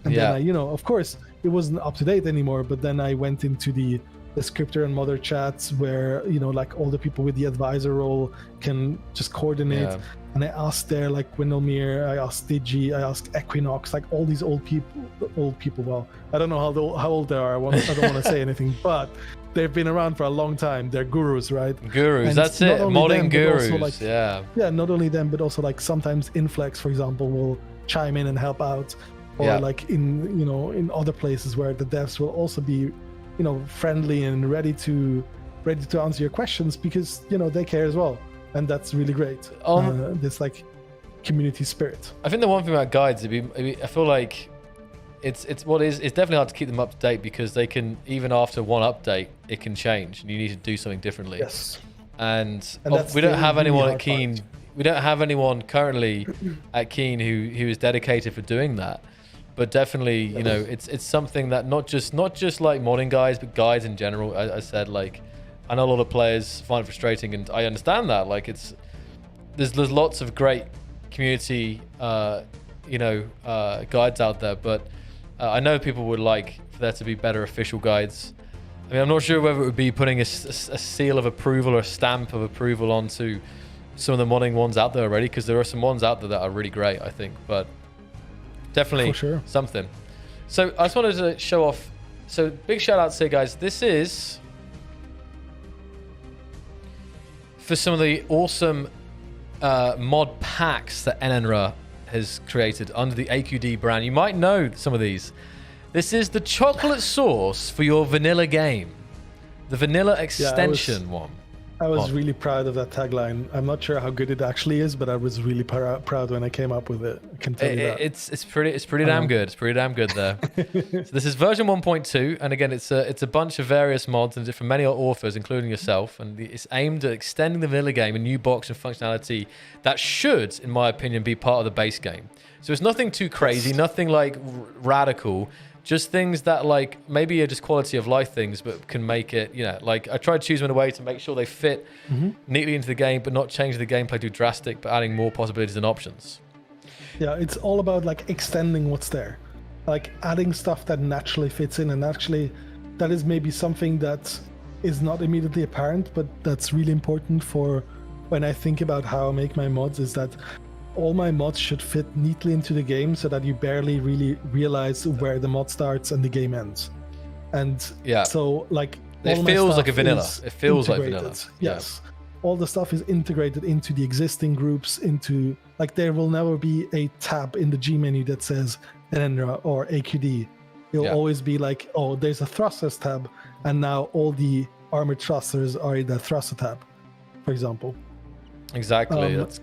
And then I, you know, of course, it wasn't up to date anymore. But then I went into the scripter and modder chats where, you know, like all the people with the advisor role can just coordinate. And I asked there, like Windlemere, I asked Digi, I asked Equinox, like all these old people. Well, I don't know how old they are. I don't want to say anything, but they've been around for a long time. They're gurus, right? Gurus, and that's it. Modding gurus. Like, yeah, not only them, but also like sometimes Inflex, for example, will chime in and help out, or like in, you know, in other places where the devs will also be, you know, friendly and ready to answer your questions, because, you know, they care as well. And that's really great. This like community spirit. I think the one thing about guides, I feel like it's definitely hard to keep them up to date, because they can, even after one update, it can change, and you need to do something differently. Yes. And we don't have anyone at Keen. We don't have anyone currently at Keen who is dedicated for doing that. But definitely, you know, it's something that not just like modding guides, but guides in general. I said, like, I know a lot of players find it frustrating, and I understand that. Like, there's lots of great community, you know, guides out there, but I know people would like for there to be better official guides. I mean, I'm not sure whether it would be putting a seal of approval or a stamp of approval onto some of the modding ones out there already, because there are some ones out there that are really great, I think, but definitely For sure. something. So I just wanted to show off. So big shout out to you guys. This is for some of the awesome mod packs that Enenra has created under the AQD brand. You might know some of these. This is the chocolate sauce for your vanilla game. The vanilla extension one. I was really proud of that tagline. I'm not sure how good it actually is, but I was really proud when I came up with it. I can tell you that. It's pretty damn good. It's pretty damn good there. So this is version 1.2, and again, it's a bunch of various mods and from many authors, including yourself, and it's aimed at extending the vanilla game, a new box and functionality that should, in my opinion, be part of the base game. So it's nothing too crazy, nothing like radical. Just things that like maybe are just quality of life things, but can make it, you know, like I tried to choose them in a way to make sure they fit neatly into the game, but not change the gameplay too drastic, but adding more possibilities and options. Yeah, it's all about like extending what's there, like adding stuff that naturally fits in, and actually that is maybe something that is not immediately apparent, but that's really important for when I think about how I make my mods, is that all my mods should fit neatly into the game so that you barely really realize where the mod starts and the game ends. And yeah, so like it feels like a vanilla. It feels like vanilla. Yes. All the stuff is integrated into the existing groups, into like there will never be a tab in the G menu that says Enenra or AQD. It'll always be like, oh, there's a thrusters tab, and now all the armored thrusters are in the thruster tab, for example. Exactly. That's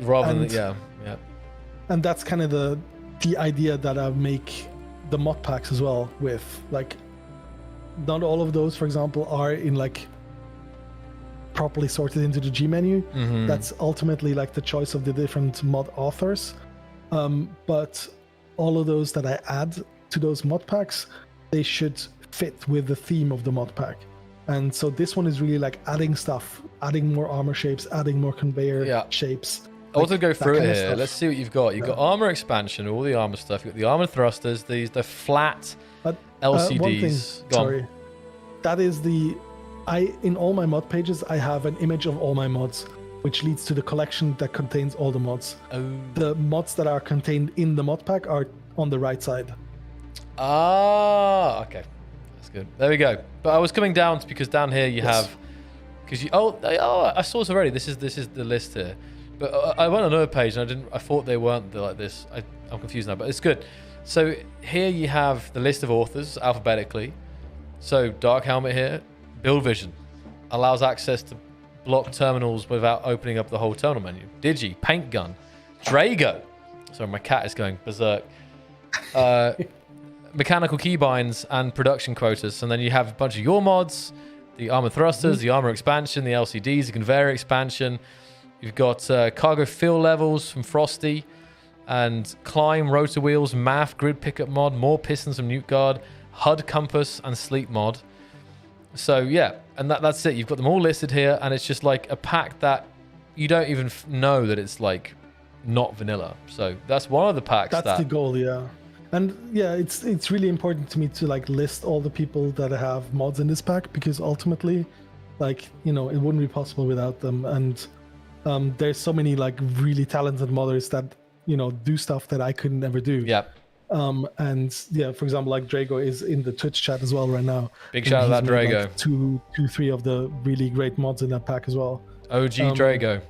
rather than yeah. And that's kind of the idea that I make the mod packs as well with. Like, not all of those, for example, are in like properly sorted into the G menu. That's ultimately like the choice of the different mod authors. But all of those that I add to those mod packs, they should fit with the theme of the mod pack. And so this one is really like adding stuff, adding more armor shapes, adding more conveyor shapes. I want to go through it here. Let's see what you've got. You've got armor expansion, all the armor stuff. You've got the armor thrusters, the flat LCDs. One thing, sorry. That is in all my mod pages, I have an image of all my mods, which leads to the collection that contains all the mods. The mods that are contained in the mod pack are on the right side. Ah, okay. That's good. There we go. But I was coming down because down here you have, because I saw this already. This is the list here. But I went on another page and I thought they weren't like this. I'm confused now, but it's good. So here you have the list of authors alphabetically. So Dark Helmet here, Build Vision, allows access to block terminals without opening up the whole terminal menu. Digi, Paint Gun, Drago. Sorry, my cat is going berserk. Mechanical keybinds and production quotas. And then you have a bunch of your mods, the armor thrusters, the armor expansion, the LCDs, the conveyor expansion. You've got cargo fill levels from Frosty, and climb, rotor wheels, math, grid pickup mod, more pistons from Newt Guard, HUD compass, and sleep mod. So yeah, and that's it. You've got them all listed here, and it's just like a pack that you don't even know that it's like not vanilla. So that's one of the packs. That's the goal, yeah. And yeah, it's really important to me to like list all the people that have mods in this pack, because ultimately, like, you know, it wouldn't be possible without them. And there's so many like really talented modders that, you know, do stuff that I could never do. Yeah. And yeah, for example, like Drago is in the Twitch chat as well right now. Big shout out to that Drago. Like three of the really great mods in that pack as well. OG Drago.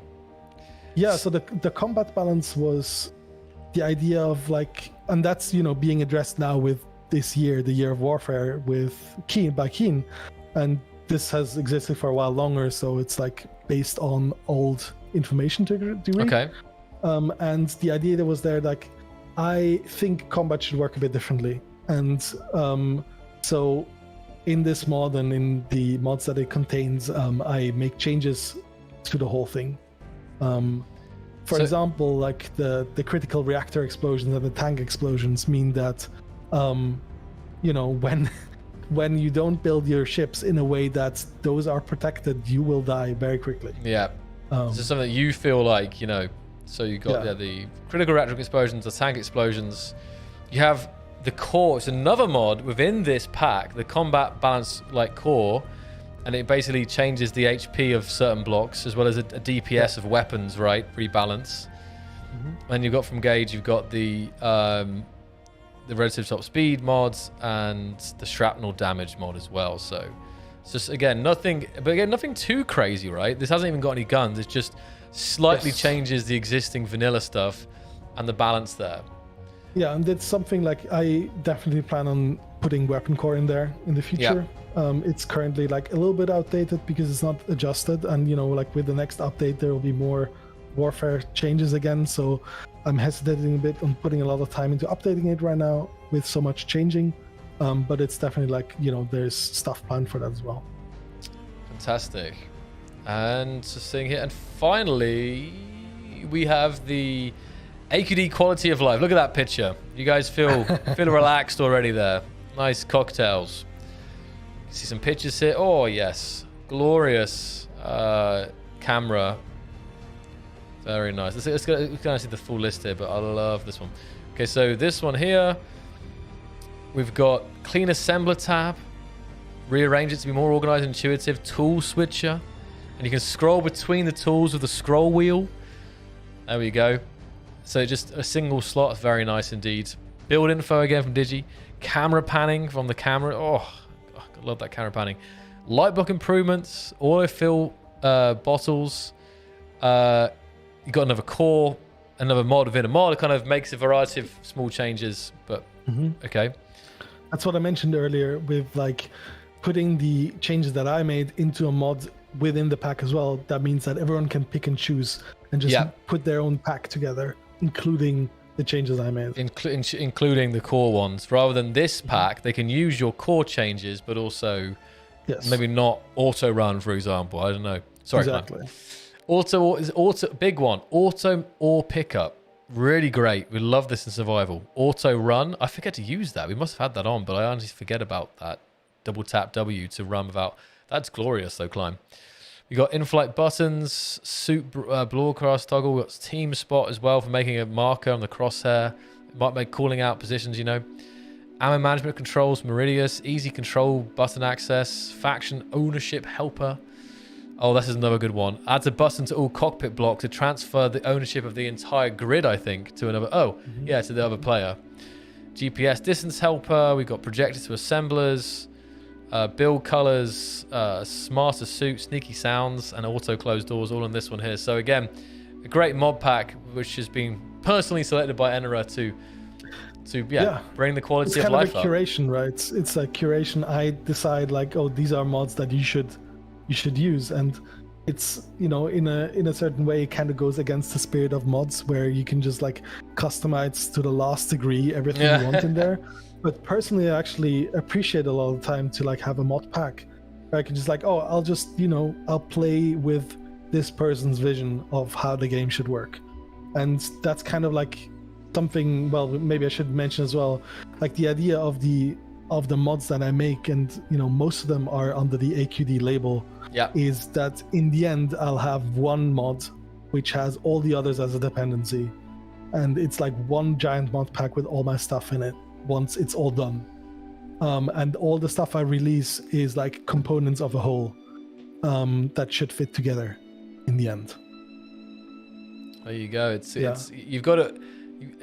Yeah, so the combat balance was the idea of like, and that's, you know, being addressed now with this year, the year of warfare with Keen, and this has existed for a while longer, so it's like based on old information to a degree. Okay. And the idea that was there, like, I think combat should work a bit differently, and so in this mod and in the mods that it contains, I make changes to the whole thing. For example, like the critical reactor explosions and the tank explosions mean that, you know, when you don't build your ships in a way that those are protected, you will die very quickly. Yeah. This is something that you feel like, you know, so you got the critical reactor explosions, the tank explosions. You have the core. It's another mod within this pack, the combat balance like core, and it basically changes the HP of certain blocks as well as a DPS of weapons, right? Rebalance. And you've got from Gauge, you've got the relative top speed mods and the shrapnel damage mod as well. So it's just nothing too crazy, right? This hasn't even got any guns. It just slightly changes the existing vanilla stuff and the balance there. Yeah, and it's something like I definitely plan on putting weapon core in there in the future. It's currently like a little bit outdated because it's not adjusted, and like with the next update there will be more warfare changes again, so I'm hesitating a bit on putting a lot of time into updating it right now with so much changing, but it's definitely like there's stuff planned for that as well. Fantastic. And just seeing here, and finally we have the AQD quality of life. Look at that picture. You guys feel relaxed already there. Nice cocktails. You can see some pictures here. Oh yes, glorious camera. Very nice. Let's go see the full list here, but I love this one. Okay, so this one here, we've got clean assembler tab. Rearrange it to be more organized and intuitive. Tool switcher. And you can scroll between the tools with the scroll wheel. There we go. So just a single slot. Very nice indeed. Build info again from Digi. Camera panning from the camera. Oh, I love that camera panning. Light block improvements. Autofill bottles. You got another core, another mod within a mod. It kind of makes a variety of small changes, but okay. That's what I mentioned earlier with like putting the changes that I made into a mod within the pack as well. That means that everyone can pick and choose and just put their own pack together, including the changes I made. Including the core ones. Rather than this pack, they can use your core changes, but also maybe not auto run, for example. I don't know. Sorry, exactly. Man. Auto, big one. Auto or pickup. Really great. We love this in survival. Auto run. I forget to use that. We must have had that on, but I honestly forget about that. Double tap W to run without. That's glorious though, Climb. We got in-flight buttons, suit broadcast toggle. We got team spot as well for making a marker on the crosshair. It might make calling out positions, Ammo management controls, Meridius, easy control button access, faction ownership helper. Oh, this is another good one. Adds a button to all cockpit blocks to transfer the ownership of the entire grid, I think, to another. To the other player. GPS distance helper. We've got projector to assemblers, build colors, smarter suit, sneaky sounds, and auto closed doors, all in this one here. So again, a great mod pack, which has been personally selected by Enenra to bring the quality of life up. It's kind of a curation, right? It's a curation. I decide like, these are mods that you should use, and it's in a certain way it kind of goes against the spirit of mods where you can just like customize to the last degree everything you want in there. But personally I actually appreciate a lot of the time to like have a mod pack where I can just like I'll just I'll play with this person's vision of how the game should work. And that's kind of like something, well, maybe I should mention as well, like the idea of the mods that I make, and most of them are under the AQD label, is that in the end I'll have one mod which has all the others as a dependency, and it's like one giant mod pack with all my stuff in it once it's all done, and all the stuff I release is like components of a whole that should fit together in the end. There you go. It's you've got it.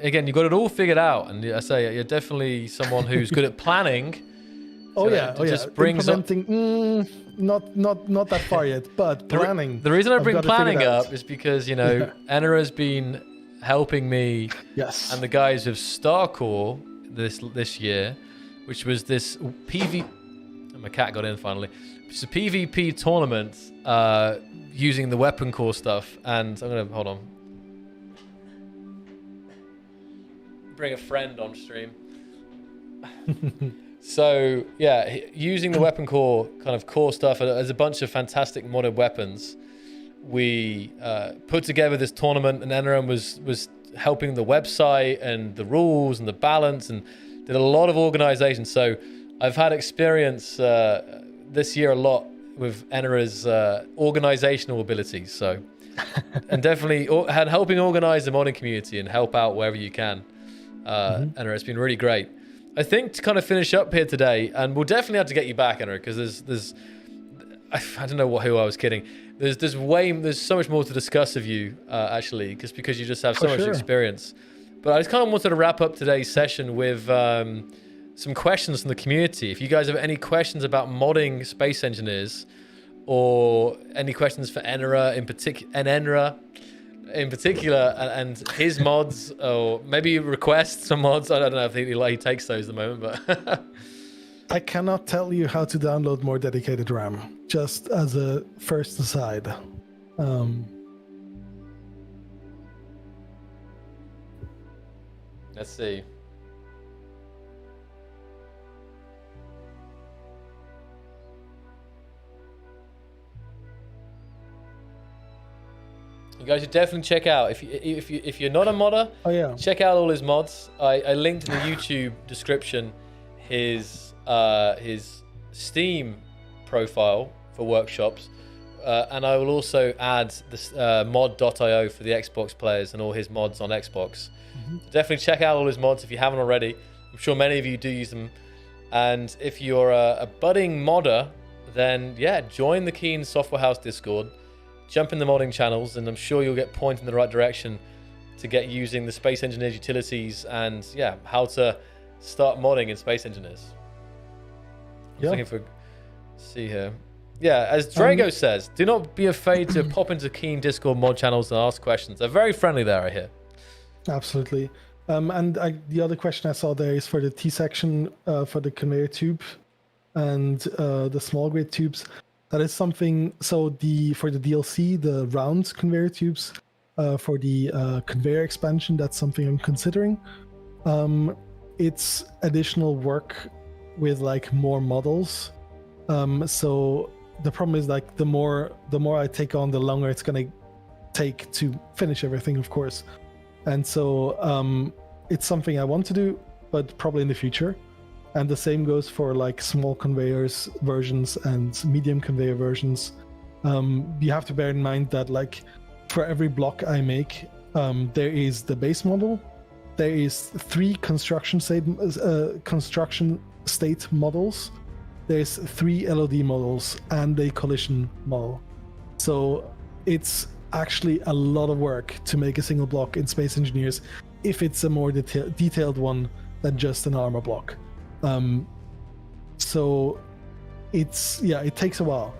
Again, you've got it all figured out, and I say you're definitely someone who's good at planning. Just implementing. Not that far yet, but planning. The reason I bring planning up is because Enenra has been helping me, and the guys with Starcore this year, which was this PV. My cat got in finally. It's a PvP tournament using the weapon core stuff, and I'm gonna hold on. Bring a friend on stream. So using the weapon core kind of core stuff, there's a bunch of fantastic modded weapons. We put together this tournament, and Enenra was helping the website and the rules and the balance, and did a lot of organization. So I've had experience this year a lot with Enenra's organizational abilities. So and definitely helping organize the modding community and help out wherever you can. Enenra, it's been really great. I think to kind of finish up here today, and we'll definitely have to get you back, Enenra, because there's I don't know who I was kidding. There's so much more to discuss of you, actually, just because you just have so much experience. But I just kind of wanted to wrap up today's session with some questions from the community. If you guys have any questions about modding Space Engineers, or any questions for Enenra in particular, and his mods, or maybe request some mods. I don't know if he takes those at the moment, but I cannot tell you how to download more dedicated RAM, just as a first aside. Let's see. You guys should definitely check out, if you're not a modder, check out all his mods. I linked in the YouTube description his Steam profile for workshops, and I will also add this mod.io for the Xbox players and all his mods on Xbox. So definitely check out all his mods if you haven't already. I'm sure many of you do use them. And if you're a budding modder, then yeah, join the Keen Software House Discord. Jump in the modding channels, and I'm sure you'll get pointed in the right direction to get using the Space Engineers utilities and yeah, how to start modding in Space Engineers. I'm looking for, see here. Yeah, as Drago says, do not be afraid to pop into Keen Discord mod channels and ask questions. They're very friendly there, I hear. Absolutely. The other question I saw there is for the T section for the conveyor tube and the small grid tubes. That is something, so for the DLC, the round conveyor tubes, for the conveyor expansion, that's something I'm considering. It's additional work with like more models. So the problem is like the more I take on, the longer it's gonna take to finish everything, of course. And so it's something I want to do, but probably in the future. And the same goes for like small conveyors versions and medium conveyor versions. You have to bear in mind that like for every block I make, there is the base model, there is 3 construction state models, there's 3 LOD models, and a collision model. So it's actually a lot of work to make a single block in Space Engineers if it's a more detailed one than just an armor block. So it takes a while.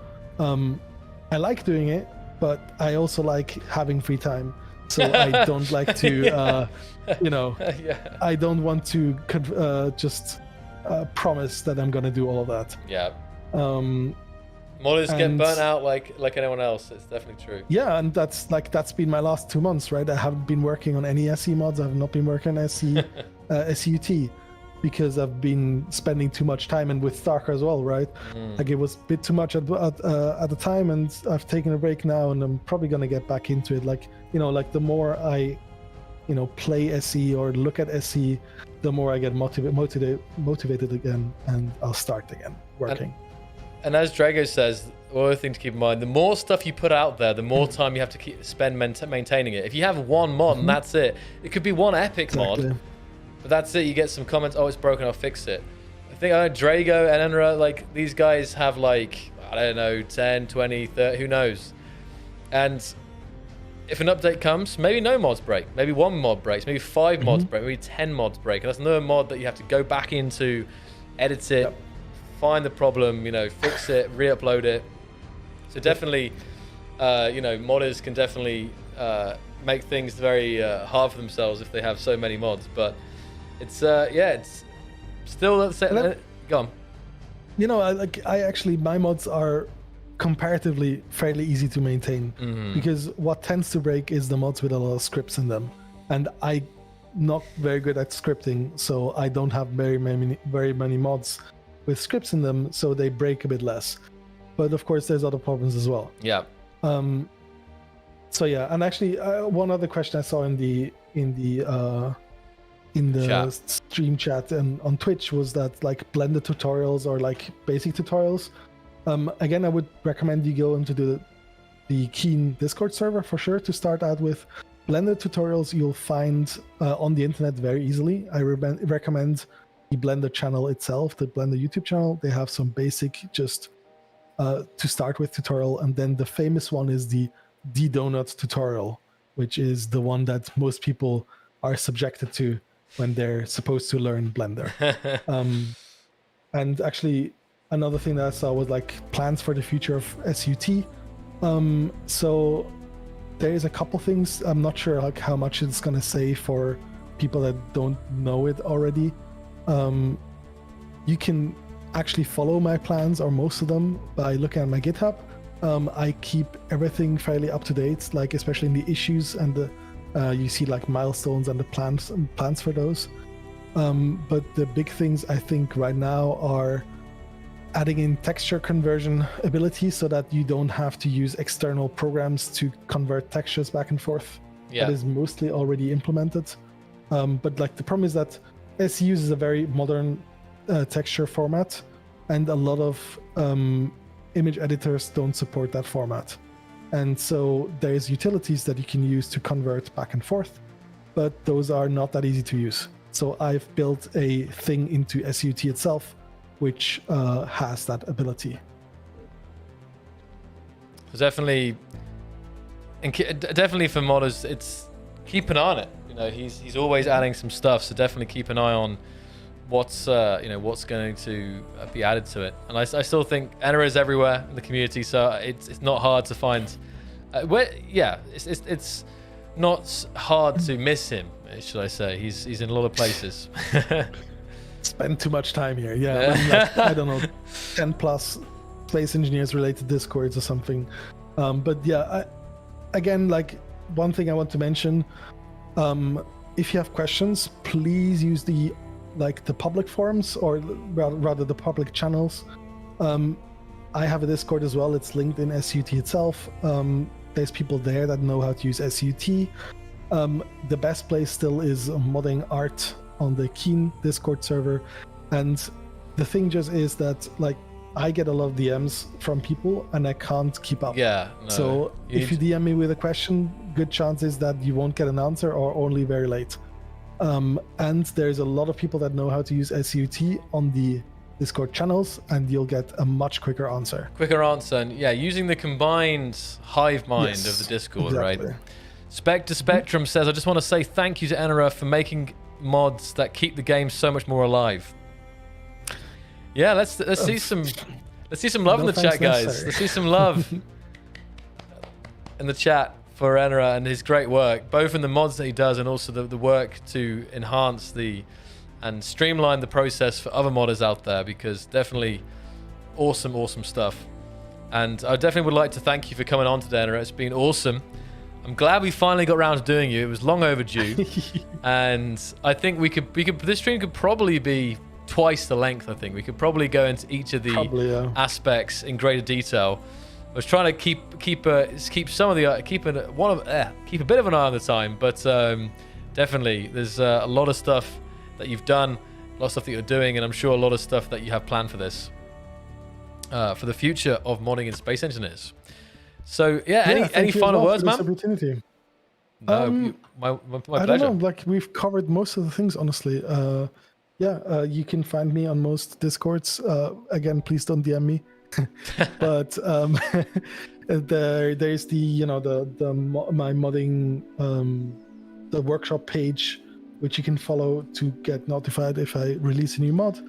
I like doing it, but I also like having free time. So I don't like to, I don't want to just promise that I'm gonna do all of that. Yeah. Modders get burnt out like anyone else. It's definitely true. Yeah, and that's been my last 2 months, right? I haven't been working on any SE mods. I have not been working on SE, SEUT. Because I've been spending too much time, and with Starker as well, right? Like it was a bit too much at the time, and I've taken a break now, and I'm probably gonna get back into it. Like the more I, play SE or look at SE, the more I get motivated again, and I'll start again working. And as Drago says, another thing to keep in mind: the more stuff you put out there, the more time you have to spend maintaining it. If you have one mod and that's it, it could be one epic mod. But that's it. You get some comments. Oh, it's broken. I'll fix it. I think Drago and Enenra, like these guys have like, I don't know, 10, 20, 30, who knows? And if an update comes, maybe no mods break. Maybe 1 mod breaks. Maybe 5 mods break. Maybe 10 mods break. And that's another mod that you have to go back into, edit it, find the problem, fix it, re-upload it. So definitely, modders can definitely make things very hard for themselves if they have so many mods. But it's it's still go on. I actually, my mods are comparatively fairly easy to maintain, because what tends to break is the mods with a lot of scripts in them, and I'm not very good at scripting, so I don't have very many mods with scripts in them, so they break a bit less. But of course, there's other problems as well. Yeah. So yeah, and actually, one other question I saw in the stream chat and on Twitch was that like blended tutorials or like basic tutorials. Again, I would recommend you go into the Keen Discord server for sure to start out with. Blended tutorials you'll find on the internet very easily. I recommend the Blender channel itself, the Blender YouTube channel. They have some basic just to start with tutorial, and then the famous one is the donut tutorial, which is the one that most people are subjected to when they're supposed to learn Blender. And actually, another thing that I saw was like plans for the future of SUT. So there is a couple things. I'm not sure like how much it's gonna say for people that don't know it already. You can actually follow my plans, or most of them, by looking at my GitHub. I keep everything fairly up to date, like especially in the issues and the you see like milestones and the plans for those. But the big things I think right now are adding in texture conversion ability so that you don't have to use external programs to convert textures back and forth. Yeah. That is mostly already implemented. But like the problem is that SU uses a very modern texture format, and a lot of image editors don't support that format. And so there's utilities that you can use to convert back and forth, but those are not that easy to use. So I've built a thing into SUT itself, which has that ability. Definitely for modders, it's keep an eye on it. You know, he's always adding some stuff, so definitely keep an eye on what's what's going to be added to it. And I still think Enenra is everywhere in the community, so it's not hard to find. It's not hard to miss him, should I say? He's in a lot of places. Spend too much time here. Yeah, like, I don't know, 10 plus space engineers related discords or something. But yeah, again, like one thing I want to mention, if you have questions, please use the public forums, or rather the public channels. I have a Discord as well. It's linked in SUT itself. There's people there that know how to use SUT. The best place still is modding art on the Keen Discord server. And the thing just is that like I get a lot of DMs from people and I can't keep up. Yeah. No, so if you DM me with a question, good chances that you won't get an answer or only very late. And there's a lot of people that know how to use SUT on the Discord channels, and you'll get a much quicker answer. And yeah, using the combined hive mind of the Discord, exactly. Right? Spectre Spectrum says, I just want to say thank you to Enenra for making mods that keep the game so much more alive. Yeah, let's see some love in the chat, guys. Let's see some love in the chat for Enenra and his great work, both in the mods that he does and also the work to enhance and streamline the process for other modders out there, because definitely awesome stuff. And I definitely would like to thank you for coming on today, Enenra. It's been awesome. I'm glad we finally got around to doing it. It was long overdue. And I think we could this stream could probably be twice the length. I think we could probably go into each of the aspects in greater detail. I was trying to keep a bit of an eye on the time, but definitely there's a lot of stuff that you've done, a lot of stuff that you're doing, and I'm sure a lot of stuff that you have planned for this, for the future of modding and space engineers. So yeah, any final words, man? Opportunity. No, my pleasure. I don't know, like we've covered most of the things, honestly. You can find me on most Discords. Again, please don't DM me. But there's my modding the workshop page, which you can follow to get notified if I release a new mod.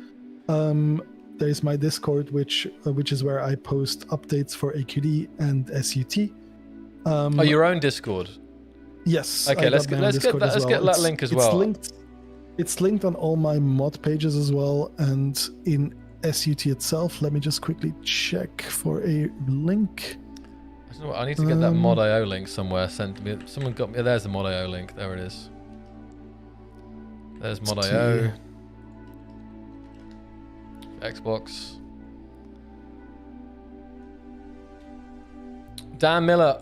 There's my Discord, which is where I post updates for AQD and SUT. Your own Discord? Yes. Okay, let's get that link as well. It's linked on all my mod pages as well, and in SUT itself. Let me just quickly check for a link. I need to get that mod.io link somewhere sent to me. Someone got me. There's the mod.io link. There it is. There's mod.io. Xbox. Dan Miller,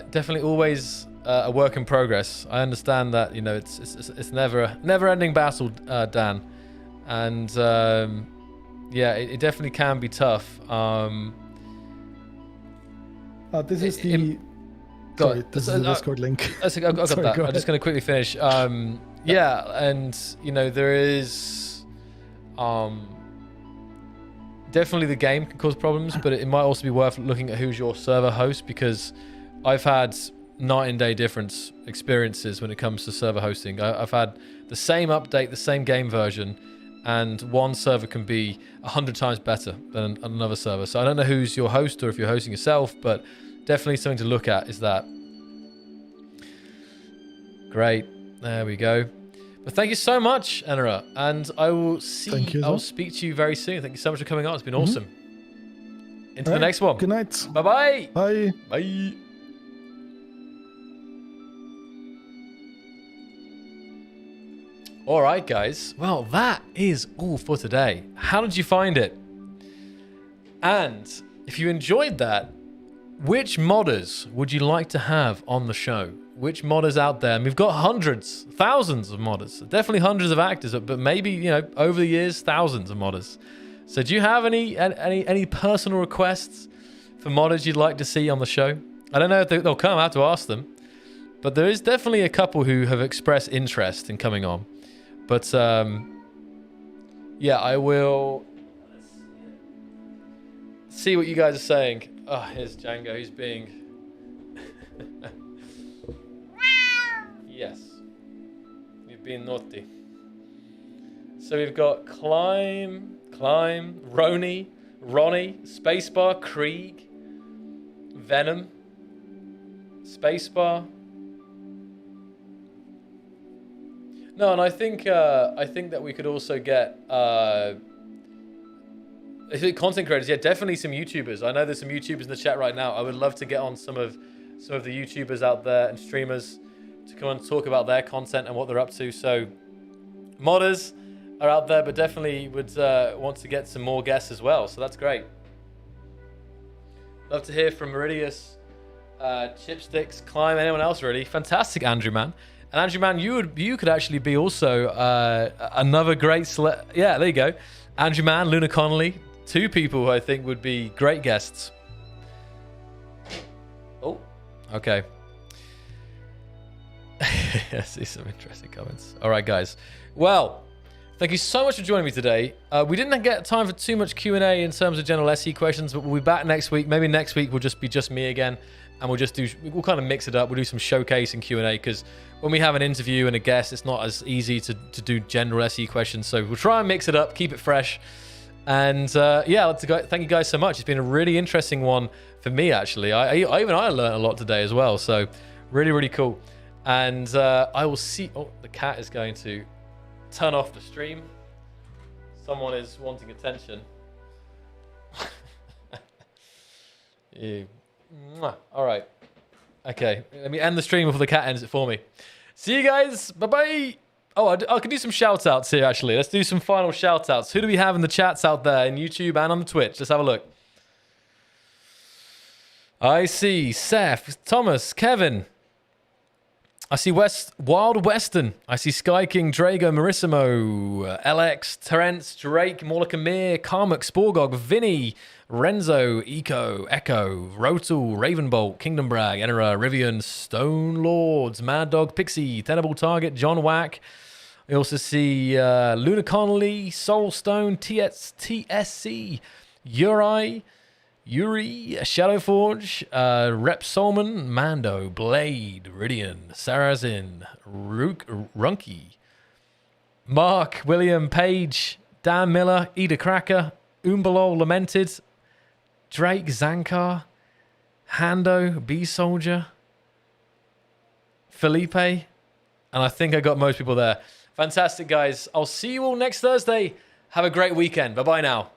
definitely always a work in progress. I understand that, it's never ending battle, Dan, and it definitely can be tough. This is the Discord link. I got that. I'm just going to quickly finish. And there is definitely the game can cause problems, but it might also be worth looking at who's your server host, because I've had night and day difference experiences when it comes to server hosting. I've had the same update, the same game version, and one server can be 100 times better than another server. So I don't know who's your host or if you're hosting yourself, but definitely something to look at is that. Great. There we go. But thank you so much, Enenra, and I will speak to you very soon. Thank you so much for coming on. It's been awesome. Into the next one. Good night. Bye-bye. Bye. Bye. All right, guys. Well, that is all for today. How did you find it? And if you enjoyed that, which modders would you like to have on the show? Which modders out there? And we've got hundreds, thousands of modders. Definitely hundreds of actors, but maybe, you know, over the years, thousands of modders. So do you have any personal requests for modders you'd like to see on the show? I don't know if they'll come. I have to ask them. But there is definitely a couple who have expressed interest in coming on. But, yeah, I will see what you guys are saying. Oh, here's Django. He's being... Yes. You've been naughty. So we've got Climb, Ronnie, Spacebar, Krieg, Venom, Spacebar. No, and I think that we could also get I think content creators. Yeah, definitely some YouTubers. I know there's some YouTubers in the chat right now. I would love to get on some of the YouTubers out there and streamers to come and talk about their content and what they're up to. So modders are out there, but definitely would want to get some more guests as well. So that's great. Love to hear from Meridius, Chipsticks, Climb, anyone else really. Fantastic, Andrew Man. And Andrew Man, you could actually be also another great yeah, there you go. Andrew Man, Luna Connolly, two people who I think would be great guests. Oh, okay. I see some interesting comments. All right, guys. Well, thank you so much for joining me today. We didn't get time for too much Q&A in terms of general SE questions, but we'll be back next week. Maybe next week will just be me again, and we'll kind of mix it up. We'll do some showcase and Q&A, because when we have an interview and a guest, it's not as easy to do general SE questions. So we'll try and mix it up, keep it fresh. And yeah, I'd like to thank you guys so much. It's been a really interesting one for me, actually. I learned a lot today as well. So really, really cool. And I will see... Oh, the cat is going to turn off the stream. Someone is wanting attention. You. All right. Okay, let me end the stream before the cat ends it for me. See you guys. Bye-bye. Oh, I can do some shout-outs here, actually. Let's do some final shout-outs. Who do we have in the chats out there in YouTube and on the Twitch? Let's have a look. I see Seth, Thomas, Kevin. I see Wild Western. I see Sky King, Drago, Marissimo, LX, Terence, Drake, Morlockamir, Karmak, Sporgog, Vinny, Renzo, Echo, Rotal, Ravenbolt, Kingdom Brag, Enenra, Rivian, Stone Lords, Mad Dog, Pixie, Tenable Target, John Wack. We also see Luna Connolly, Soulstone, TSC, Yuri, Shadowforge, Rep Solman, Mando, Blade, Ridian, Sarazin, Runky, Mark, William, Page, Dan Miller, Eda Cracker, Umbalol Lamented, Drake, Zankar, Hando, B Soldier, Felipe, and I think I got most people there. Fantastic, guys. I'll see you all next Thursday. Have a great weekend. Bye-bye now.